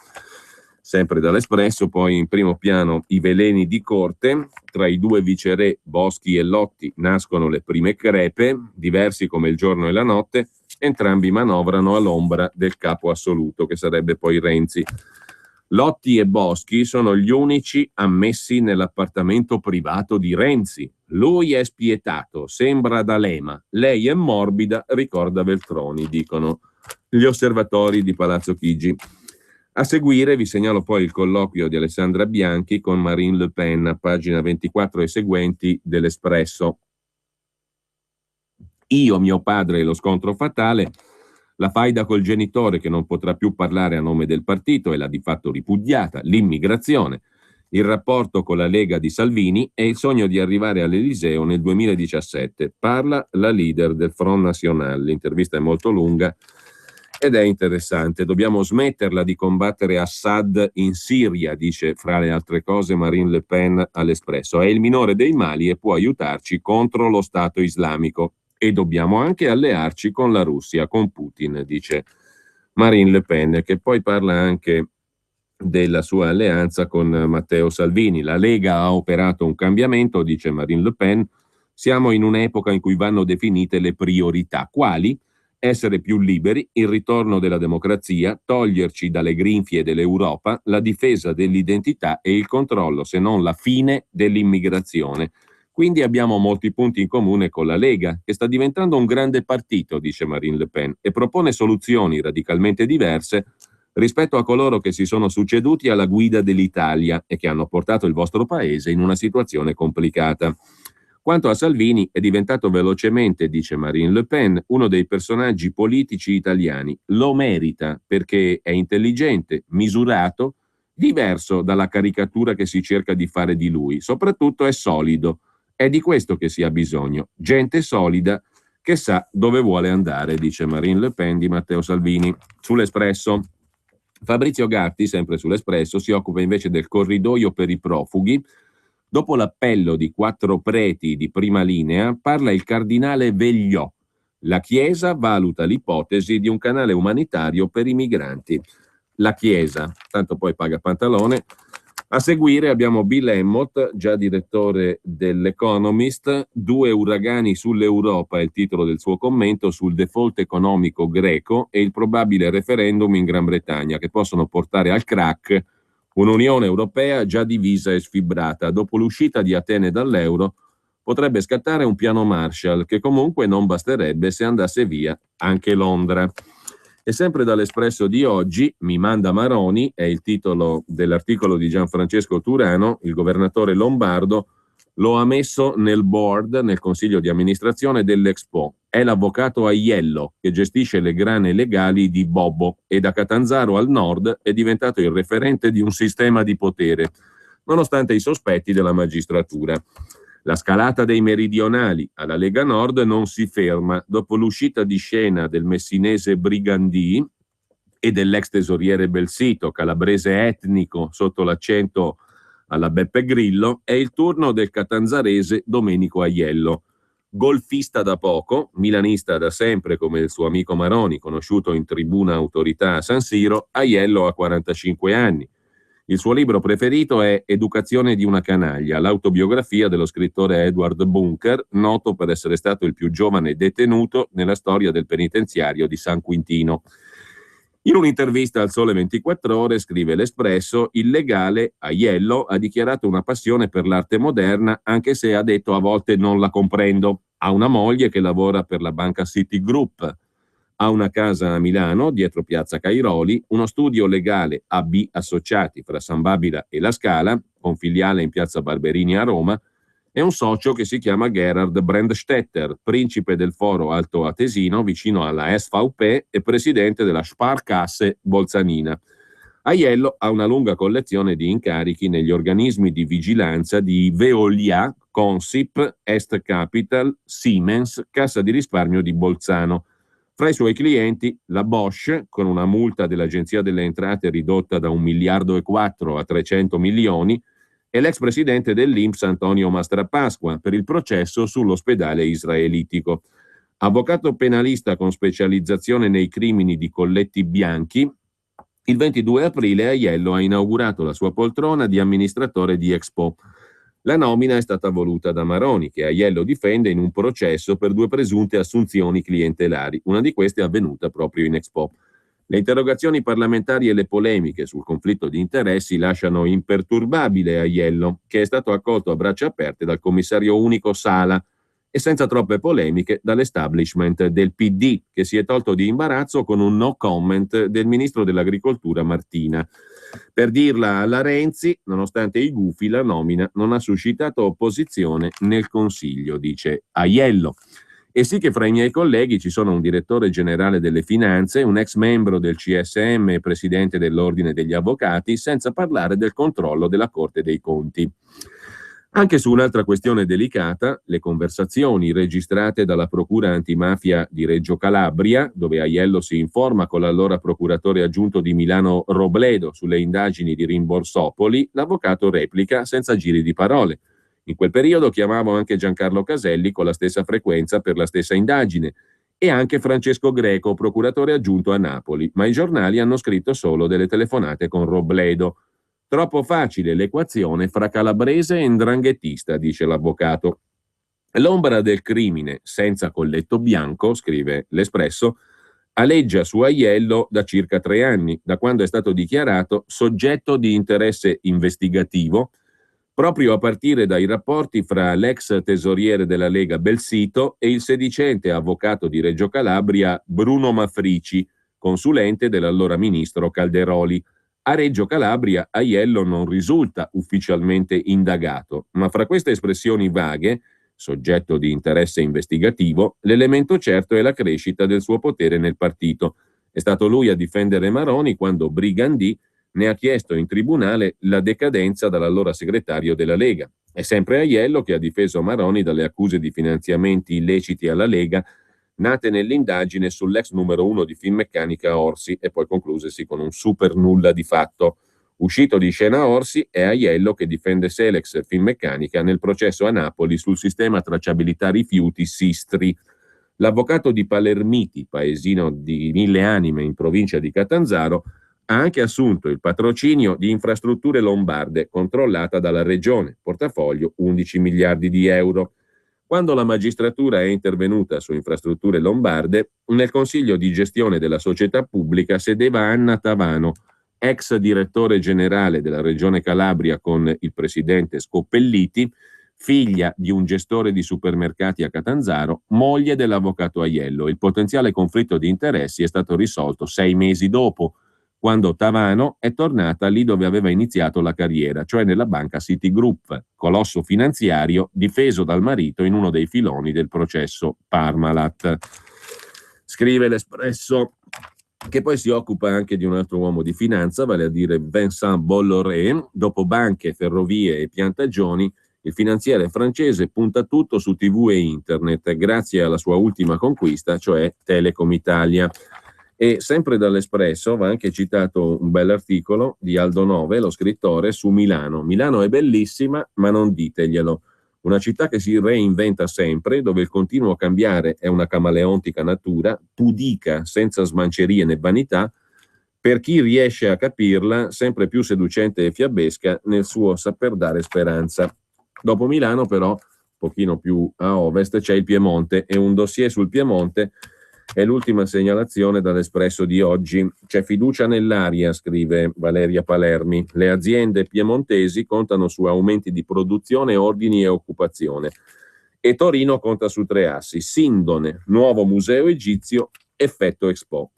Sempre dall'Espresso, poi in primo piano i veleni di corte. Tra i due viceré Boschi e Lotti nascono le prime crepe, diversi come il giorno e la notte, entrambi manovrano all'ombra del capo assoluto, che sarebbe poi Renzi. Lotti e Boschi sono gli unici ammessi nell'appartamento privato di Renzi. Lui è spietato, sembra D'Alema, lei è morbida, ricorda Veltroni, dicono gli osservatori di Palazzo Chigi. A seguire vi segnalo poi il colloquio di Alessandra Bianchi con Marine Le Pen, a pagina 24 e seguenti dell'Espresso. Io, mio padre e lo scontro fatale, la faida col genitore che non potrà più parlare a nome del partito e l'ha di fatto ripudiata, l'immigrazione, il rapporto con la Lega di Salvini e il sogno di arrivare all'Eliseo nel 2017. Parla la leader del Front National. L'intervista è molto lunga ed è interessante. Dobbiamo smetterla di combattere Assad in Siria, dice fra le altre cose Marine Le Pen all'Espresso. È il minore dei mali e può aiutarci contro lo Stato islamico. E dobbiamo anche allearci con la Russia, con Putin, dice Marine Le Pen, che poi parla anche della sua alleanza con Matteo Salvini. La Lega ha operato un cambiamento, dice Marine Le Pen. Siamo in un'epoca in cui vanno definite le priorità. Quali? Essere più liberi, il ritorno della democrazia, toglierci dalle grinfie dell'Europa, la difesa dell'identità e il controllo, se non la fine, dell'immigrazione. Quindi abbiamo molti punti in comune con la Lega, che sta diventando un grande partito, dice Marine Le Pen, e propone soluzioni radicalmente diverse rispetto a coloro che si sono succeduti alla guida dell'Italia e che hanno portato il vostro paese in una situazione complicata. Quanto a Salvini, è diventato velocemente, dice Marine Le Pen, uno dei personaggi politici italiani. Lo merita perché è intelligente, misurato, diverso dalla caricatura che si cerca di fare di lui. Soprattutto è solido. È di questo che si ha bisogno. Gente solida che sa dove vuole andare, dice Marine Le Pen di Matteo Salvini. Sull'Espresso, Fabrizio Gatti, sempre sull'Espresso, si occupa invece del corridoio per i profughi. Dopo l'appello di 4 preti di prima linea, parla il cardinale Vegliò. La Chiesa valuta l'ipotesi di un canale umanitario per i migranti. La Chiesa, tanto poi paga pantalone. A seguire abbiamo Bill Emmott, già direttore dell'Economist, 2 uragani sull'Europa, è il titolo del suo commento sul default economico greco e il probabile referendum in Gran Bretagna, che possono portare al crack un'Unione Europea già divisa e sfibrata. Dopo l'uscita di Atene dall'euro potrebbe scattare un piano Marshall, che comunque non basterebbe se andasse via anche Londra. E sempre dall'Espresso di oggi, Mi manda Maroni, è il titolo dell'articolo di Gianfrancesco Turano, il governatore lombardo lo ha messo nel board, nel consiglio di amministrazione dell'Expo. È l'avvocato Aiello che gestisce le grane legali di Bobo e da Catanzaro al nord è diventato il referente di un sistema di potere, nonostante i sospetti della magistratura. La scalata dei meridionali alla Lega Nord non si ferma. Dopo l'uscita di scena del messinese Brigandì e dell'ex tesoriere Belsito, calabrese etnico sotto l'accento alla Beppe Grillo, è il turno del catanzarese Domenico Aiello. Golfista da poco, milanista da sempre come il suo amico Maroni, conosciuto in tribuna autorità a San Siro, Aiello ha 45 anni. Il suo libro preferito è Educazione di una canaglia, l'autobiografia dello scrittore Edward Bunker, noto per essere stato il più giovane detenuto nella storia del penitenziario di San Quintino. In un'intervista al Sole 24 Ore, scrive l'Espresso, il legale Aiello ha dichiarato una passione per l'arte moderna, anche se ha detto a volte non la comprendo. Ha una moglie che lavora per la banca Citigroup. Ha una casa a Milano, dietro piazza Cairoli, uno studio legale AB Associati fra San Babila e La Scala, con filiale in piazza Barberini a Roma, e un socio che si chiama Gerhard Brandstetter, principe del Foro Alto Atesino vicino alla SVP e presidente della Sparkasse Bolzanina. Aiello ha una lunga collezione di incarichi negli organismi di vigilanza di Veolia, Consip, Est Capital, Siemens, Cassa di risparmio di Bolzano. Fra i suoi clienti la Bosch, con una multa dell'Agenzia delle Entrate ridotta da 1,4 miliardi a 300 milioni, e l'ex presidente dell'INPS Antonio Mastrapasqua per il processo sull'ospedale israelitico. Avvocato penalista con specializzazione nei crimini di colletti bianchi, il 22 aprile Aiello ha inaugurato la sua poltrona di amministratore di Expo. La nomina è stata voluta da Maroni, che Aiello difende in un processo per 2 presunte assunzioni clientelari. Una di queste è avvenuta proprio in Expo. Le interrogazioni parlamentari e le polemiche sul conflitto di interessi lasciano imperturbabile Aiello, che è stato accolto a braccia aperte dal commissario unico Sala e senza troppe polemiche dall'establishment del PD, che si è tolto di imbarazzo con un no comment del ministro dell'Agricoltura Martina. Per dirla alla Renzi, nonostante i gufi, la nomina non ha suscitato opposizione nel Consiglio, dice Aiello. E sì che fra i miei colleghi ci sono un direttore generale delle finanze, un ex membro del CSM e presidente dell'Ordine degli Avvocati, senza parlare del controllo della Corte dei Conti. Anche su un'altra questione delicata, le conversazioni registrate dalla Procura Antimafia di Reggio Calabria, dove Aiello si informa con l'allora procuratore aggiunto di Milano Robledo sulle indagini di Rimborsopoli, l'avvocato replica senza giri di parole. In quel periodo chiamavo anche Giancarlo Caselli con la stessa frequenza per la stessa indagine e anche Francesco Greco, procuratore aggiunto a Napoli, ma i giornali hanno scritto solo delle telefonate con Robledo. Troppo facile l'equazione fra calabrese e 'ndranghettista, dice l'avvocato. L'ombra del crimine senza colletto bianco, scrive l'Espresso, aleggia su Aiello da circa 3 anni, da quando è stato dichiarato soggetto di interesse investigativo, proprio a partire dai rapporti fra l'ex tesoriere della Lega Belsito e il sedicente avvocato di Reggio Calabria Bruno Mafrici, consulente dell'allora ministro Calderoli. A Reggio Calabria Aiello non risulta ufficialmente indagato, ma fra queste espressioni vaghe, soggetto di interesse investigativo, l'elemento certo è la crescita del suo potere nel partito. È stato lui a difendere Maroni quando Brigandì ne ha chiesto in tribunale la decadenza dall'allora segretario della Lega. È sempre Aiello che ha difeso Maroni dalle accuse di finanziamenti illeciti alla Lega nate nell'indagine sull'ex numero 1 di Finmeccanica Orsi e poi conclusesi con un super nulla di fatto. Uscito di scena Orsi, è Aiello che difende Selex Finmeccanica nel processo a Napoli sul sistema tracciabilità rifiuti Sistri. L'avvocato di Palermiti, paesino di 1000 anime in provincia di Catanzaro, ha anche assunto il patrocinio di Infrastrutture Lombarde, controllata dalla regione, portafoglio 11 miliardi di euro. Quando la magistratura è intervenuta su Infrastrutture Lombarde, nel consiglio di gestione della società pubblica sedeva Anna Tavano, ex direttore generale della Regione Calabria con il presidente Scoppelliti, figlia di un gestore di supermercati a Catanzaro, moglie dell'avvocato Aiello. Il potenziale conflitto di interessi è stato risolto 6 mesi dopo, quando Tavano è tornata lì dove aveva iniziato la carriera, cioè nella banca Citigroup, colosso finanziario difeso dal marito in uno dei filoni del processo Parmalat. Scrive l'Espresso, che poi si occupa anche di un altro uomo di finanza, vale a dire Vincent Bolloré. Dopo banche, ferrovie e piantagioni, il finanziere francese punta tutto su TV e internet, grazie alla sua ultima conquista, cioè Telecom Italia. E sempre dall'Espresso va anche citato un bell'articolo di Aldo Nove, lo scrittore, su Milano. Milano è bellissima, ma non diteglielo. Una città che si reinventa sempre, dove il continuo cambiare è una camaleontica natura, pudica, senza smancerie né vanità, per chi riesce a capirla, sempre più seducente e fiabesca nel suo saper dare speranza. Dopo Milano, però, un pochino più a ovest, c'è il Piemonte, e un dossier sul Piemonte è l'ultima segnalazione dall'Espresso di oggi. C'è fiducia nell'aria, scrive Valeria Palermi. Le aziende piemontesi contano su aumenti di produzione, ordini e occupazione. E Torino conta su 3 assi: Sindone, nuovo museo egizio, effetto Expo.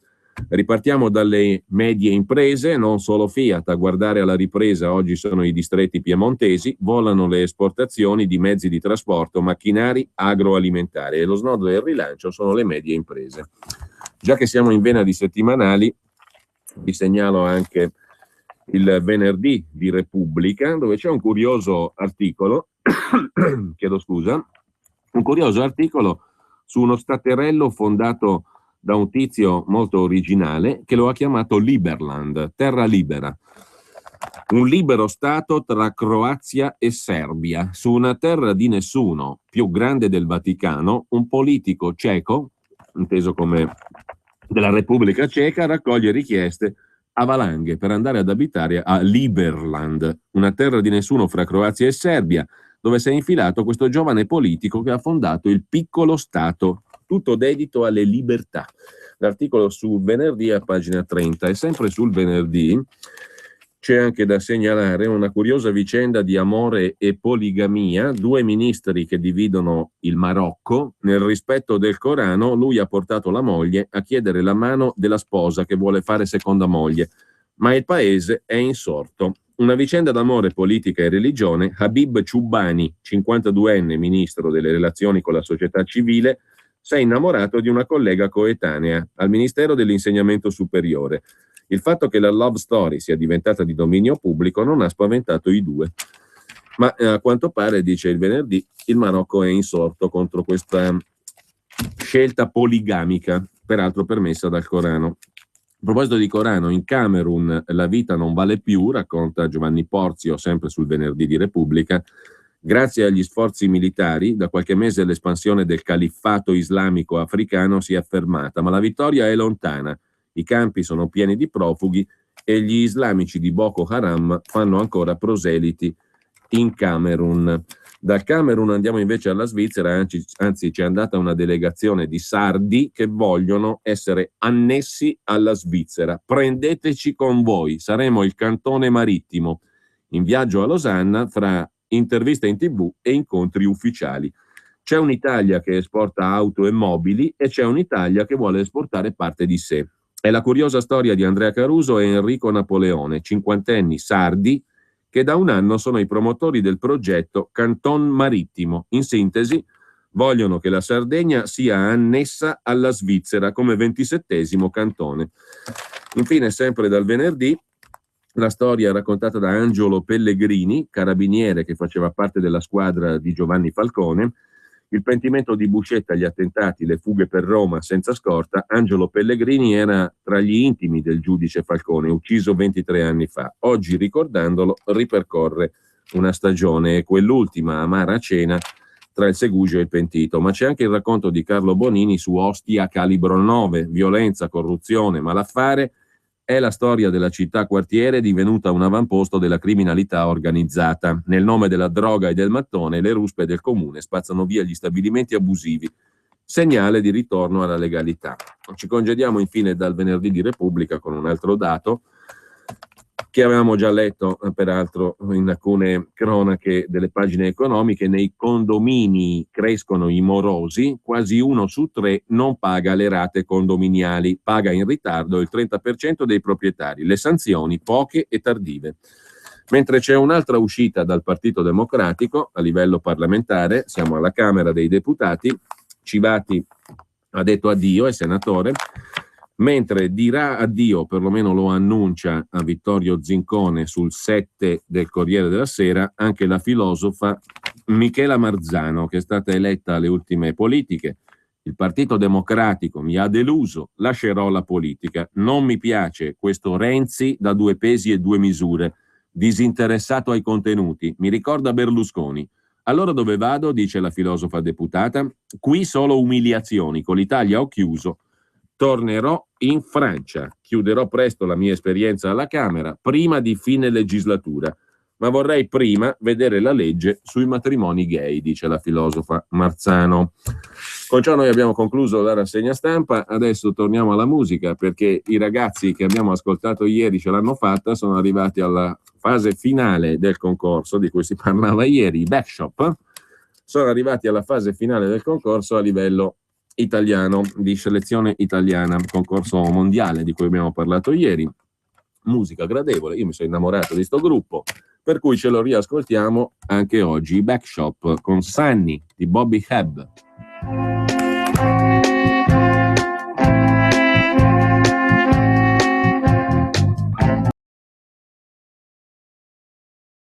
Ripartiamo dalle medie imprese, non solo Fiat. A guardare alla ripresa oggi sono i distretti piemontesi, volano le esportazioni di mezzi di trasporto, macchinari, agroalimentari, e lo snodo del rilancio sono le medie imprese. Già che siamo in vena di settimanali, vi segnalo anche il venerdì di Repubblica, dove c'è un curioso articolo, chiedo scusa, un curioso articolo su uno staterello fondato da un tizio molto originale che lo ha chiamato Liberland, terra libera. Un libero stato tra Croazia e Serbia, su una terra di nessuno, più grande del Vaticano. Un politico ceco, inteso come della Repubblica Ceca, raccoglie richieste a valanghe per andare ad abitare a Liberland, una terra di nessuno fra Croazia e Serbia, dove si è infilato questo giovane politico che ha fondato il piccolo stato, tutto dedito alle libertà. L'articolo su Venerdì a pagina 30, e sempre sul Venerdì c'è anche da segnalare una curiosa vicenda di amore e poligamia. 2 ministri che dividono il Marocco. Nel rispetto del Corano, lui ha portato la moglie a chiedere la mano della sposa che vuole fare seconda moglie, ma il paese è insorto. Una vicenda d'amore, politica e religione. Habib Ciubani, 52enne ministro delle relazioni con la società civile, si è innamorato di una collega coetanea al Ministero dell'Insegnamento Superiore. Il fatto che la love story sia diventata di dominio pubblico non ha spaventato i due, ma a quanto pare, dice il Venerdì, il Marocco è insorto contro questa scelta poligamica, peraltro permessa dal Corano. A proposito di Corano, in Camerun la vita non vale più, racconta Giovanni Porzio, sempre sul Venerdì di Repubblica. Grazie agli sforzi militari, da qualche mese l'espansione del califfato islamico africano si è fermata, ma la vittoria è lontana. I campi sono pieni di profughi e gli islamici di Boko Haram fanno ancora proseliti in Camerun. Dal Camerun andiamo invece alla Svizzera, anzi c'è andata una delegazione di sardi che vogliono essere annessi alla Svizzera. Prendeteci con voi, saremo il cantone marittimo. In viaggio a Losanna fra interviste in TV e incontri ufficiali. C'è un'Italia che esporta auto e mobili e c'è un'Italia che vuole esportare parte di sé. È la curiosa storia di Andrea Caruso e Enrico Napoleone, 50enni sardi, che da un anno sono i promotori del progetto Canton Marittimo. In sintesi, vogliono che la Sardegna sia annessa alla Svizzera come 27° cantone. Infine, sempre dal Venerdì, la storia raccontata da Angelo Pellegrini, carabiniere che faceva parte della squadra di Giovanni Falcone. Il pentimento di Buscetta, gli attentati, le fughe per Roma senza scorta. Angelo Pellegrini era tra gli intimi del giudice Falcone, ucciso 23 anni fa. Oggi, ricordandolo, ripercorre una stagione, quell'ultima amara cena tra il Segugio e il pentito. Ma c'è anche il racconto di Carlo Bonini su Ostia calibro 9, violenza, corruzione, malaffare. È la storia della città quartiere divenuta un avamposto della criminalità organizzata. Nel nome della droga e del mattone, le ruspe del comune spazzano via gli stabilimenti abusivi. Segnale di ritorno alla legalità. Ci congediamo infine dal venerdì di Repubblica con un altro dato che avevamo già letto, peraltro, in alcune cronache delle pagine economiche. Nei condomini crescono i morosi, quasi 1 su 3 non paga le rate condominiali, paga in ritardo il 30% dei proprietari, le sanzioni poche e tardive. Mentre c'è un'altra uscita dal Partito Democratico a livello parlamentare, siamo alla Camera dei Deputati, Civati ha detto addio, è senatore, mentre dirà addio, perlomeno lo annuncia a Vittorio Zincone sul 7 del Corriere della Sera, anche la filosofa Michela Marzano, che è stata eletta alle ultime politiche. Il Partito Democratico mi ha deluso, lascerò la politica. Non mi piace questo Renzi da 2 pesi e 2 misure, disinteressato ai contenuti, mi ricorda Berlusconi. Allora dove vado, dice la filosofa deputata? Qui solo umiliazioni, con l'Italia ho chiuso. Tornerò in Francia, chiuderò presto la mia esperienza alla Camera, prima di fine legislatura, ma vorrei prima vedere la legge sui matrimoni gay, dice la filosofa Marzano. Con ciò noi abbiamo concluso la rassegna stampa, adesso torniamo alla musica, perché i ragazzi che abbiamo ascoltato ieri ce l'hanno fatta, sono arrivati alla fase finale del concorso di cui si parlava ieri, i Backshop, sono arrivati alla fase finale del concorso a livello italiano, di selezione italiana, concorso mondiale di cui abbiamo parlato ieri. Musica gradevole, io mi sono innamorato di sto gruppo, per cui ce lo riascoltiamo anche oggi, i Backshop con Sunny di Bobby Hebb.